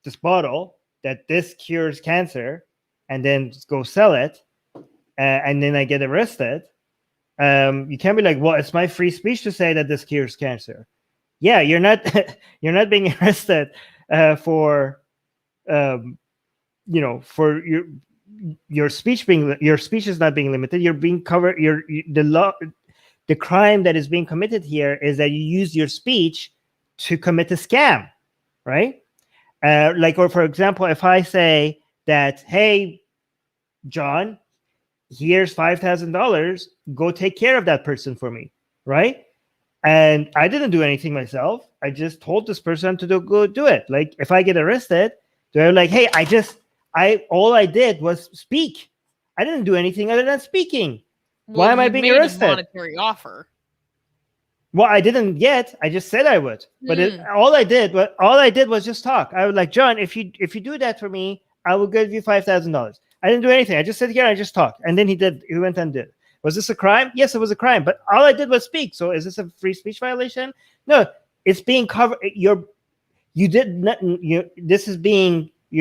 this bottle that this cures cancer and then go sell it, and then I get arrested, you can't be like, well, it's my free speech to say that this cures cancer. Yeah, you're not you're not being arrested for for your speech being, your speech is not being limited. You're being covered. The crime that is being committed here is that you use your speech to commit a scam, right? Or for example, if I say that, hey, John, here's $5,000, go take care of that person for me, right? And I didn't do anything myself. I just told this person to go do it. Like, if I get arrested, they're like, hey, all I did was speak. I didn't do anything other than speaking. Why am I being arrested? A monetary offer. Well, I didn't yet. I just said I would. But all I did was just talk. I was like, John, if you do that for me, I will give you $5,000. I didn't do anything. I just sat here and I just talked. And then he went and did. Was this a crime? Yes, it was a crime. But all I did was speak. So is this a free speech violation? No, it's being covered. You're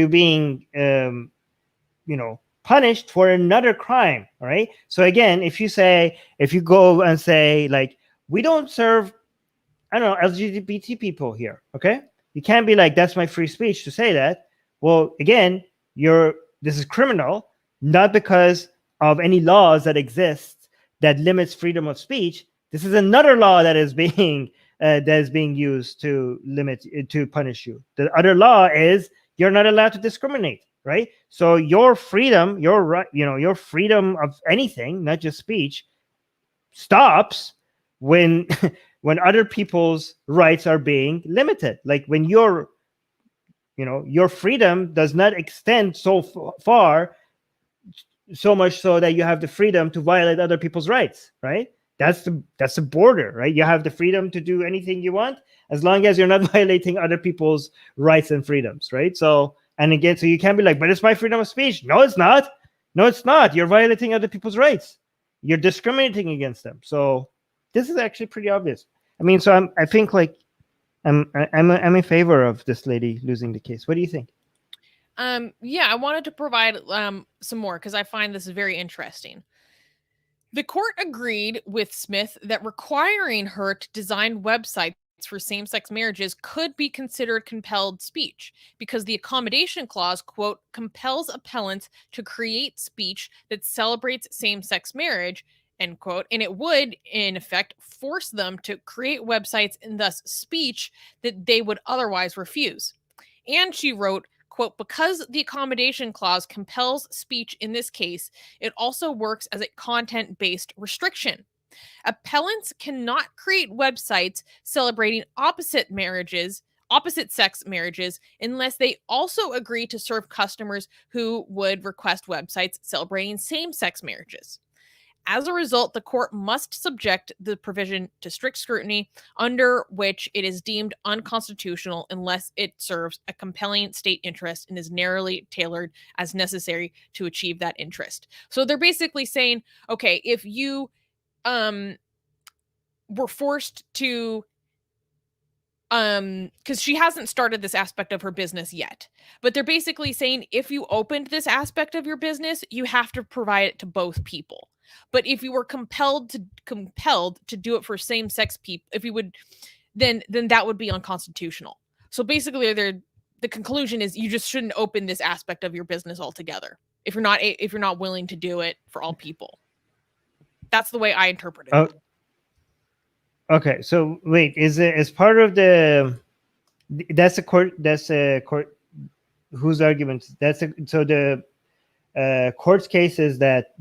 being punished for another crime. All right. So again, if you go and say, like, we don't serve, I don't know, LGBT people here. Okay. You can't be like, that's my free speech to say that. Well, again, this is criminal, not because of any laws that exist that limits freedom of speech. This is another law that is being used to punish you. The other law is you're not allowed to discriminate, right? So your freedom, your right, your freedom of anything, not just speech, stops when other people's rights are being limited. Like when your freedom does not extend so far, so much so that you have the freedom to violate other people's rights, right? That's the border, right? You have the freedom to do anything you want as long as you're not violating other people's rights and freedoms, right? So you can't be like, but it's my freedom of speech. No, it's not. No, it's not. You're violating other people's rights. You're discriminating against them. So this is actually pretty obvious. I mean, so I think like I'm in favor of this lady losing the case. What do you think? Yeah, I wanted to provide some more because I find this very interesting. The court agreed with Smith that requiring her to design websites for same-sex marriages could be considered compelled speech because the accommodation clause, quote, compels appellants to create speech that celebrates same-sex marriage, end quote, and it would, in effect, force them to create websites and thus speech that they would otherwise refuse. And she wrote, quote, because the accommodation clause compels speech in this case, it also works as a content-based restriction. Appellants cannot create websites celebrating opposite-sex marriages unless they also agree to serve customers who would request websites celebrating same-sex marriages. As a result, the court must subject the provision to strict scrutiny, under which it is deemed unconstitutional unless it serves a compelling state interest and is narrowly tailored as necessary to achieve that interest. So they're basically saying, okay, if you were forced to because she hasn't started this aspect of her business yet, but they're basically saying if you opened this aspect of your business, you have to provide it to both people. But if you were compelled to do it for same-sex people, if you would, then that would be unconstitutional. So basically, the conclusion is you just shouldn't open this aspect of your business altogether if you're not willing to do it for all people. That's the way I interpret it. Oh. Okay, so wait, is it as part of that's a court whose argument? So the court's case is that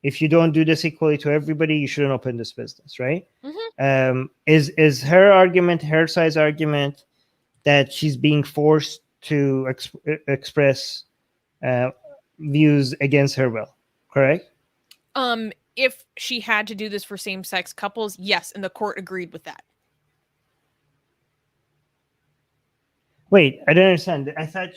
if you don't do this equally to everybody, you shouldn't open this business, right? Mm-hmm. Is her argument, her side's argument, that she's being forced to express views against her will, correct? If she had to do this for same-sex couples, yes, and the court agreed with that. Wait, I don't understand. I thought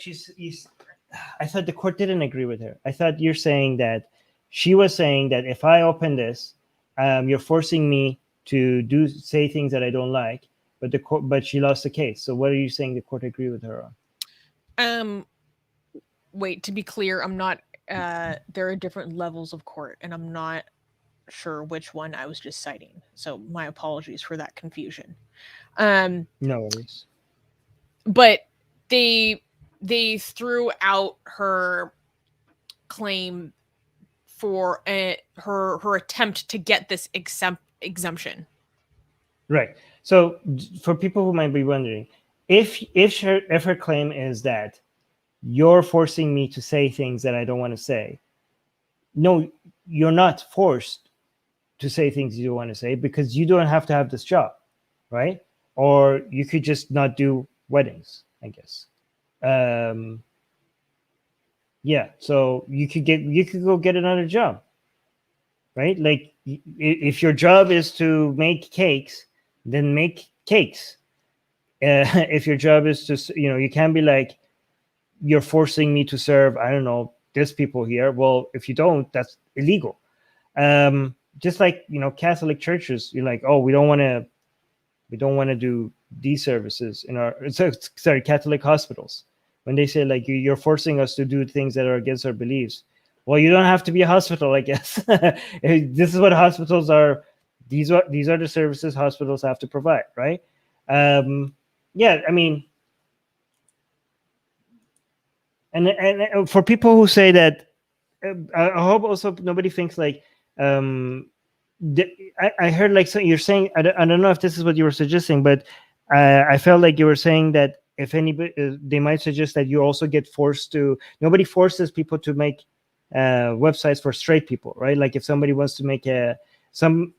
I thought the court didn't agree with her. I thought you're saying that she was saying that if I open this, you're forcing me to say things that I don't like. But she lost the case. So what are you saying the court agreed with her on? Wait, to be clear, I'm not. There are different levels of court, and I'm not sure which one I was just citing. So my apologies for that confusion. No worries. But they threw out her claim for her attempt to get this exemption. Right. So for people who might be wondering, if her claim is that you're forcing me to say things that I don't want to say, no, you're not forced to say things you don't want to say because you don't have to have this job, right? Or you could just not do weddings, I guess. Yeah, so you could go get another job, right? Like if your job is to make cakes, then make cakes. If your job is to, you can't be like, you're forcing me to serve, I don't know, there's people here. Well, if you don't, that's illegal. Just like, Catholic churches, you're like, oh, we don't want to do these services in our, Catholic hospitals. When they say like, you're forcing us to do things that are against our beliefs. Well, you don't have to be a hospital, I guess. This is what hospitals are. These are the services hospitals have to provide, right? Yeah, I mean, and for people who say that, I hope also nobody thinks like, I heard like, so you're saying, I don't know if this is what you were suggesting, but I felt like you were saying that if anybody, they might suggest that you also get forced to, nobody forces people to make websites for straight people, right? Like if somebody wants to make some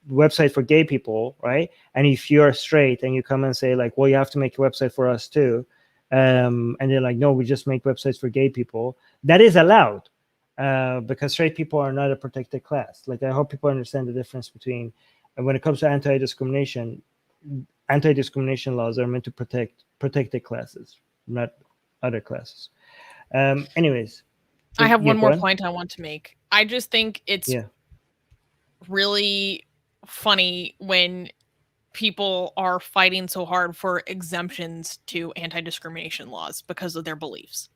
website for gay people, right? And if you're straight and you come and say like, well, you have to make a website for us too. And they're like, no, we just make websites for gay people. That is allowed because straight people are not a protected class. Like I hope people understand the difference between, when it comes to anti-discrimination laws are meant to protect protected classes, not other classes. Anyways. I have one more point I want to make. I just think it's really funny when people are fighting so hard for exemptions to anti-discrimination laws because of their beliefs.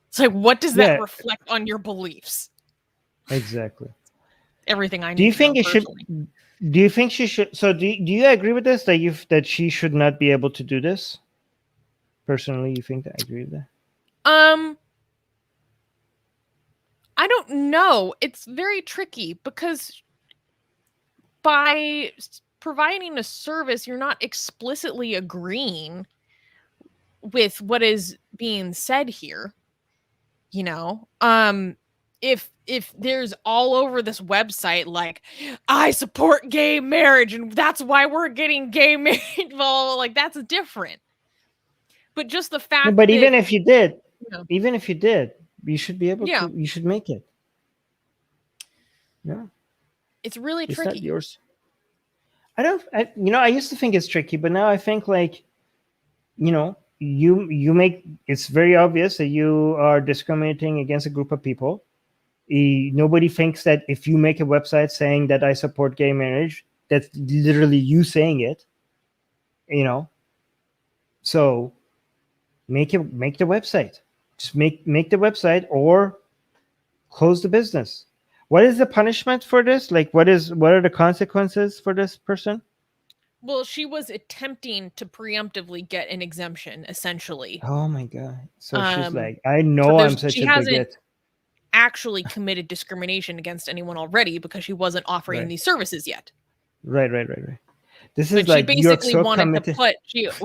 It's like, what does that reflect on your beliefs? Exactly. Everything I need. Do you think do you think she should? So do you agree with this, that she should not be able to do this? Personally, you think that I agree with that? I don't know. It's very tricky because by providing a service, you're not explicitly agreeing with what is being said here. If there's all over this website like, I support gay marriage and that's why we're getting gay marriage, well, like that's different. But just the fact but that, even if you did, you should be able to, you should make it. No, It's really it's tricky. not yours. I used to think it's tricky, but now I think like, you make it's very obvious that you are discriminating against a group of people. Nobody thinks that if you make a website saying that I support gay marriage, that's literally you saying it. So make the website. Just make the website or close the business. What is the punishment for this? Like, what are the consequences for this person? Well, she was attempting to preemptively get an exemption, essentially. Oh my god! So she's like, I know I'm such she a hasn't bigot. actually committed discrimination against anyone already because she wasn't offering these services yet. Right. This But is like, she you're basically so wanted committed. to put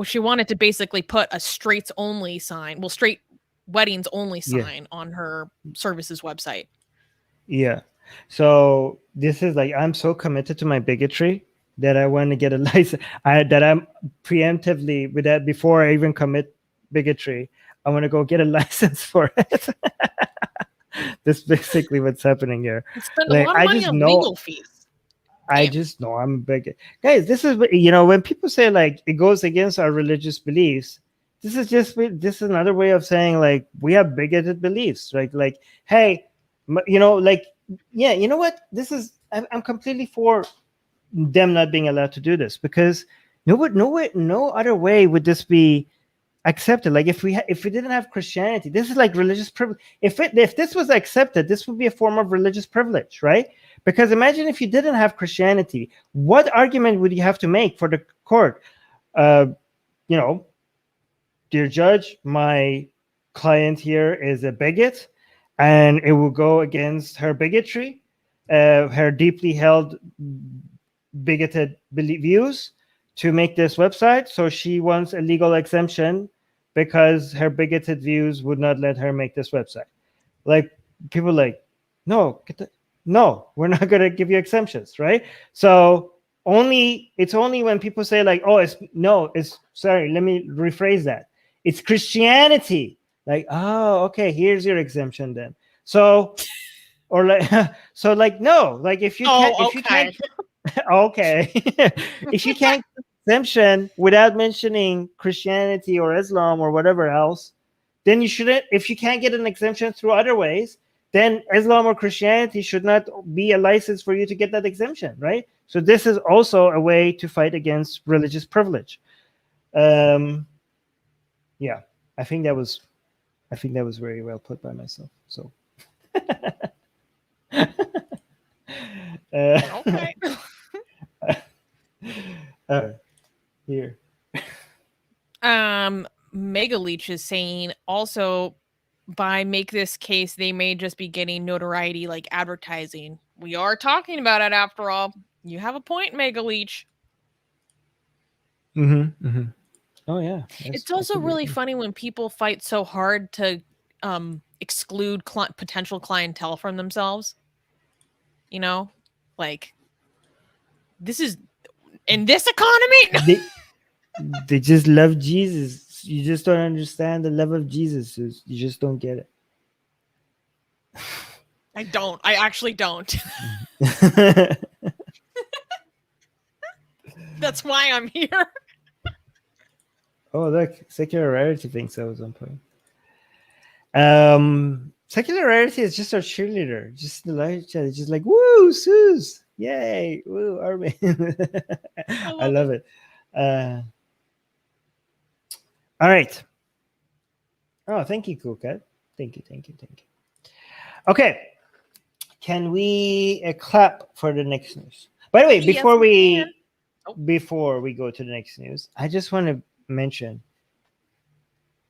she wanted to basically put a straights only sign, straight weddings only sign on her services website. Yeah. So this is like, I'm so committed to my bigotry that I want to get a license. That I'm preemptively with that before I even commit bigotry. I want to go get a license for it. That's basically what's happening here. You spend a lot of money on legal fees. I just know I'm a bigot. Guys, this is, when people say like it goes against our religious beliefs, this is another way of saying like we have bigoted beliefs, right? Like, hey, you know what? I'm completely for them not being allowed to do this, because no other way would this be accepted. Like if we didn't have Christianity, this is like religious privilege. If this was accepted, this would be a form of religious privilege, right? Because imagine if you didn't have Christianity, what argument would you have to make for the court? Dear judge, my client here is a bigot, and it will go against her bigotry, her deeply held bigoted views to make this website. So she wants a legal exemption because her bigoted views would not let her make this website. Like, people like, no, we're not going to give you exemptions, right? So it's only when people say like, oh, sorry, let me rephrase that. It's Christianity. Like, oh, okay, here's your exemption then. So, or like, so like, no, like if you can't, okay, if you can't get exemption without mentioning Christianity or Islam or whatever else, then you shouldn't. If you can't get an exemption through other ways, then Islam or Christianity should not be a license for you to get that exemption, right? So this is also a way to fight against religious privilege. Yeah, I think that was very well put by myself. So. Okay. Here. Mega Leech is saying also, by make this case, they may just be getting notoriety like advertising. We are talking about it after all. You have a point, Mega Leech. Oh yeah. It's also really funny when people fight so hard to exclude potential clientele from themselves. Like, this is in this economy. They just love Jesus. You just don't understand the love of Jesus. You just don't get it. I actually don't. That's why I'm here. Oh, look, Secular Rarity thinks I was on point. Secular Rarity is just our cheerleader. Just the live chat. It's just like, woo, Sus. Yay. Woo, Armin. I love it. All right. Oh, thank you, Cool Cat. Thank you. Okay. Can we clap for the next news? By the way, before we go to the next news, I just want to mention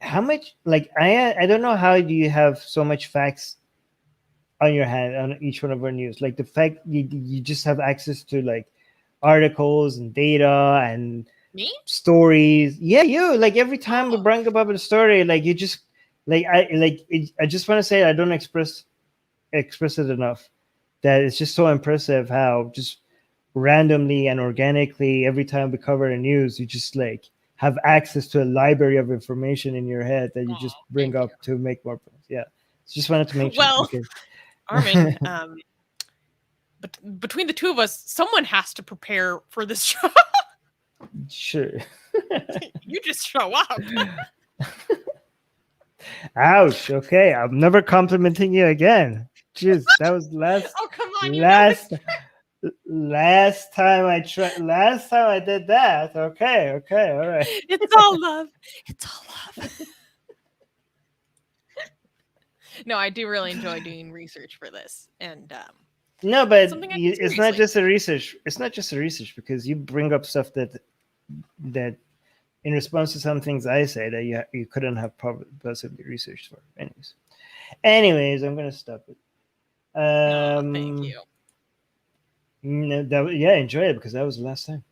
how much, like, I don't know how do you have so much facts on your hand on each one of our news. Like the fact you just have access to like articles and data and stories. Yeah, you like every time we bring up a story, like you just like I just want to say I don't express it enough. That it's just so impressive how just randomly and organically every time we cover the news, you just like have access to a library of information in your head that you just bring up to make more points. Yeah, just wanted to make sure. Well, Armin, but between the two of us, someone has to prepare for this show. Sure. You just show up. Ouch. Okay, I'm never complimenting you again. Jeez, that was Oh, come on. last time I tried. Last time I did that. Okay, all right. It's all love. It's all love. No, I do really enjoy doing research for this, and no, but it's not just a research. It's not just a research because you bring up stuff that in response to some things I say that you couldn't have possibly researched for. Anyways, I'm gonna stop it. Thank you. No, enjoy it because that was the last time.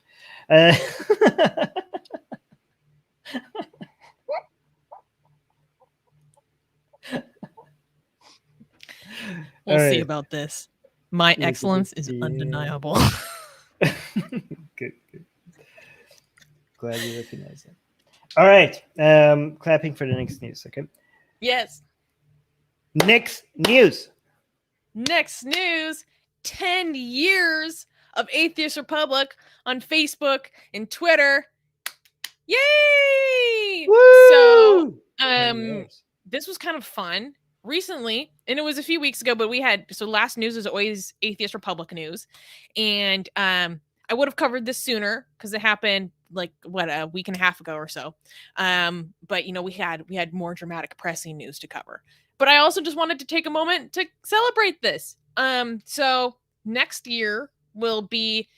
We'll see about this. My excellence is undeniable. Good. Glad you recognize it. All right. Clapping for the next news, okay? Yes. Next news. 10 years of Atheist Republic on Facebook and Twitter. Yay! Woo! So, this was kind of fun recently, and it was a few weeks ago, but last news is always Atheist Republic news. And I would have covered this sooner because it happened a week and a half ago or so. But we had more dramatic pressing news to cover. But I also just wanted to take a moment to celebrate this. So next year will be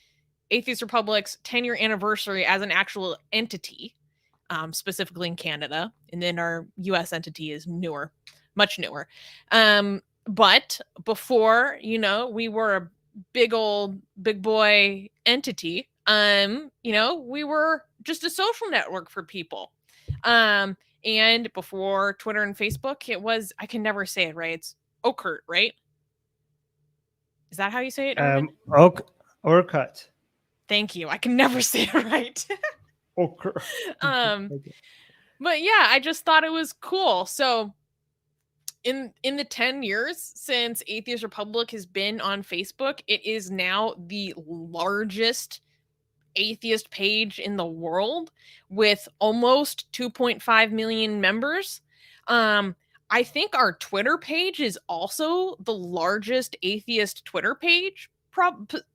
Atheist Republic's 10-year anniversary as an actual entity, specifically in Canada. And then our US entity is newer, much newer. But before, we were a big boy entity. We were just a social network for people. And before Twitter and Facebook, it was, I can never say it right. It's Okert, right? Is that how you say it, Armin? Orkut. Thank you. I can never say it right. Okert. Okay. But yeah, I just thought it was cool. So in the 10 years since Atheist Republic has been on Facebook, it is now the largest atheist page in the world with almost 2.5 million members. I think our Twitter page is also the largest atheist Twitter page,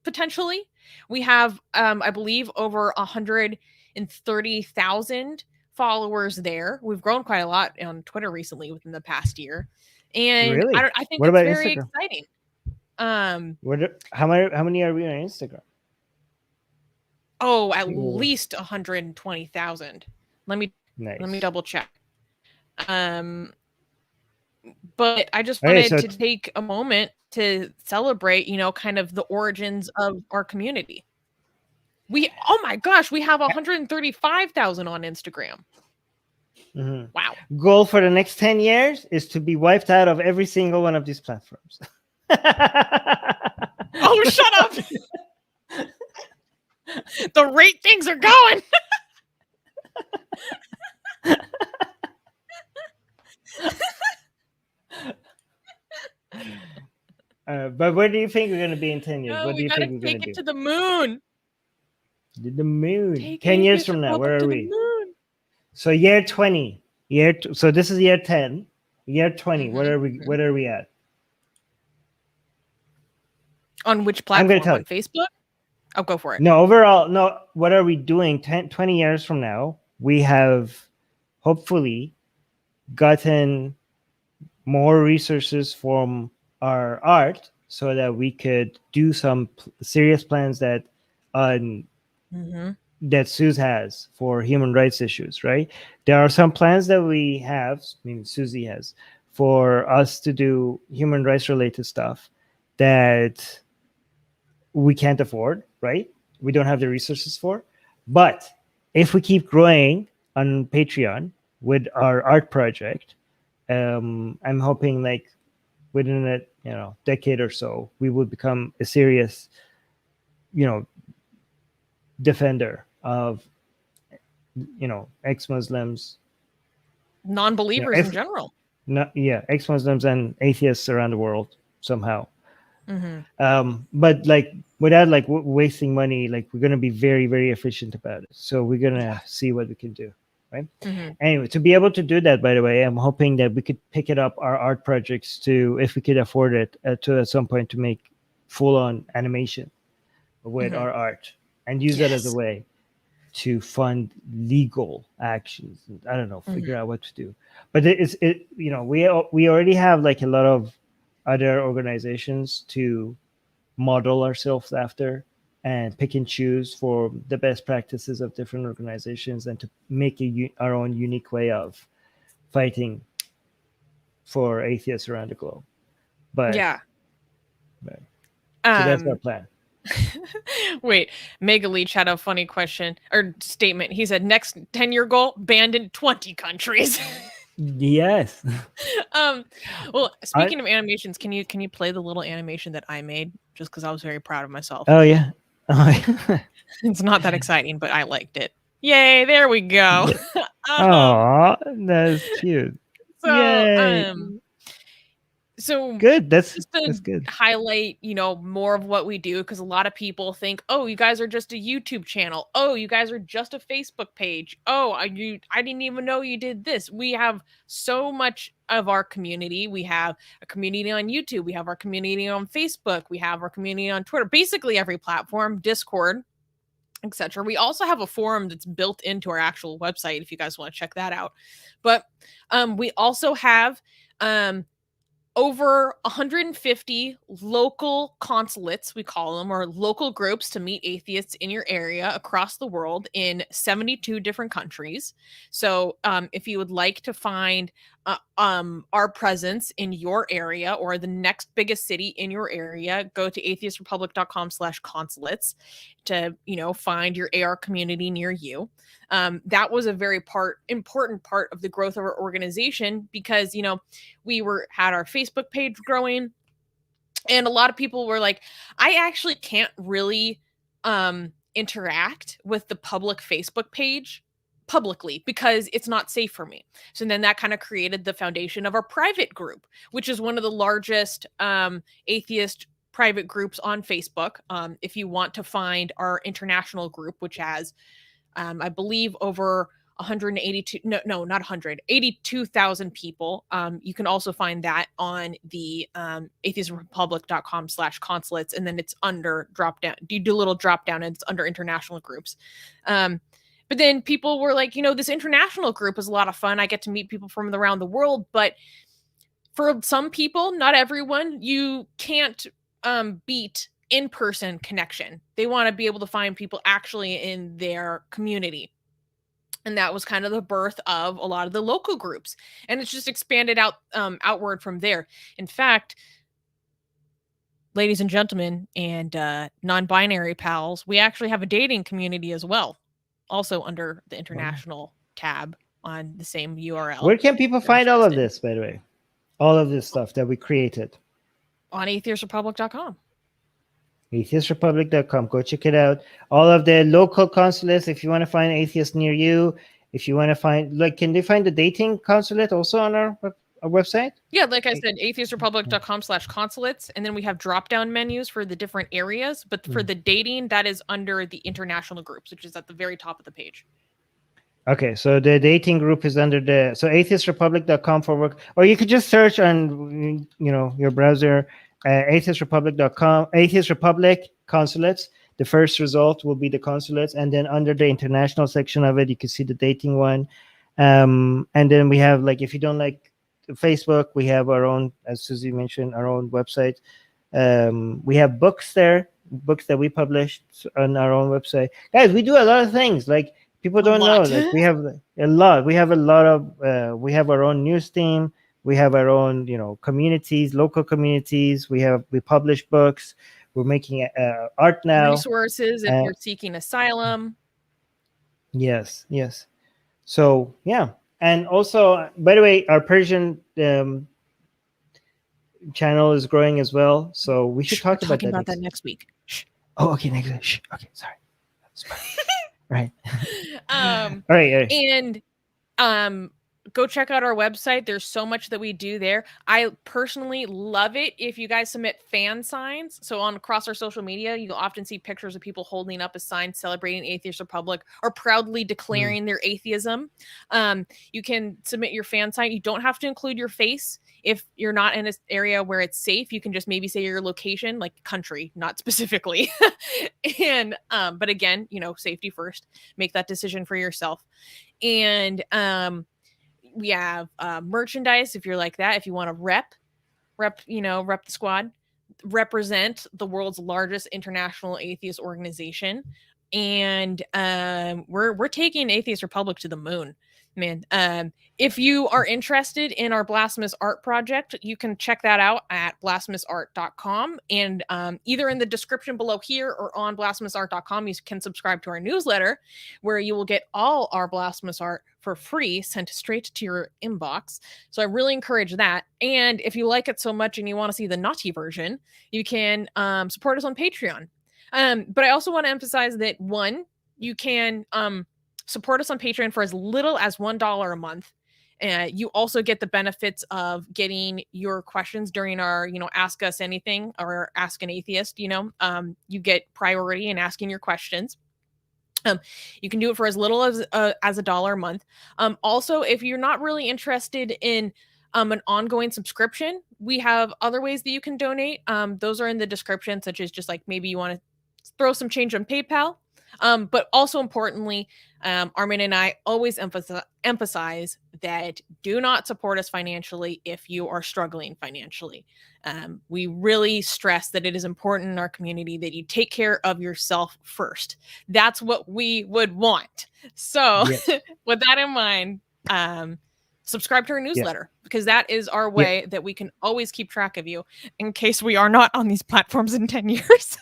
potentially. We have, I believe, over 130,000 followers there. We've grown quite a lot on Twitter recently within the past year. And really? I think it's very Instagram? Exciting. How many are we on Instagram? Oh, at least 120,000. Let me double check. But I just wanted to take a moment to celebrate, kind of the origins of our community. Oh my gosh, we have 135,000 on Instagram. Mm-hmm. Wow. Goal for the next 10 years is to be wiped out of every single one of these platforms. Oh, shut up. The rate things are going. But where do you think we're going to be in 10 years? No, what do you think we're going to do? Take it to the moon. The moon. 10 years from now, where are we? So year 20. So this is year 10. Year 20. Mm-hmm. What are we at? On which platform? I'm on Facebook? I'll go for it. No, overall, no. What are we doing 20 years from now? We have hopefully gotten more resources from our art so that we could do some serious plans that that Suze has for human rights issues, right? There are some plans that we have, Susie has, for us to do human rights related stuff that we can't afford, right? We don't have the resources for. But if we keep growing on Patreon with our art project, I'm hoping within a decade or so, we will become a serious, defender of, ex-Muslims, non-believers in general. Ex-Muslims and atheists around the world somehow. But like without like wasting money, like we're going to be very, very efficient about it. So we're going to see what we can do. Right. Anyway, to be able to do that, by the way, I'm hoping that we could pick it up our art projects to, if we could afford it, to at some point to make full-on animation with our art and use that as a way to fund legal actions. I don't know, figure out what to do. But we already have like a lot of other organizations to model ourselves after and pick and choose for the best practices of different organizations and to make our own unique way of fighting for atheists around the globe. But so that's our plan. Wait, Mega Leech had a funny question or statement. He said, next 10-year goal, banned in 20 countries. Yes. Well, speaking of animations, can you play the little animation that I made just because I was very proud of myself? Oh yeah. It's not that exciting, but I liked it. Yay, there we go. Oh, that's cute. So, yay. So good. That's good. Highlight, more of what we do, because a lot of people think, oh, you guys are just a YouTube channel. Oh, you guys are just a Facebook page. Oh, I didn't even know you did this. We have so much of our community. We have a community on YouTube. We have our community on Facebook. We have our community on Twitter. Basically every platform, Discord, etc. We also have a forum that's built into our actual website if you guys want to check that out. But we also have over 150 local consulates, we call them, or local groups to meet atheists in your area across the world in 72 different countries. So if you would like to find our presence in your area or the next biggest city in your area, go to atheistrepublic.com/consulates to, find your AR community near you. That was a very important part of the growth of our organization because, we had our Facebook page growing and a lot of people were like, I actually can't really interact with the public Facebook page publicly because it's not safe for me. So then that kind of created the foundation of our private group, which is one of the largest atheist private groups on Facebook. If you want to find our international group, which has I believe over 82,000 people. You can also find that on the atheistrepublic.com/consulates, and then it's under drop down. You do a little drop down and it's under international groups. But then people were like, this international group is a lot of fun. I get to meet people from around the world, but for some people, not everyone, you can't beat in-person connection. They want to be able to find people actually in their community. And that was kind of the birth of a lot of the local groups. And it's just expanded outward from there. In fact, ladies and gentlemen and non-binary pals, we actually have a dating community as well. Also under the international tab on the same URL. Where can people find all of this, by the way? All of this stuff that we created? On atheistrepublic.com. atheistrepublic.com. Go check it out. All of the local consulates, if you want to find atheists near you, if you want to find, can they find the dating consulate also on our website? Yeah, like I said, atheistrepublic.com/consulates. And then we have drop-down menus for the different areas. But for the dating, that is under the international groups, which is at the very top of the page. Okay, so the dating group is under atheistrepublic.com or you could just search on, your browser, atheistrepublic.com, Atheist Republic consulates. The first result will be the consulates, and then under the international section of it, you can see the dating one. And then we have, if you don't like Facebook, we have our own, as Susie mentioned, our own website. We have books there, books that we published on our own website. Guys, we do a lot of things. People don't know. We have a lot. We have we have our own news team. We have our own, communities, local communities. We publish books. We're making art now. Resources if you're seeking asylum. Yes. So, yeah. And also, by the way, our Persian channel is growing as well. So we should talk about that next week. Shh. Oh, okay. Next week. Shh. Okay. Sorry. That's fine. Right. All right. And go check out our website. There's so much that we do there. I personally love it if you guys submit fan signs. So across our social media, you'll often see pictures of people holding up a sign celebrating Atheist Republic or proudly declaring their atheism. You can submit your fan sign. You don't have to include your face. If you're not in an area where it's safe, you can just maybe say your location, like country, not specifically. And but again, safety first. Make that decision for yourself. And we have merchandise if you're like that. If you want to rep the squad, represent the world's largest international atheist organization, and we're taking Atheist Republic to the moon, man. If you are interested in our Blasphemous Art project, you can check that out at blasphemousart.com, and either in the description below here or on blasphemousart.com, you can subscribe to our newsletter, where you will get all our Blasphemous Art for free, sent straight to your inbox. So I really encourage that. And if you like it so much and you want to see the naughty version, you can support us on Patreon. But I also want to emphasize that, one, you can support us on Patreon for as little as $1 a month. You also get the benefits of getting your questions during our, Ask Us Anything or Ask an Atheist. You get priority in asking your questions. You can do it for as little as $1 a month. Also, if you're not really interested in an ongoing subscription, we have other ways that you can donate. Those are in the description, such as just like maybe you want to throw some change on PayPal. But also importantly, Armin and I always emphasize that do not support us financially if you are struggling financially. We really stress that it is important in our community that you take care of yourself first. That's what we would want. So with that in mind, subscribe to our newsletter, because that is our way that we can always keep track of you in case we are not on these platforms in 10 years.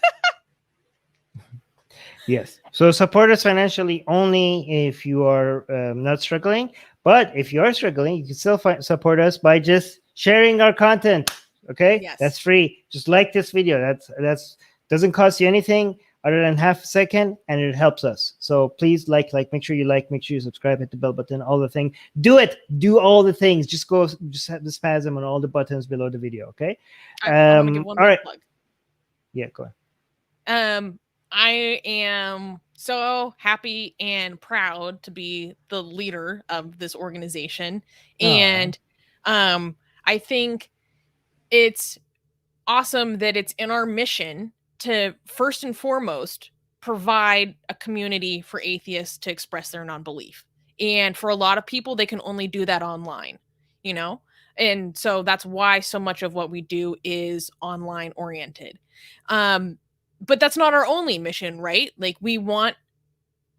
Yes. So support us financially only if you are not struggling. But if you are struggling, you can still support us by just sharing our content. Okay? Yes. That's free. Just like this video. That's doesn't cost you anything other than half a second, and it helps us. So please make sure you make sure you subscribe, hit the bell button, all the things. Do it. Do all the things. Just have the spasm on all the buttons below the video. Okay? I want to give one more plug. Yeah, go ahead. I am so happy and proud to be the leader of this organization. And I think it's awesome that it's in our mission to, first and foremost, provide a community for atheists to express their non-belief. And for a lot of people, they can only do that online, And so that's why so much of what we do is online oriented. But that's not our only mission, right? Like, we want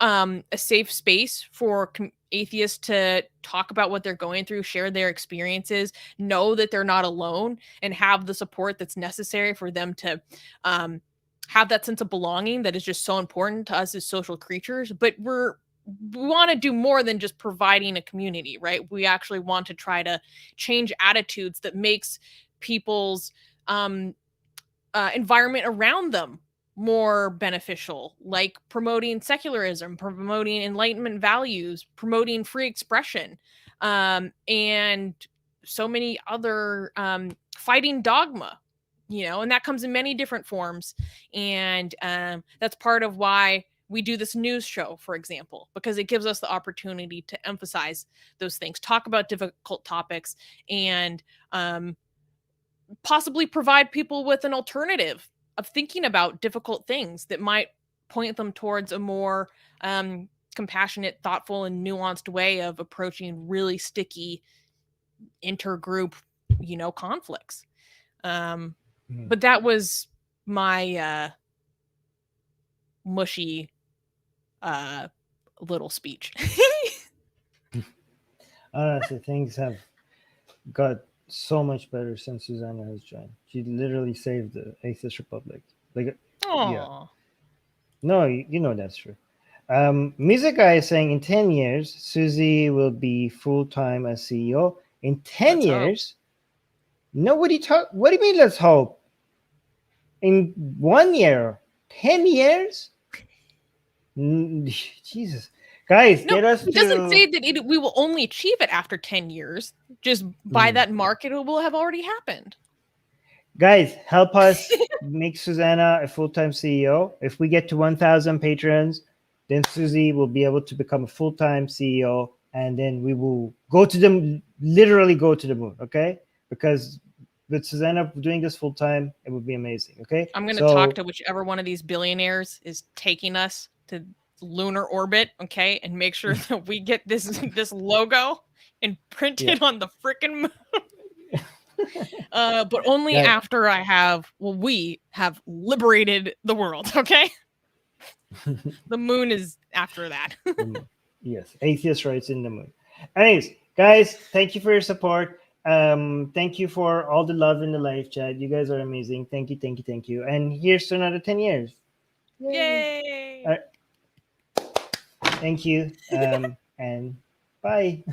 a safe space for atheists to talk about what they're going through, share their experiences, know that they're not alone, and have the support that's necessary for them to have that sense of belonging that is just so important to us as social creatures. But we want to do more than just providing a community, right? We actually want to try to change attitudes that makes people's environment around them more beneficial, like promoting secularism, promoting Enlightenment values, promoting free expression, and so many other, fighting dogma, and that comes in many different forms. And that's part of why we do this news show, for example, because it gives us the opportunity to emphasize those things, talk about difficult topics, and possibly provide people with an alternative of thinking about difficult things that might point them towards a more compassionate, thoughtful, and nuanced way of approaching really sticky intergroup, conflicts. But that was my mushy little speech. Honestly, things have got so much better since Susanna has joined. She literally saved the Atheist Republic. Like, yeah. No, that's true. Music Guy is saying in 10 years, Susie will be full-time as CEO. In 10 years? Nobody talk. What do you mean, let's hope? In 1 year? 10 years? Jesus. Guys, No, get us it doesn't to... say that we will only achieve it after 10 years. Just by that mark, it will have already happened. Guys, help us make Susanna a full-time CEO. If we get to 1,000 patrons, then Susie will be able to become a full-time CEO, and then we will literally go to the moon, okay? Because with Susanna doing this full-time, it would be amazing, okay? I'm going to talk to whichever one of these billionaires is taking us to lunar orbit, okay? And make sure that we get this logo and print it on the freaking moon. But only after we have liberated the world, okay? The moon is after that. Yes, atheist rights in the moon. Anyways, guys, thank you for your support. Thank you for all the love in the live chat. You guys are amazing. Thank you. And here's to another 10 years. Yay! Thank you. And bye.